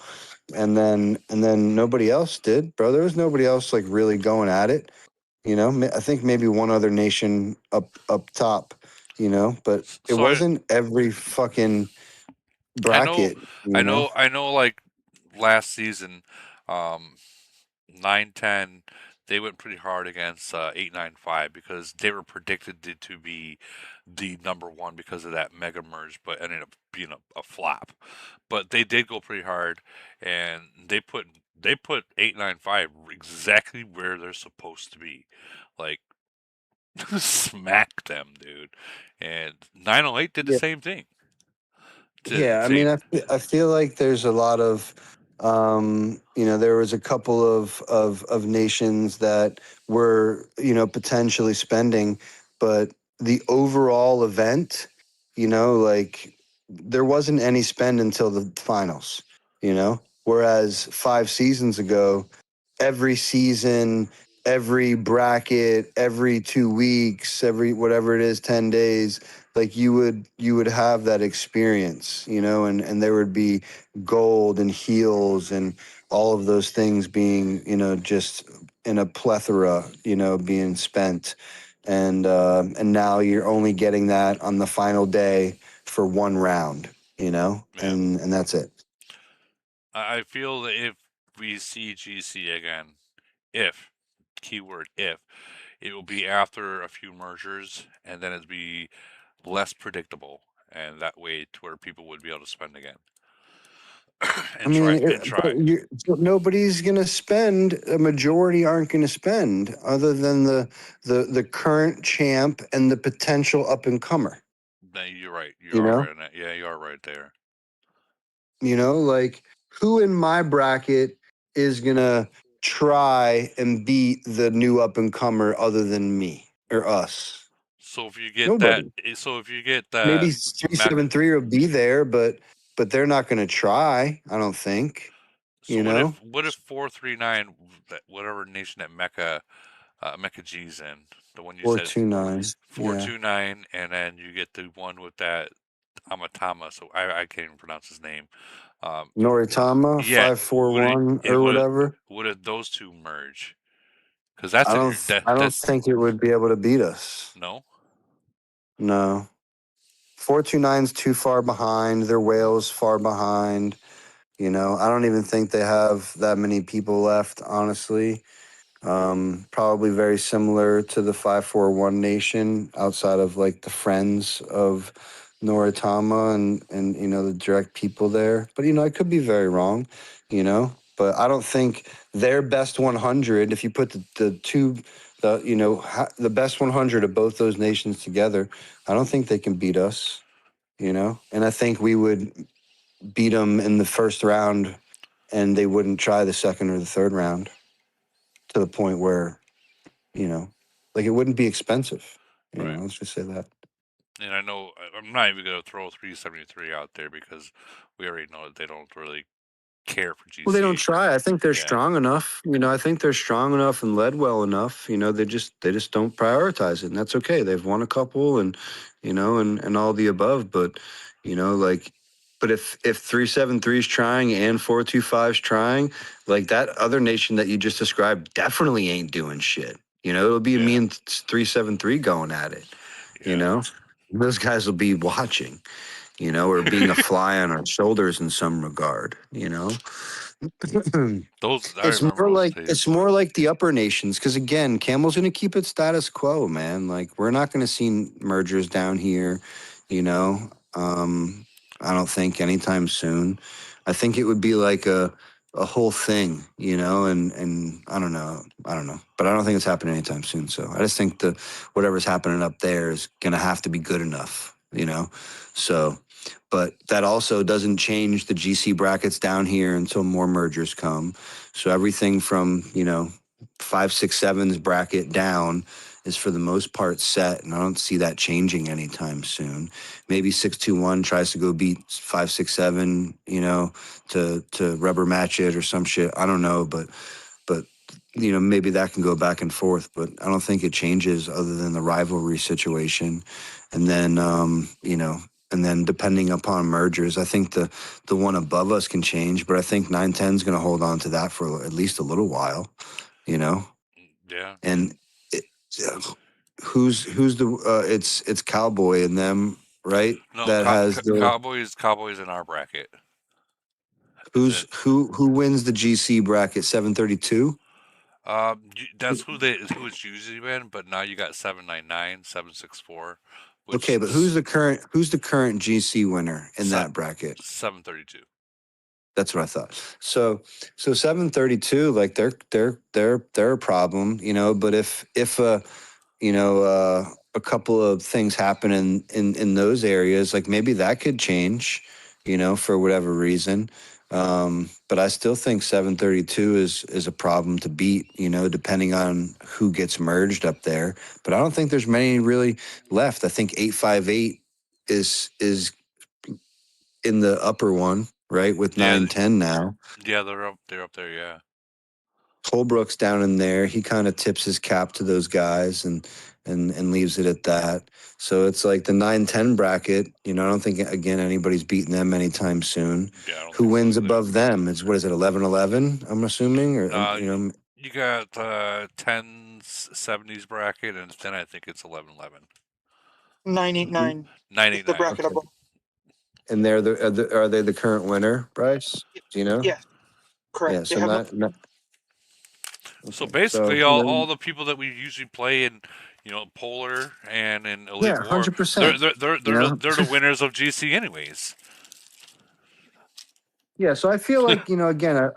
and then nobody else did, bro. There was nobody else like really going at it. I think maybe one other nation up top. But it So wasn't every fucking I know, bracket. I know. Like last season, um, 9-10, they went pretty hard against 8-9-5 because they were predicted to be the number one because of that mega merge, but ended up being a flop. But they did go pretty hard, and they put 8-9-5 exactly where they're supposed to be, like smack them, dude. And 908 did the same thing. Yeah, I See, mean, I feel like there's a lot of, there was a couple of nations that were, potentially spending, but the overall event, like there wasn't any spend until the finals, whereas 5 seasons ago, every season, every bracket, every 2 weeks, every whatever it is, 10 days, like you would have that experience, and there would be gold and heels and all of those things being, just in a plethora, being spent. And now you're only getting that on the final day for one round, yeah. and that's it. I feel that if we see GC again, if, keyword if, it will be after a few mergers, and then it'd be less predictable, and that way to where people would be able to spend again I and mean, try and try. but nobody's going to spend. A majority aren't going to spend, other than the current champ and the potential up and comer. No, you're right. You You are know, right on that. Yeah, you are right there. like who in my bracket is going to try and beat the new up and comer other than me or us? So if you get that, Nobody. that Maybe 373 will be there, but they're not going to try. I don't think. so You what know. if 439, whatever nation that Mecca G's in, The one you said 429. four Yeah. two nine, and then you get the one with that Amatama. So I can't even pronounce his name. Noritama, Yeah, would 541 or whatever. would those two merge? Because that's I in don't your I don't that's think it would be able to beat us. no. No. 429's too far behind. Their whales far behind. I don't even think they have that many people left, honestly. Probably very similar to the 541 Nation outside of like the friends of Noritama and the direct people there. But I could be very wrong, but I don't think their best 100, if you put the two the best 100 of both those nations together, I don't think they can beat us, and I think we would beat them in the first round and they wouldn't try the second or the third round to the point where like it wouldn't be expensive. Right. Let's just say that. And I know I'm not even going to throw 373 out there because we already know that they don't really care for Well, they don't GC. try. I think they're Yeah. strong enough. I think they're strong enough and led well enough. They just don't prioritize it, and that's okay. They've won a couple, and and all the above. But like, but if 373 is trying and 425 is trying, like that other nation that you just described definitely ain't doing shit. It'll be me Yeah. and 373 going at it. Yeah. Those guys will be watching. Or being a fly on our shoulders in some regard. Those I It's remember more those like days. it's more like the upper nations because again, Camel's going to keep it status quo, man. Like we're not going to see mergers down here, you know. I don't think anytime soon. I think it would be like a whole thing, and I don't know, but I don't think it's happening anytime soon. So I just think the whatever's happening up there is going to have to be good enough. So but that also doesn't change the GC brackets down here until more mergers come. So everything from 5, 6, 7's bracket down is for the most part set, and I don't see that changing anytime soon. Maybe 621 tries to go beat 5, 6, 7, to rubber match it or some shit. I don't know, but maybe that can go back and forth, but I don't think it changes other than the rivalry situation. And then, and then depending upon mergers, I think the one above us can change, but I think 910 is going to hold on to that for at least a little while, you know? Yeah. And it, who's the, it's Cowboy and them, right? No, That has the, Cowboys in our bracket. who's, who wins the GC bracket? 732? That's who it's usually been, but now you got 799, 764, Okay, which but who's the current GC winner in that bracket? 732. That's what I thought. So 732, like they're a problem, but if a couple of things happen in those areas, like maybe that could change, for whatever reason. But I still think 732 is a problem to beat, depending on who gets merged up there. But I don't think there's many really left. I think 858 is in the upper one, right? With Yeah, 910 now. yeah, they're up there. Yeah. Holbrook's down in there. He kind of tips his cap to those guys and leaves it at that. So it's like the 910 bracket. I don't think again anybody's beating them anytime soon. Yeah, I don't Who think so wins either. above them? It's what is it 11-11? I'm assuming, or You got 1070s bracket, and then I think it's 11-11. 989 is the 989. bracket above. and are they the current winner, Bryce? Do you know? Yes, correct. Yeah. They So have not So okay. basically, all the people that we usually play in, Polar and in Elite Yeah, War, 100%. they're the winners of GC anyways. Yeah, so I feel like, again,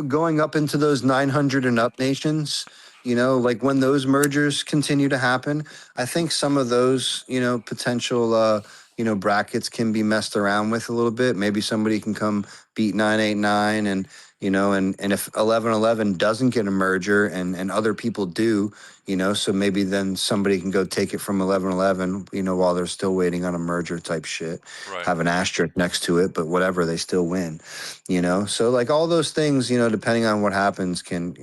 going up into those 900 and up nations, like when those mergers continue to happen, I think some of those, potential, brackets can be messed around with a little bit. Maybe somebody can come beat 989 and, and if 1111 doesn't get a merger and other people do, so maybe then somebody can go take it from 1111, while they're still waiting on a merger type shit, Right. have an asterisk next to it, but whatever, they still win, so like all those things, depending on what happens can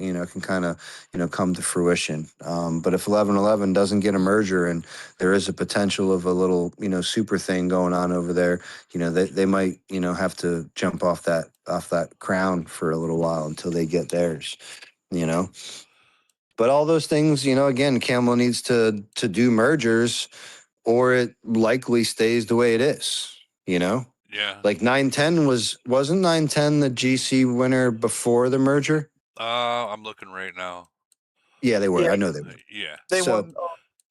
kind of, come to fruition. But if 1111 doesn't get a merger and there is a potential of a little, super thing going on over there, they might, have to jump off that crown for a little while until they get theirs, you know. But all those things, again, Camel needs to do mergers, or it likely stays the way it is, Yeah. Like 910 wasn't 910 the GC winner before the merger? I'm looking right now. Yeah, they were. Yeah, I know they were. Yeah. they So won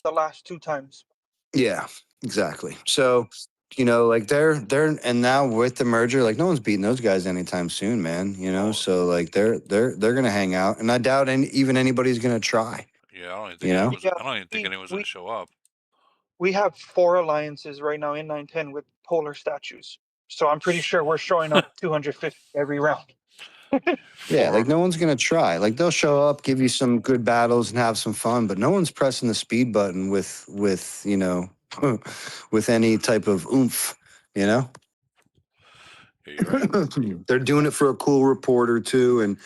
the last 2 times. yeah, exactly. So, like they're and now with the merger, like no one's beating those guys anytime soon, man. Oh, So like they're gonna hang out, and I doubt even anybody's gonna try. yeah. I don't even think You know, anyone's. Yeah, I don't even think anyone's gonna we show up. we have 4 alliances right now in 910 with polar statues. So I'm pretty sure we're showing up 250 every round. yeah, For like no one's gonna try. Like they'll show up, give you some good battles, and have some fun, but no one's pressing the speed button with with any type of oomph. You know. yeah, you're right. They're doing it for a cool report or two, and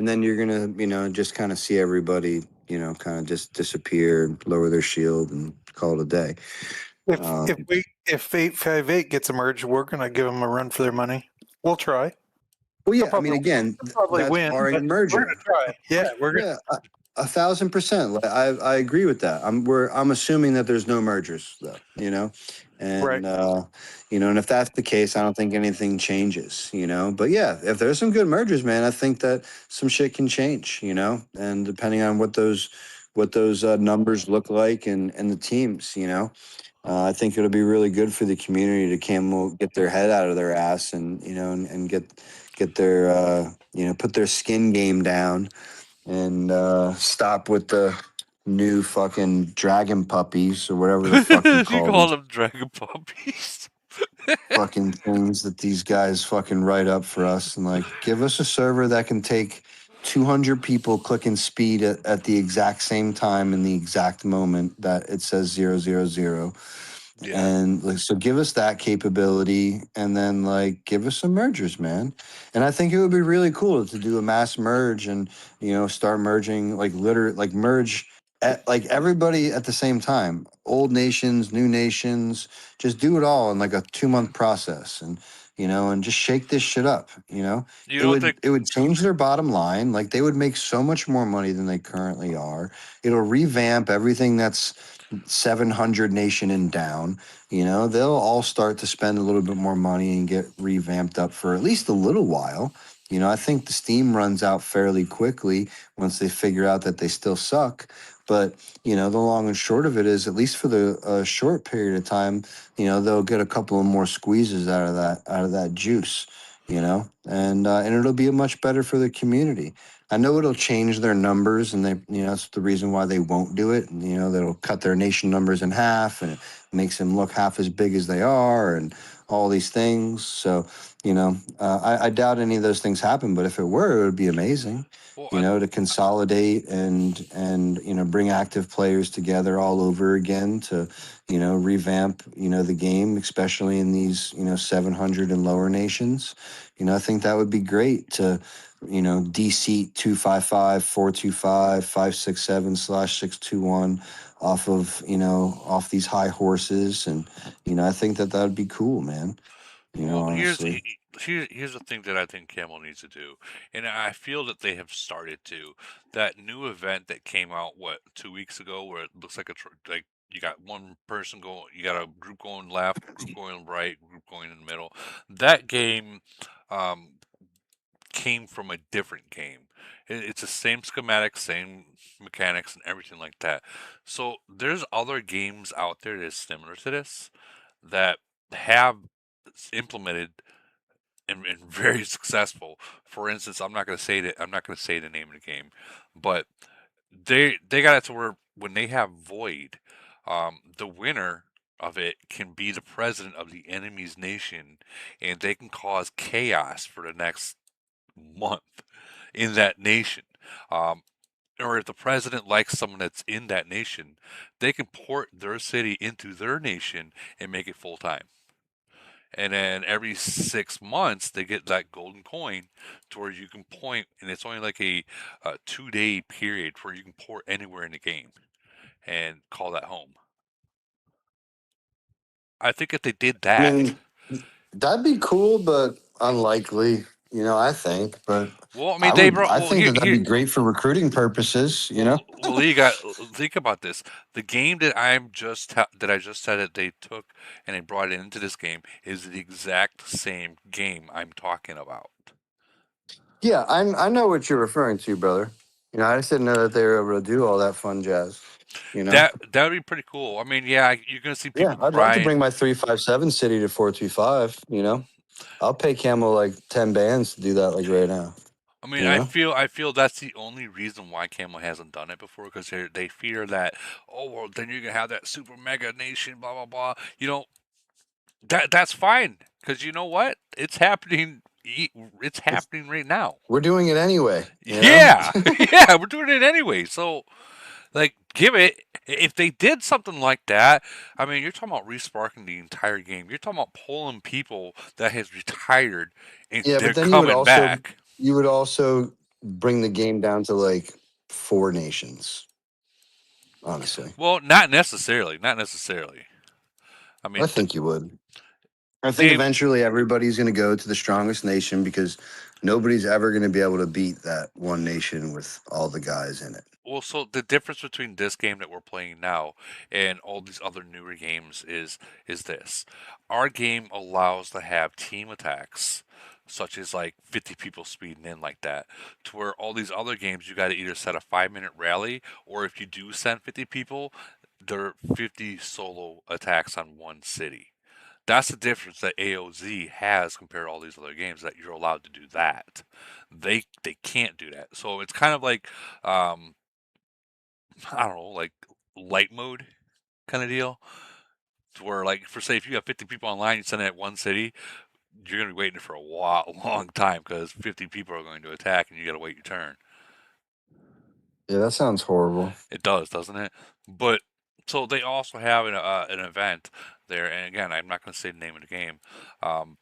then you're gonna, just kind of see everybody, kind of just disappear, lower their shield, and call it a day. If 858 gets a merge, we're gonna give them a run for their money. We'll try. Well, They'll yeah, I mean, probably again, they'll probably that's win, barring a but we're gonna merger. try. Yeah, we're gonna. Yeah, 1,000%. Like, I agree with that. I'm assuming that there's no mergers though, Right. and if that's the case, I don't think anything changes, But yeah, if there's some good mergers, man, I think that some shit can change, and depending on what those numbers look like and the teams, I think it'll be really good for the community to camel get their head out of their ass and and get their put their skin game down and stop with the new fucking dragon puppies or whatever the fuck you You call call these them dragon puppies. fucking things that these guys fucking write up for us, and like give us a server that can take 200 people clicking speed at the exact same time in the exact moment that it says 000. Yeah. And like, so give us that capability, and then like give us some mergers, man. And I think it would be really cool to do a mass merge and start merging like merge like everybody at the same time, old nations, new nations, just do it all in like a 2 month process, and just shake this shit up. You It don't would think? it would change their bottom line. Like they would make so much more money than they currently are. It'll revamp everything that's 700 nation and down. They'll all start to spend a little bit more money and get revamped up for at least a little while. I think the steam runs out fairly quickly once they figure out that they still suck. But the long and short of it is, at least for the short period of time, they'll get a couple of more squeezes out of that juice. And it'll be much better for the community. I know it'll change their numbers, and that's the reason why they won't do it. And, they'll cut their nation numbers in half, and it makes them look half as big as they are, and all these things. So, I doubt any of those things happen. But if it were, it would be amazing. Well, To consolidate and bring active players together all over again to revamp the game, especially in these 700 and lower nations. I think that would be great to de-seat 255, 425, 567 slash 621 off these high horses. And, I think that would be cool, man. well, Honestly. here's the thing that I think Camel needs to do, and I feel that they have started to. That new event that came out 2 weeks ago, where it looks like like you got one person going, you got a group going left, group going right, group going in the middle. That game um, came from a different game. It's the same schematic, same mechanics, and everything like that. So there's other games out there that's similar to this that have implemented and very successful. For instance, I'm not going to say the name of the game, but they got it to where when they have Void, the winner of it can be the president of the enemy's nation, and they can cause chaos for the next month in that nation. Um, or if the president likes someone that's in that nation, they can port their city into their nation and make it full time. And then every 6 months, they get that golden coin to where you can point, and it's only like a 2 day period where you can port anywhere in the game and call that home. I think if they did I that, mean, that'd be cool, but unlikely. I think, but well, I mean, they brought. I Well, think here, that that'd here. be great for recruiting purposes. Well, you got think about this. The game that that I just said that they took and they brought it into this game is the exact same game I'm talking about. Yeah, I know what you're referring to, brother. I just didn't know that they were able to do all that fun jazz. That would be pretty cool. I mean, yeah, you're gonna see Yeah, people I'd love to crying. bring my 357 city to 425. I'll pay Camel like 10 bands to do that like right now. I mean, You know? I feel that's the only reason why Camel hasn't done it before because they fear that, oh well, then you're gonna have that super mega nation, blah blah blah. That's fine because you know what? It's happening. It's happening right now. We're doing it anyway. Yeah, yeah, we're doing it anyway. So, like, give it. If they did something like that, I mean, you're talking about resparking the entire game. You're talking about pulling people that has retired and Yeah, they're but then coming back. you would also bring the game down to like 4 nations, honestly. Well, not necessarily. Not necessarily. I I mean, think you would. I think they eventually everybody's going to go to the strongest nation because nobody's ever going to be able to beat that one nation with all the guys in it. well, so the difference between this game that we're playing now and all these other newer games is this. Our game allows to have team attacks, such as like 50 people speeding in like that, to where all these other games you got to either set a 5 minute rally, or if you do send 50 people, there are 50 solo attacks on one city. That's the difference that AOZ has compared to all these other games that you're allowed to do that. They can't do that. So it's kind of like I don't know, like light mode kind of deal. To where like for say if you have 50 people online, you send it at one city, you're gonna be waiting for a long time because 50 people are going to attack and you gotta wait your turn. Yeah, that sounds horrible. It does, doesn't it? But so they also have an event there, and again, I'm not going to say the name of the game, um,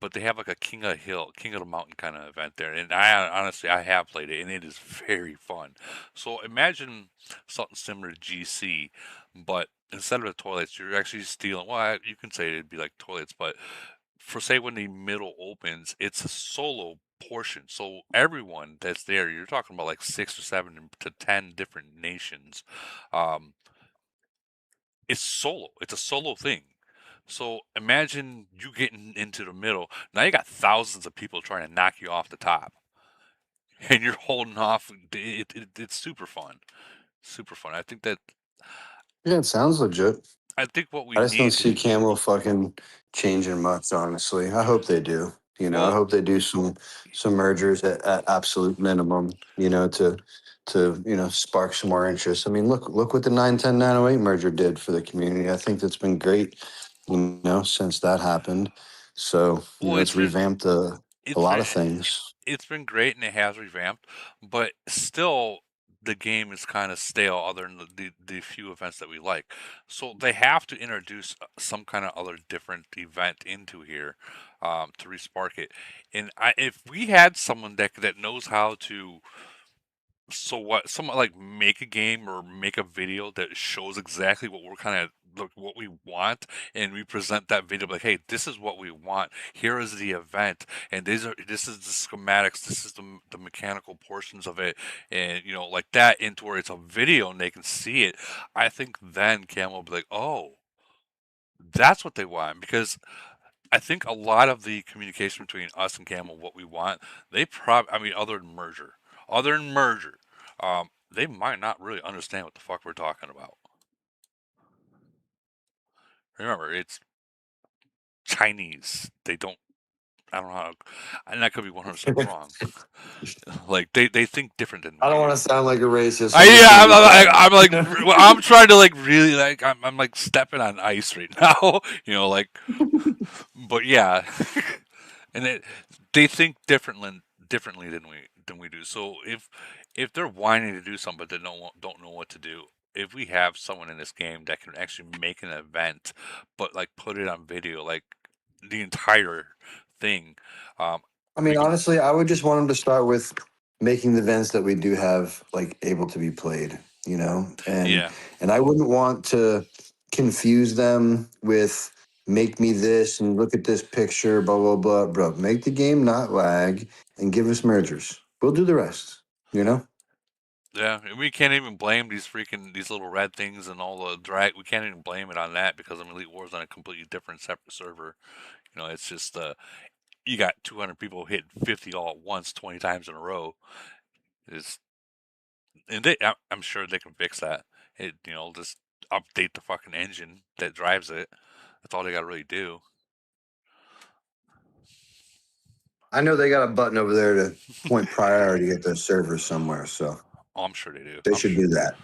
but they have like a King of the Hill, King of the Mountain kind of event there, and I honestly I have played it, and it is very fun. So imagine something similar to GC, but instead of the toilets, you're actually stealing. Well, you can say it'd be like toilets, but for say when the middle opens, it's a solo portion. So everyone that's there, you're talking about like 6 or 7 to 10 different nations. Um, it's solo. It's a solo thing. So imagine you getting into the middle. Now you got thousands of people trying to knock you off the top, and you're holding off. It's super fun. Super fun. Yeah, it sounds legit. I think what we I just don't need. see Camel fucking changing much, honestly. I hope they do. I Well, hope they do some mergers at absolute minimum, to spark some more interest. I mean, look what the 910 908 merger did for the community. I think that's been great, since that happened. So, well, it's revamped a it's lot been of things. it's been great and it has revamped, but still the game is kind of stale other than the few events that we like. So they have to introduce some kind of other different event into here to respark it. And if we had someone that knows how to so what someone like make a game or make a video that shows exactly what we're kind of like what we want and we present that video like hey this is what we want, here is the event, and this is the schematics, this is the mechanical portions of it, and like that into where it's a video and they can see it. I think then Cam will be like, oh, that's what they want, because I think a lot of the communication between us and Camel, what we want, I mean, other than merger, they might not really understand what the fuck we're talking about. Remember, it's Chinese. They don't, I don't know how, and that could be 100% wrong. Like, they think different than I we don't do. want to sound like a racist. I'm like, I'm trying to like really like, I'm like stepping on ice right now, like, but yeah. And they think differently than we do. So if they're whining to do something but they don't know what to do, if we have someone in this game that can actually make an event, but like put it on video, like the entire thing, I we mean, can. honestly, I would just want them to start with making the events that we do have like able to be played, you know, Yeah, and I wouldn't want to confuse them with make me this and look at this picture, blah blah blah, bro. Make the game not lag and give us mergers. We'll do the rest, you know. yeah, and we can't even blame these little red things and all the drag. We can't even blame it on that because Elite War's on a completely different separate server. You know, it's just you got 200 people hitting 50 all at once 20 times in a row. It's and I'm sure they can fix that. Just update the fucking engine that drives it. That's all they got to really do. I know they got a button over there to point priority at the servers somewhere, so Oh, I'm sure they do. they should do that.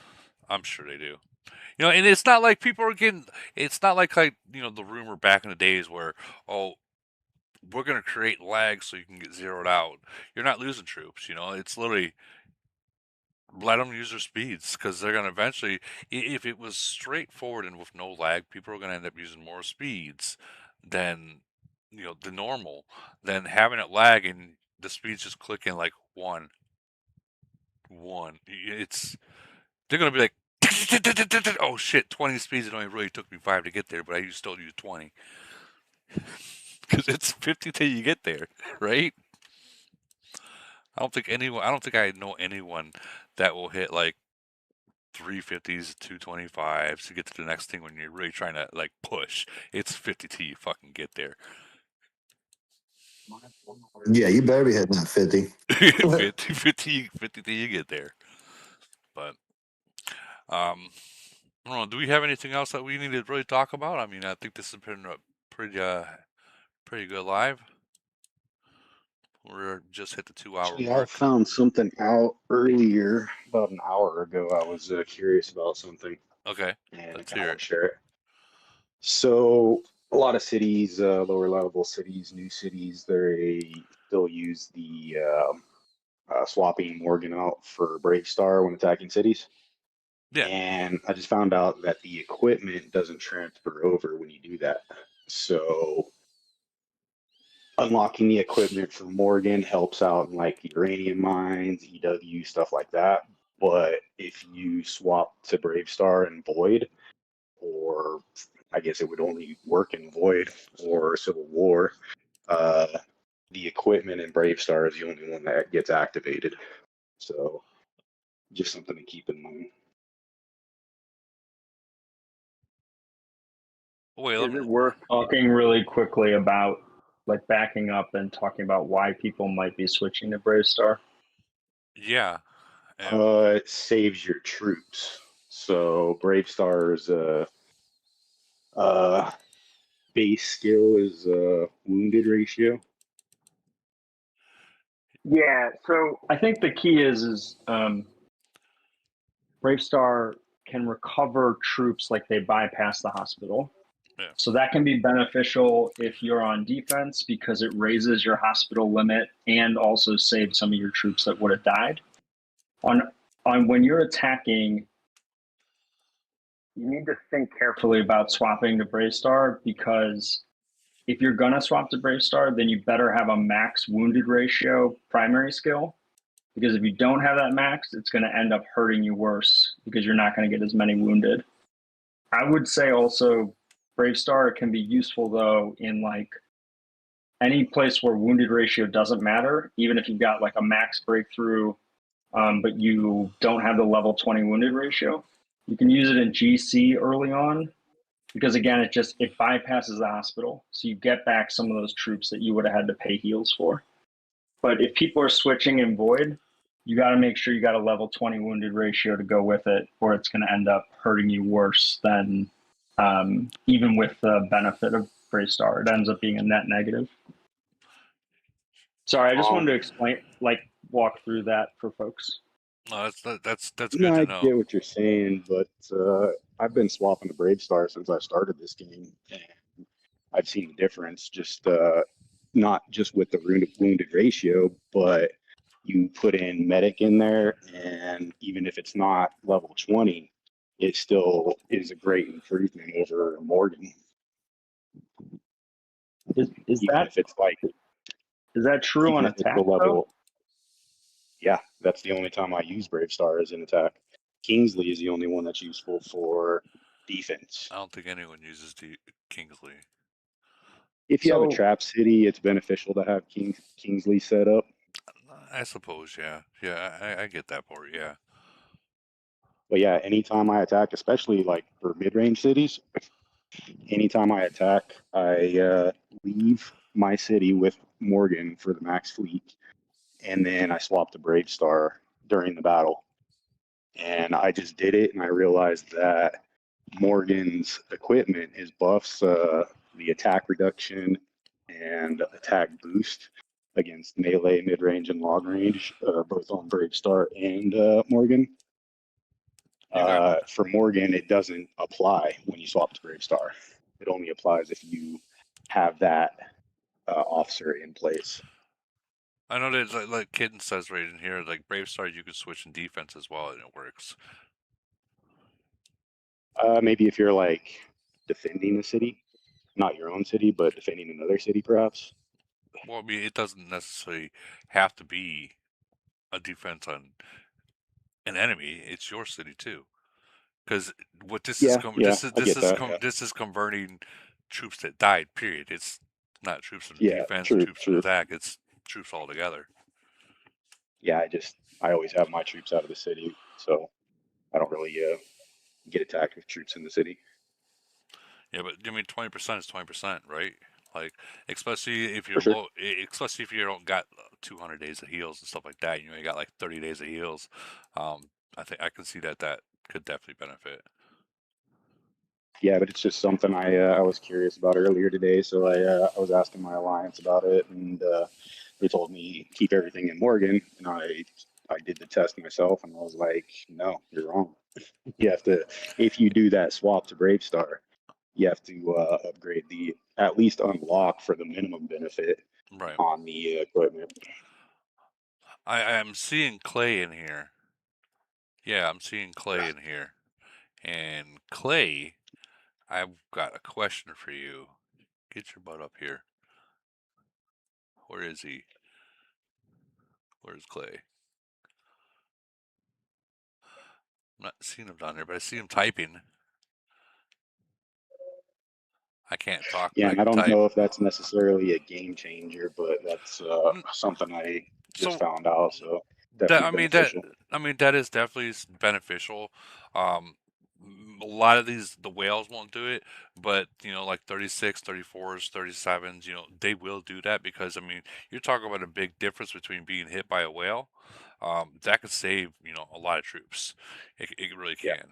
I'm sure they do. And it's not like people are getting. It's not like the rumor back in the days where, oh, we're gonna create lag so you can get zeroed out. You're not losing troops. It's literally let them use their speeds because they're gonna eventually. If it was straightforward and with no lag, people are gonna end up using more speeds than the normal. Than having it lag and the speeds just clicking like one. They're gonna be like, oh shit, 20 speeds. It only really took me 5 to get there, but I still use 20 because it's 50 till you get there, right? I don't think I know anyone that will hit like 350s, 225s to get to the next thing when you're really trying to like push. It's 50 till you fucking get there. Yeah, you better be hitting that 50. 50 till you get there. But I don't know. Do we have anything else that we need to really talk about? I mean, I think this has been a pretty good live. We're just hit the 2 hour Actually, I mark. found something out earlier, about an hour ago. I was curious about something, Okay, and I let's kind of hear want it. to share it. So, a lot of cities, lower level cities, new cities, they still use the swapping Morgan out for Brave Star when attacking cities. Yeah. And I just found out that the equipment doesn't transfer over when you do that. So, unlocking the equipment for Morgan helps out in like uranium mines, EW, stuff like that. But if you swap to Brave Star and Void, or I guess it would only work in Void or Civil War, uh, the equipment in Brave Star is the only one that gets activated. So just something to keep in mind. Wait, Is it worth talking really quickly about like backing up and talking about why people might be switching to Brave Star? yeah. It saves your troops. So Brave Star's uh, base skill is wounded ratio. Yeah, so I think the key is Brave Star can recover troops like they bypass the hospital. Yeah. So that can be beneficial if you're on defense because it raises your hospital limit and also saves some of your troops that would have died. On when you're attacking, you need to think carefully about swapping to Brave Star because if you're gonna swap to Brave Star, then you better have a max wounded ratio primary skill. Because if you don't have that max, it's going to end up hurting you worse because you're not going to get as many wounded. I would say also Brave Star can be useful though in like any place where wounded ratio doesn't matter, even if you've got like a max breakthrough, but you don't have the level 20 wounded ratio. You can use it in GC early on because again, it bypasses the hospital, so you get back some of those troops that you would have had to pay heals for. But if people are switching in Void, you got to make sure you got a level 20 wounded ratio to go with it, or it's going to end up hurting you worse than even with the benefit of Brave Star. It ends up being a net negative. Sorry, I just wanted to explain, walk through that for folks. No, that's No, good to I know. get what you're saying, but I've been swapping to Brave Star since I started this game, and I've seen the difference. Just not just with the wounded ratio, but you put in medic in there, and even if it's not level 20, it still is a great improvement over Morgan. Is Even that if it's like, is that true even on if it's attack the though? level, yeah, that's the only time I use Brave Star as an attack. Kingsley is the only one that's useful for defense. I don't think anyone uses Kingsley. If you have a So trap city, it's beneficial to have Kingsley set up. I suppose, yeah. I get that part, yeah. But yeah, anytime I attack, especially like for mid-range cities, anytime I attack, I leave my city with Morgan for the max fleet, and then I swap to Brave Star during the battle. And I just did it, and I realized that Morgan's equipment is buffs the attack reduction and attack boost against melee, mid range, and long range, both on Brave Star and Morgan. For Morgan, it doesn't apply when you swap to Brave Star. It only applies if you have that officer in place. I know that, like Kitten says right in here, like Brave Star, you can switch in defense as well, and it works. Maybe if you're like defending a city, not your own city, but defending another city, perhaps. Well, I mean, it doesn't necessarily have to be a defense on an enemy. It's your city too, because what this is I get that. Yeah, this is converting troops that died. Period. It's not troops in yeah, defense, true, troops in true. attack. It's troops all together. Yeah, I always have my troops out of the city, so I don't really get attacked with troops in the city. Yeah, but I mean, 20% is 20%, right? Like, especially if For you're sure. low, especially if you don't got 200 days of heals and stuff like that. You only got like 30 days of heals. I think I can see that could definitely benefit. Yeah, but it's just something I was curious about earlier today, so I was asking my alliance about it, and they told me keep everything in Morgan, and I did the test myself, and I was like, no, you're wrong. You have to, if you do that swap to Brave Star, you have to upgrade the at least unlock for the minimum benefit Right. on the equipment. I am seeing Clay in here. Yeah, I'm seeing Clay in here. And Clay, I've got a question for you. Get your butt up here. Where is he? Where's Clay? I'm not seeing him down there, but I see him typing. I can't talk, Yeah, but I and I can don't type. know if that's necessarily a game changer, but that's something I just So found out, so that definitely beneficial. that is definitely beneficial. Um, a lot of the whales won't do it, but like 36, 34s, 37s, they will do that because I mean, you're talking about a big difference between being hit by a whale. That could save a lot of troops. It really Yeah. can.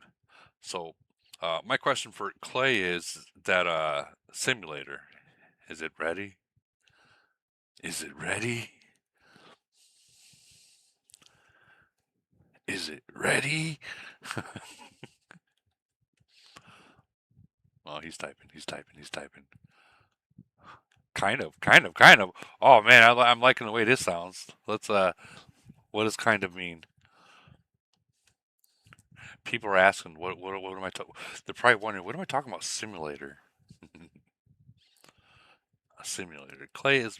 So, my question for Clay is that simulator, is it ready? Is it ready? Is it ready? Oh, he's typing. He's typing. He's typing. Kind of. Oh man, I'm liking the way this sounds. Let's what does kind of mean? People are asking, what am I talking? They're probably wondering, what am I talking about? Simulator. A simulator. Clay is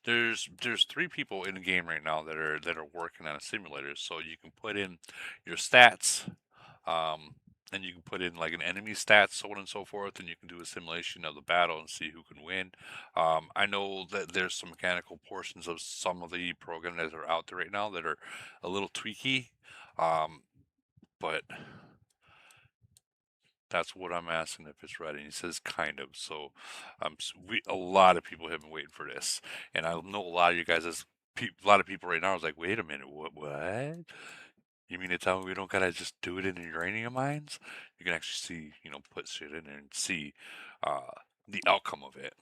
there's three people in the game right now that are working on a simulator. So you can put in your stats, and you can put in like an enemy stats, so on and so forth, and you can do a simulation of the battle and see who can win. I know that there's some mechanical portions of some of the programs that are out there right now that are a little tweaky, but that's what I'm asking if it's ready. And he says kind of. So, a lot of people have been waiting for this, and I know a lot of you guys a lot of people right now is like, wait a minute, what? You mean to tell me we don't gotta just do it in uranium mines? You can actually see, put shit in there and see uh, the outcome of it.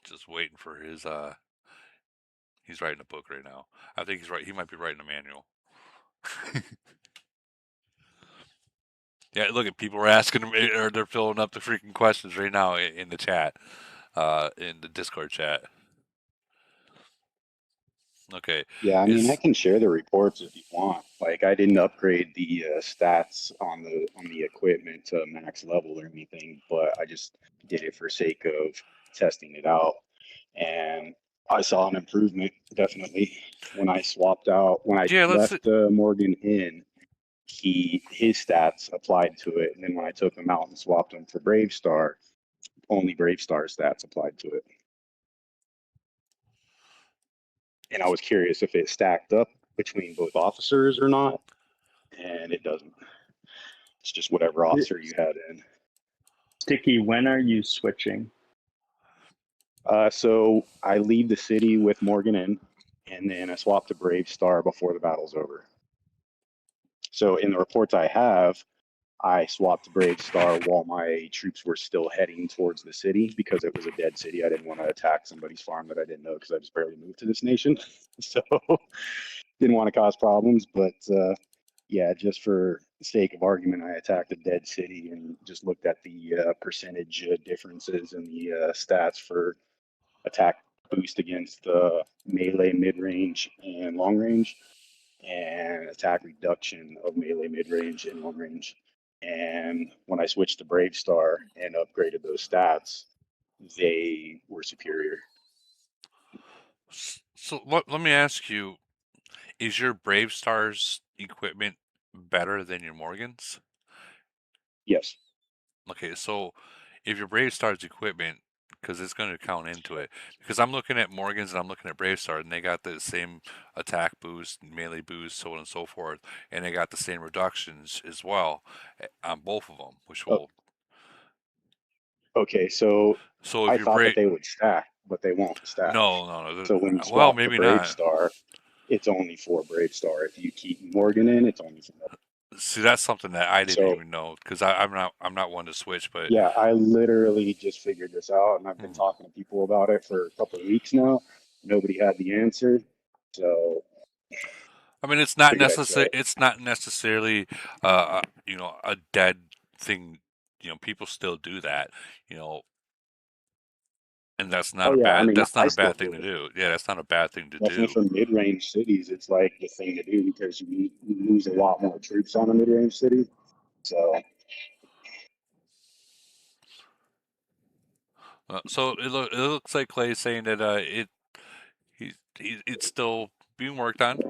Just waiting for his. He's writing a book right now. I think he's right. He might be writing a manual. Yeah, look at people are asking him, or they're filling up the freaking questions right now in the chat. in the Discord chat. Okay. Yeah, I mean, I Is can share the reports if you want. Like, I didn't upgrade the stats on the equipment to max level or anything, but I just did it for sake of testing it out, and I saw an improvement definitely when I swapped out when I yeah, let's left Morgan in. His stats applied to it, and then when I took him out and swapped him for Brave Star, only Brave Star stats applied to it. And I was curious if it stacked up between both officers or not, and it doesn't. It's just whatever officer you had in. Sticky, when are you switching? So I leave the city with Morgan in, and then I swap to Brave Star before the battle's over. So in the reports I have, I swapped to Brave Star while my troops were still heading towards the city because it was a dead city. I didn't want to attack somebody's farm that I didn't know because I just barely moved to this nation. So didn't want to cause problems. But yeah, just for sake of argument, I attacked a dead city and just looked at the percentage differences in the stats for attack boost against melee, mid range, and long range, and attack reduction of melee, mid range, and long range. And when I switched to Brave Star and upgraded those stats, they were superior. so. Let me ask you: is your Brave Stars equipment better than your Morgans? Yes. Okay, so if your Brave Stars equipment, because it's going to count into it, because I'm looking at Morgans and I'm looking at Brave Stars, and they got the same attack boost, melee boost, so on and so forth, and they got the same reductions as well on both of them, which Oh, will. okay, so So if I you're thought that Brave, they would stack, but they won't stack. no. So when you Well, swap to maybe Brave not. Star, it's only for Brave Star. If you keep Morgan in, it's only for Morgan. See, that's something that I didn't So even know because I'm not one to switch, but yeah, I literally just figured this out, and I've been mm, talking to people about it for a couple of weeks now. Nobody had the answer, so I mean figured I'd share it. it's not necessarily a dead thing. People still do that. You know, and Oh yeah, I mean, that's not I a still bad do thing to it. do. Yeah, that's not a bad thing to Definitely do. for mid-range cities, it's like the thing to do because you lose a lot more troops on a mid-range city. So So it looks like Clay's saying that it's still being worked on.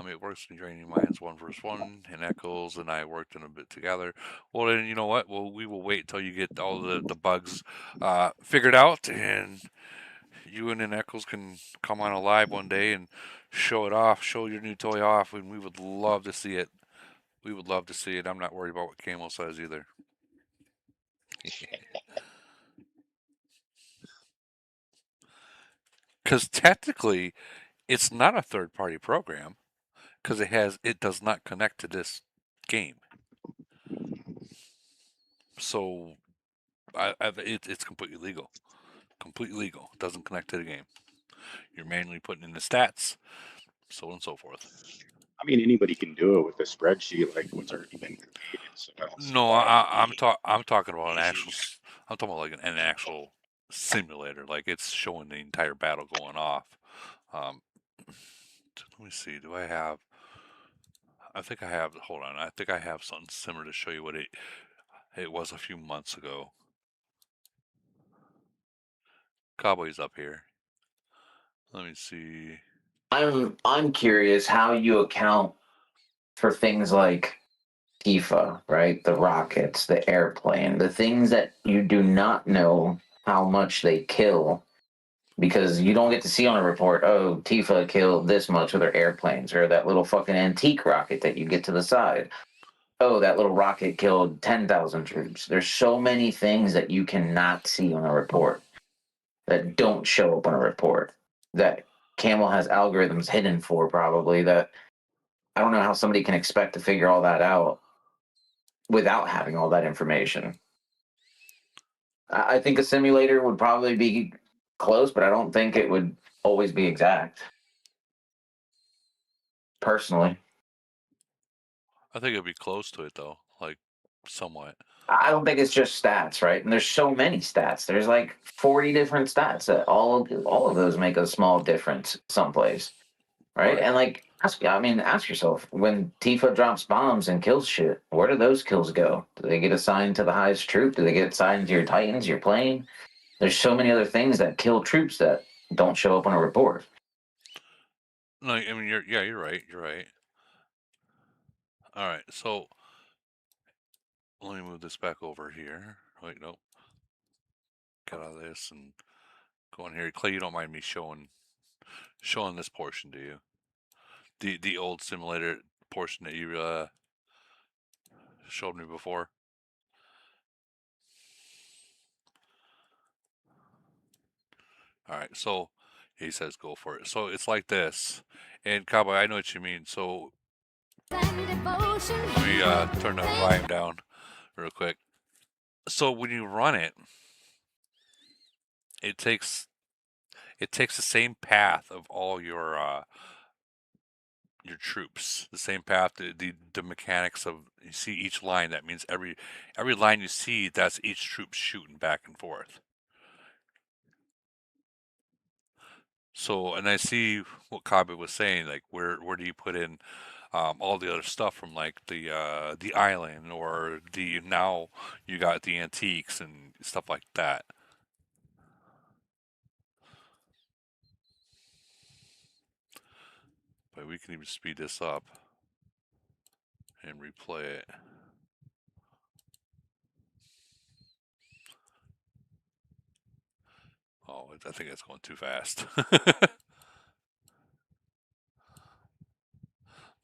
It works in draining mines 1 versus 1, and Eccles and I worked in a bit together. Well, then you know what? Well, we will wait till you get all the bugs figured out, and you and Eccles can come on a live one day and show it off, show your new toy off, and we would love to see it. We would love to see it. I'm not worried about what Camo says either. Because technically, it's not a third-party program because it does not connect to this game. So it's completely legal. Completely legal. Doesn't connect to the game. You're manually putting in the stats, so on and so forth. I mean, anybody can do it with a spreadsheet like what's already been created. So I don't see No, why it would be I'm talking about an easier. actual. I'm talking about like an actual simulator. Like it's showing the entire battle going off. Um, let me see. Do I have? I think I have. Hold on. I think I have something similar to show you what it was a few months ago. Cowboy's up here. Let me see. I'm curious how you account for things like Tifa, right? The rockets, the airplane, the things that you do not know how much they kill because you don't get to see on a report, oh, Tifa killed this much with her airplanes or that little fucking antique rocket that you get to the side. Oh, that little rocket killed 10,000 troops. There's so many things that you cannot see on a report that don't show up on a report that Camel has algorithms hidden for probably that I don't know how somebody can expect to figure all that out without having all that information. I think a simulator would probably be close, but I don't think it would always be exact. Personally. I think it'd be close to it though, like somewhat. I don't think it's just stats, right? And there's so many stats. There's like 40 different stats that all of those make a small difference someplace, right? Right. And like ask yourself, when Tifa drops bombs and kills shit, where do those kills go? Do they get assigned to the highest troop? Do they get assigned to your Titans, your plane? There's so many other things that kill troops that don't show up on a report. No, I mean you're right. You're right. All right. So let me move this back over here. Wait, nope. Get out of this and go in here. Clay, you don't mind me showing this portion, do you? The old simulator portion that you showed me before. All right. So he says go for it. So it's like this. And Cowboy, I know what you mean. So let me turn the volume down real quick. So when you run it, it takes the same path of all your troops, the same path, the mechanics of you see each line. That means every line you see, that's each troop shooting back and forth. So, and I see what Kabe was saying, like where do you put in all the other stuff from like the island or the now you got the antiques and stuff like that. But we can even speed this up and replay it. Oh, I think that's going too fast.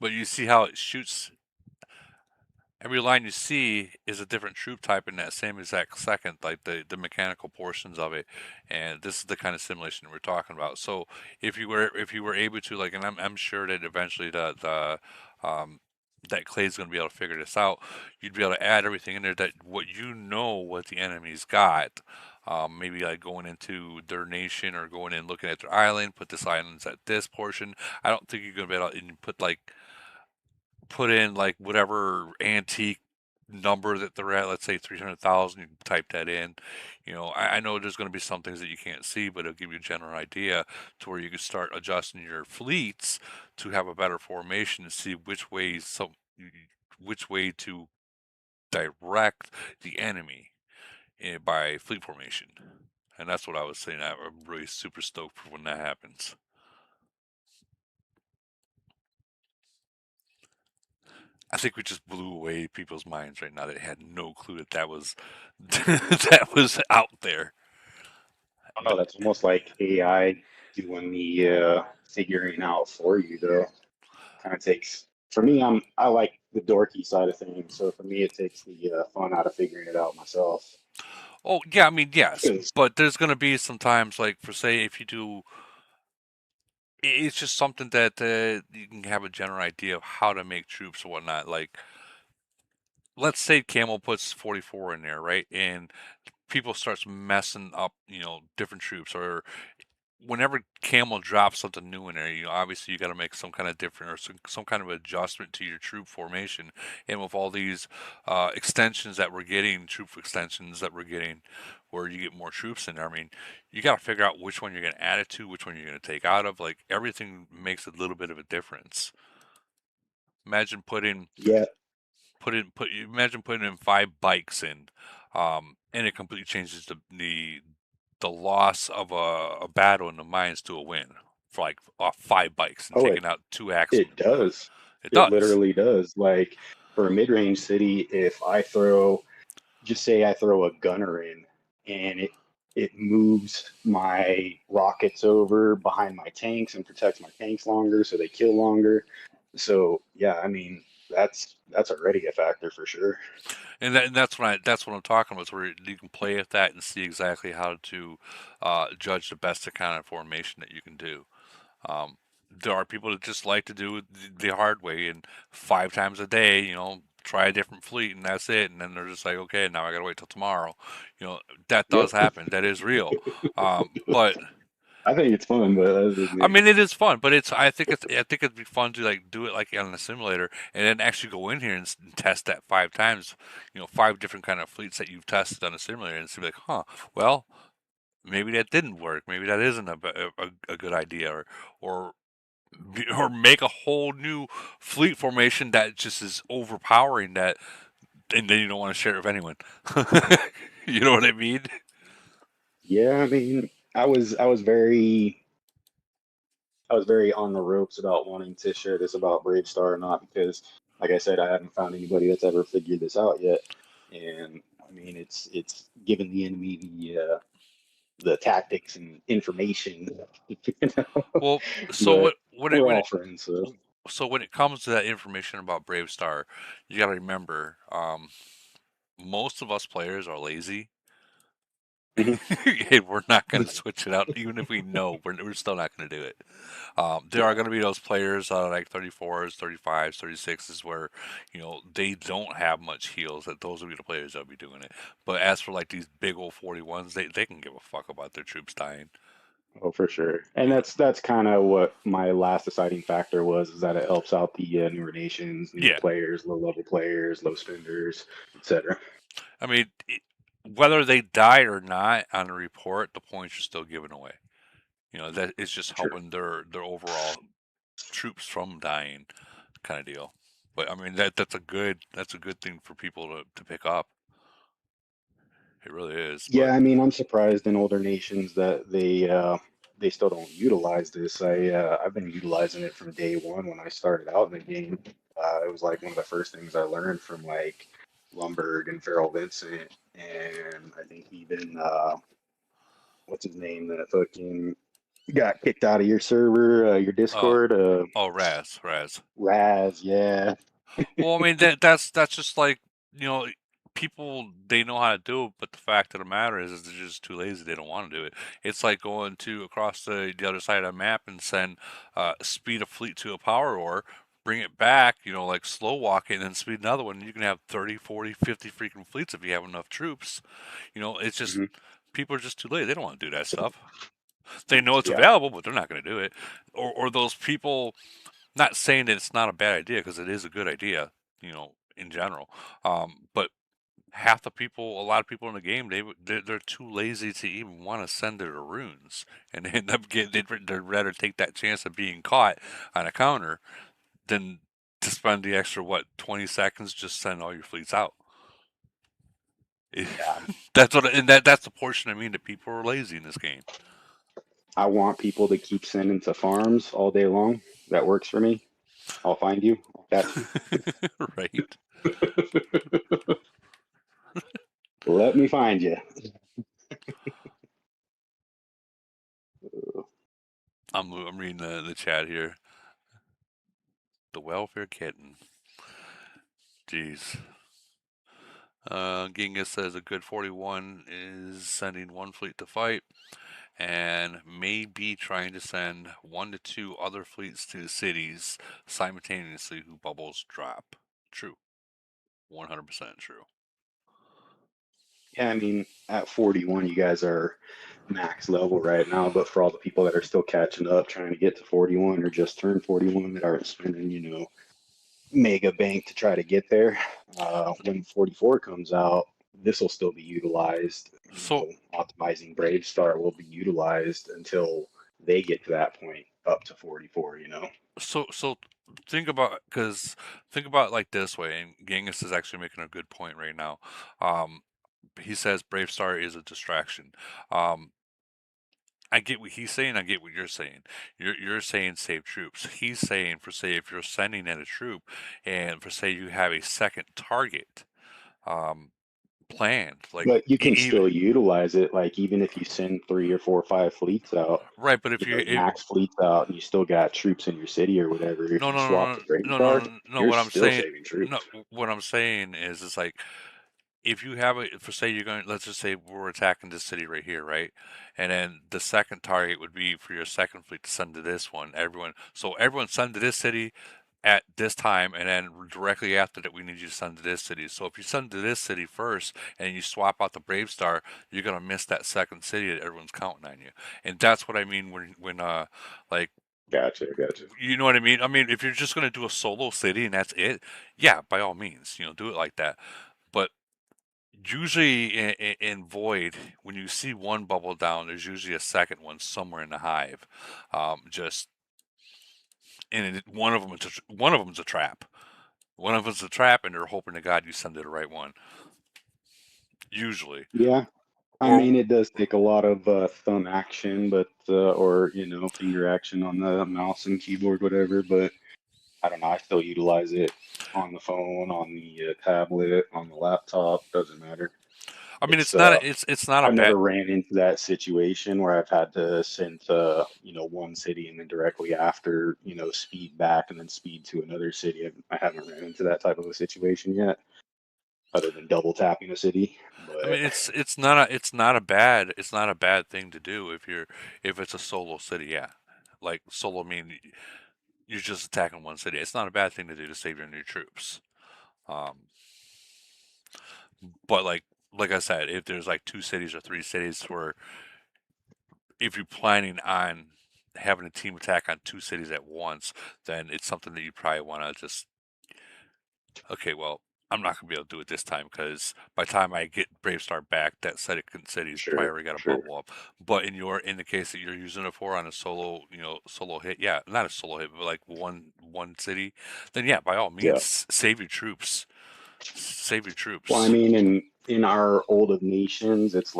But you see how it shoots. Every line you see is a different troop type in that same exact second, like the mechanical portions of it. And this is the kind of simulation we're talking about. So if you were able to, like, and I'm sure that eventually that Clay's going to be able to figure this out. You'd be able to add everything in there that what the enemy's got. Maybe like going into their nation or going in looking at their island, put this island's at this portion. I don't think you're going to be able to put in like whatever antique number that they're at, let's say 300,000, you can type that in. I know there's going to be some things that you can't see, but it'll give you a general idea to where you can start adjusting your fleets to have a better formation to see which way to direct the enemy by fleet formation. And that's what I was saying. I'm really super stoked for when that happens. I think we just blew away people's minds right now that had no clue that was that was out there. Oh, that's almost like AI doing the figuring out for you, though. Kind of takes, for me, I like the dorky side of things, so for me, it takes the fun out of figuring it out myself. Oh yeah, I mean yes, but there's going to be some times like for say if you do, it's just something that you can have a general idea of how to make troops or whatnot. Like let's say Camel puts 44 in there, right, and people starts messing up, different troops or whenever Camel drops something new in there, obviously you got to make some kind of different or some kind of adjustment to your troop formation. And with all these extensions that we're getting, troop extensions that we're getting, where you get more troops in there, I mean, you got to figure out which one you're going to add it to, which one you're going to take out of. Like everything makes a little bit of a difference. Imagine Yeah. imagine putting in 5 bikes in, and it completely changes the loss of a battle in the mines to a win for like off 5 bikes and Oh, taking out 2 axemen. it does. It It does. literally does. Like for a mid-range city, if I throw, just say I throw a gunner in, and it moves my rockets over behind my tanks and protects my tanks longer, so they kill longer. So yeah, I mean that's already a factor for sure. And that's what I'm talking about. Is where you can play with that and see exactly how to judge the best kind of formation that you can do. Um, there are people that just like to do it the hard way and 5 times a day, try a different fleet and that's it. And then they're just like, okay, now I got to wait till tomorrow. That Yep. does happen. That is real. But I think it's fun, but that's just I me. mean, it is fun, but I think it'd be fun to like do it like on a simulator, and then actually go in here and test that 5 times. You know, 5 different kind of fleets that you've tested on a simulator, and see like, huh, well, maybe that didn't work. Maybe that isn't a good idea, or or make a whole new fleet formation that just is overpowering that, and then you don't want to share it with anyone. You know what I mean? Yeah, I mean, I was very on the ropes about wanting to share this about Brave Star or not because, like I said, I haven't found anybody that's ever figured this out yet. And I mean, it's given the enemy the tactics and information. You know? Well, so But what it we're when all it friends, so so when it comes to that information about Brave Star, you got to remember, most of us players are lazy. Mhm. And we're not going to switch it out, even if we know we're still not going to do it. There are Yeah. going to be those players like 34s, 35s, 36s, where they don't have much heals. That those will be the players that'll be doing it. But as for like these big old 41s, they can give a fuck about their troops dying. Oh, for sure. And You know, that's kind of what my last deciding factor was, is that it helps out the newer nations, newer yeah. players, low level players, low spenders, etc. I mean, whether they die or not on the report, the points are still given away. That is just True. helping their overall troops from dying, kind of deal. But I mean that's a good thing for people to pick up. It really is. But Yeah, I mean, I'm surprised in older nations that they still don't utilize this. I've been utilizing it from day one when I started out in the game. It was like one of the first things I learned from like Lumberg and Farrell Vincent, and I think even what's his name that fucking got kicked out of your server, your uh Discord, oh, Raz. Raz. Yeah. Well, I mean that's just like people, they know how to do it, but the fact of the matter is they're just too lazy. They don't want to do it. It's like going to across the other side of the map and send speed a fleet to a power ore, bring it back, like slow walk it, and then speed another one. You can have 30, 40, 50 freaking fleets if you have enough troops. It's just Hmm. people are just too lazy. They don't want to do that stuff. They know it's Yeah. available, but they're not going to do it. Or those people, not saying that it's not a bad idea, because it is a good idea, in general. But half the people, a lot of people in the game, they're too lazy to even want to send their runes, and they end up they'd rather take that chance of being caught on a counter than to spend the extra 20 seconds just send all your fleets out. Yeah. That's the portion I mean that people are lazy in this game. I want people to keep sending to farms all day long. That works for me. I'll find you. I'll catch you. Right. Let me find you. I'm reading the chat here. The welfare kitten. Jeez. Ginga says a good 41 is sending one fleet to fight, and may be trying to send 1 to 2 other fleets to cities simultaneously who bubbles drop. True. 100% true. Yeah, I mean, at 41, you guys are max level right now, but for all the people that are still catching up, trying to get to 41 or just turned 41 that aren't spending, mega bank to try to get there, when 44 comes out, this will still be utilized. So Optimizing Brave Star will be utilized until they get to that point up to 44. so think about it like this way, and Genghis is actually making a good point right now. Um, he says Brave Star is a distraction. Um, I get what he's saying. I get what you're saying. You're saying save troops. He's saying, for say, if you're sending in a troop, and for say you have a second target um, planned, like But you can even still utilize it, like even if you send 3 or 4 or 5 fleets out, right. But if you max fleets out, and you still got troops in your city or whatever. If no you no swap no to Brave no no Star, no no. you're What I'm still saying, saving no, troops. what I'm saying is, it's like, if you have it, for say you're going, let's just say we're attacking this city right here, right? And then the second target would be for your second fleet to send to this one. So everyone send to this city. at this time, and then directly after that, we need you to send to this city. So if you send to this city first and you swap out the Brave Star, you're gonna miss that second city that everyone's counting on you. And that's what I mean when like Gotcha. you know what I mean? I mean, if you're just gonna do a solo city and that's it, yeah, by all means, do it like that. But usually in Void, when you see one bubble down, there's usually a second one somewhere in the hive. Just and one of them is a trap. One of them's a trap, and they're hoping to God you send to the right one. Usually, Yeah. I or mean, it does take a lot of thumb action, but or finger action on the mouse and keyboard, whatever. But I don't know. I still utilize it on the phone, on the tablet, on the laptop. Doesn't matter. I mean, It's it's not it's not a I've bad. never ran into that situation where I've had to send to one city and then directly after speed back and then speed to another city. I haven't ran into that type of a situation yet, other than double tapping a city. I But mean, it's not a bad thing to do if it's a solo city. Yeah, like solo mean you're just attacking one city. It's not a bad thing to do to save your new troops. Um, but like I said, if there's like two cities or three cities where if you're planning on having a team attack on two cities at once, then it's something that you probably want to just okay. Well, I'm not gonna be able to do it this time because by the time I get Brave Star back, that second city's probably sure, already got a sure, bubble up. But in the case that you're using it for on a solo, solo hit, yeah, not a solo hit, but like one city, then yeah, by all yeah. means, save your troops. Save your Well, I troops. mean, in our old of nations, it's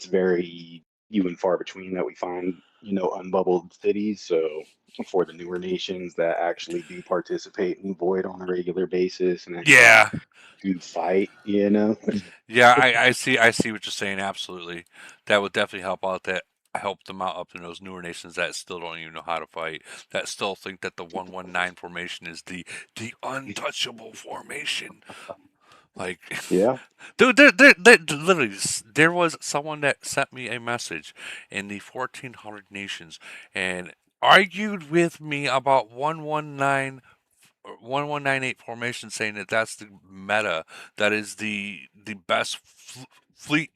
very few and far between that we find unbubbled cities. So for the newer nations that actually do participate in Void on a regular basis and actually Yeah, do fight. yeah, I see what you're saying. Absolutely, that would definitely help them out up in those newer nations that still don't even know how to fight. That still think that the 119 formation is the untouchable formation. Like, Yeah, dude, literally, there was someone that sent me a message in the 1400 nations and argued with me about 1198 formation, saying that that's the meta, that is the best fleet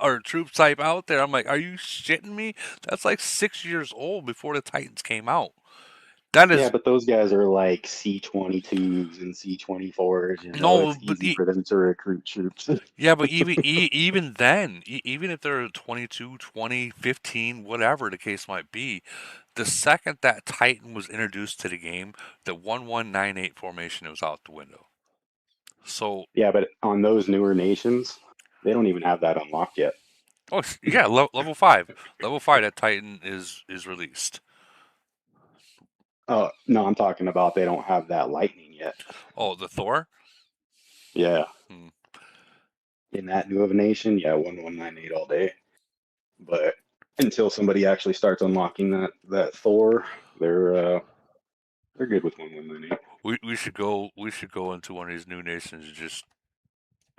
or troop type out there. I'm like, are you shitting me? That's like 6 years old before the Titans came out. That yeah, is but those guys are like C-22s and C-24s. no, It's but easy for them to recruit troops. yeah, but even then, even if they're 22, 20, 15, whatever the case might be, the second that Titan was introduced to the game, the 1198 formation was out the window. So Yeah, but on those newer nations, they don't even have that unlocked yet. oh yeah, level 5, level 5. That Titan is released. Oh, no, I'm talking about they don't have that lightning yet. Oh, the Thor. Yeah, Hmm. in that new of a nation, yeah, 1198 all day. But until somebody actually starts unlocking that Thor, they're good with 1198. We should go into one of these new nations and just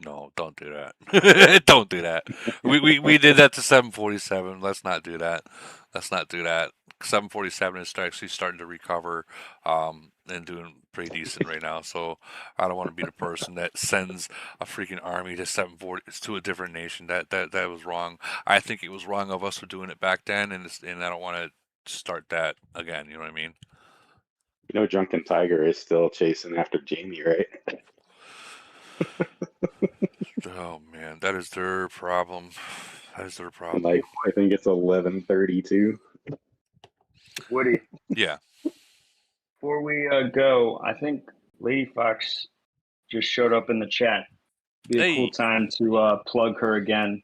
no, don't do that. Don't do that. We did that to 747. Let's not do that. Let's not do that. 747 is actually starting to recover and doing pretty decent right now. So I don't want to be the person that sends a freaking army to 740 to a different nation. That was wrong. I think it was wrong of us for doing it back then, and I don't want to start that again. You know what I mean? Drunken Tiger is still chasing after Jamie, right? Oh man, that is their problem. That is their And problem. like, I think it's 1132. Woody, Yeah. before we go, I think Lady Fox just showed up in the chat. Be a cool Hey. time to plug her again.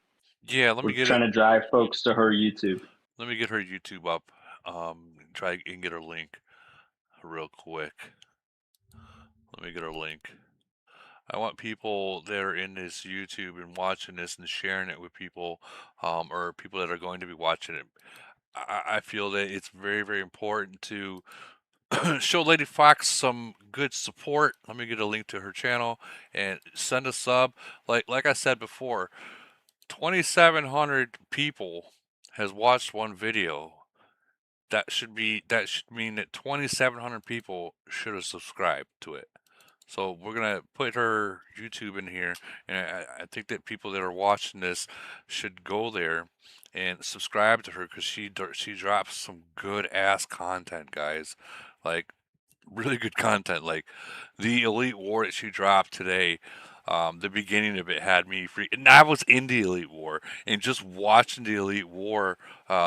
Yeah. Let We're me get it. trying to drive folks to her YouTube. Let me get her YouTube up. Try and get her link real quick. Let me get her link. I want people that are in this YouTube and watching this and sharing it with people, or people that are going to be watching it. I feel that it's very, very important to show Lady Fox some good support. Let me get a link to her channel and send a sub. Like I said before, 2,700 people has watched one video. that should mean that 2,700 people should have subscribed to it. So we're gonna put her YouTube in here, and I think that people that are watching this should go there and subscribe to her because she drops some good ass content, guys. Like really good content. Like the Elite War that she dropped today. The beginning of it had me free, and I was in the Elite War, and just watching the Elite War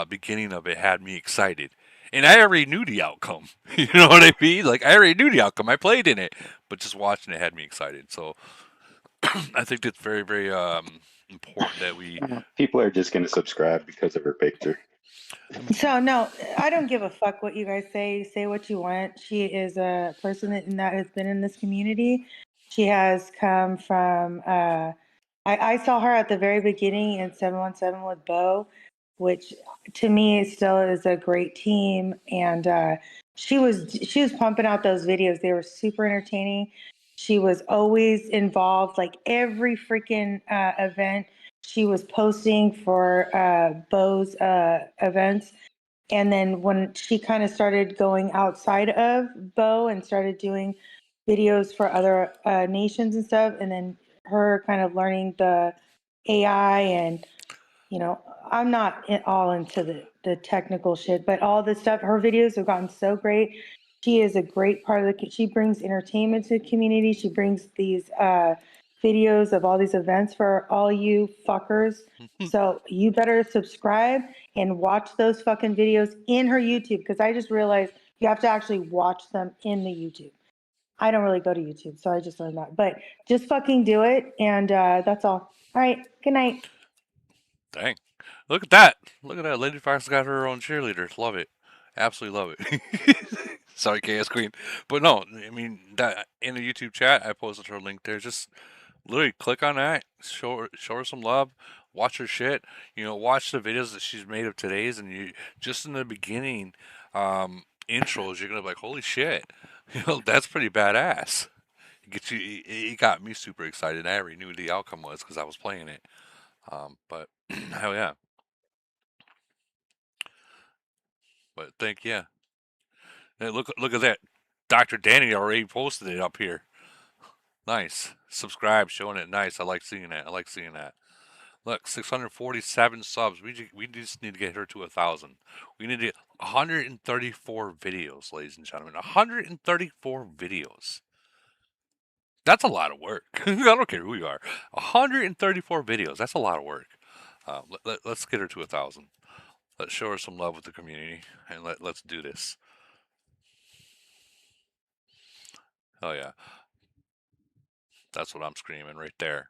beginning of it had me excited. And I already knew the outcome. You know what I mean? Like I already knew the outcome. I played in it, but just watching it had me excited. So I think that's very, very important that we. People are just going to subscribe because of her picture. So no, I don't give a fuck what you guys say. Say what you want. She is a person that has been in this community. She has come from. I saw her at the very beginning in 717 with Bo, which to me still is a great team. And she was pumping out those videos. They were super entertaining. She was always involved, like every freaking event she was posting for Bo's events. And then when she kind of started going outside of Bo and started doing videos for other nations and stuff, and then her kind of learning the AI and I'm not all into the technical shit, but all this stuff, her videos have gotten so great. She is a great part of she brings entertainment to the community. She brings these videos of all these events for all you fuckers. So you better subscribe and watch those fucking videos in her YouTube, because I just realized you have to actually watch them in the YouTube. I don't really go to YouTube, so I just learned that. But just fucking do it, and that's all. All right, good night. Dang. Look at that. Look at that. Lady Fox got her own cheerleaders. Love it. Absolutely love it. Sorry, KS Queen. But no, I mean, that in the YouTube chat, I posted her link there. Just literally click on that, show her some love, watch her shit. Watch the videos that she's made of today's, and you just in the beginning intros, you're gonna be like, holy shit, that's pretty badass. It got me super excited. I already knew the outcome was because I was playing it. But hell yeah. But yeah. Hey, look at that. Dr. Danny already posted it up here. Nice. Subscribe, showing it nice. I like seeing that. Look, 647 subs. We just need to get her to 1,000. We need to get 134 videos, ladies and gentlemen. 134 videos. That's a lot of work. I don't care who you are. 134 videos. That's a lot of work. Let's get her to 1,000. Let's show her some love with the community, and let's do this. Oh yeah, that's what I'm screaming right there.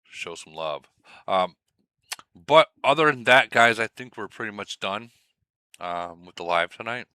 Show some love. But other than that, guys, I think we're pretty much done with the live tonight.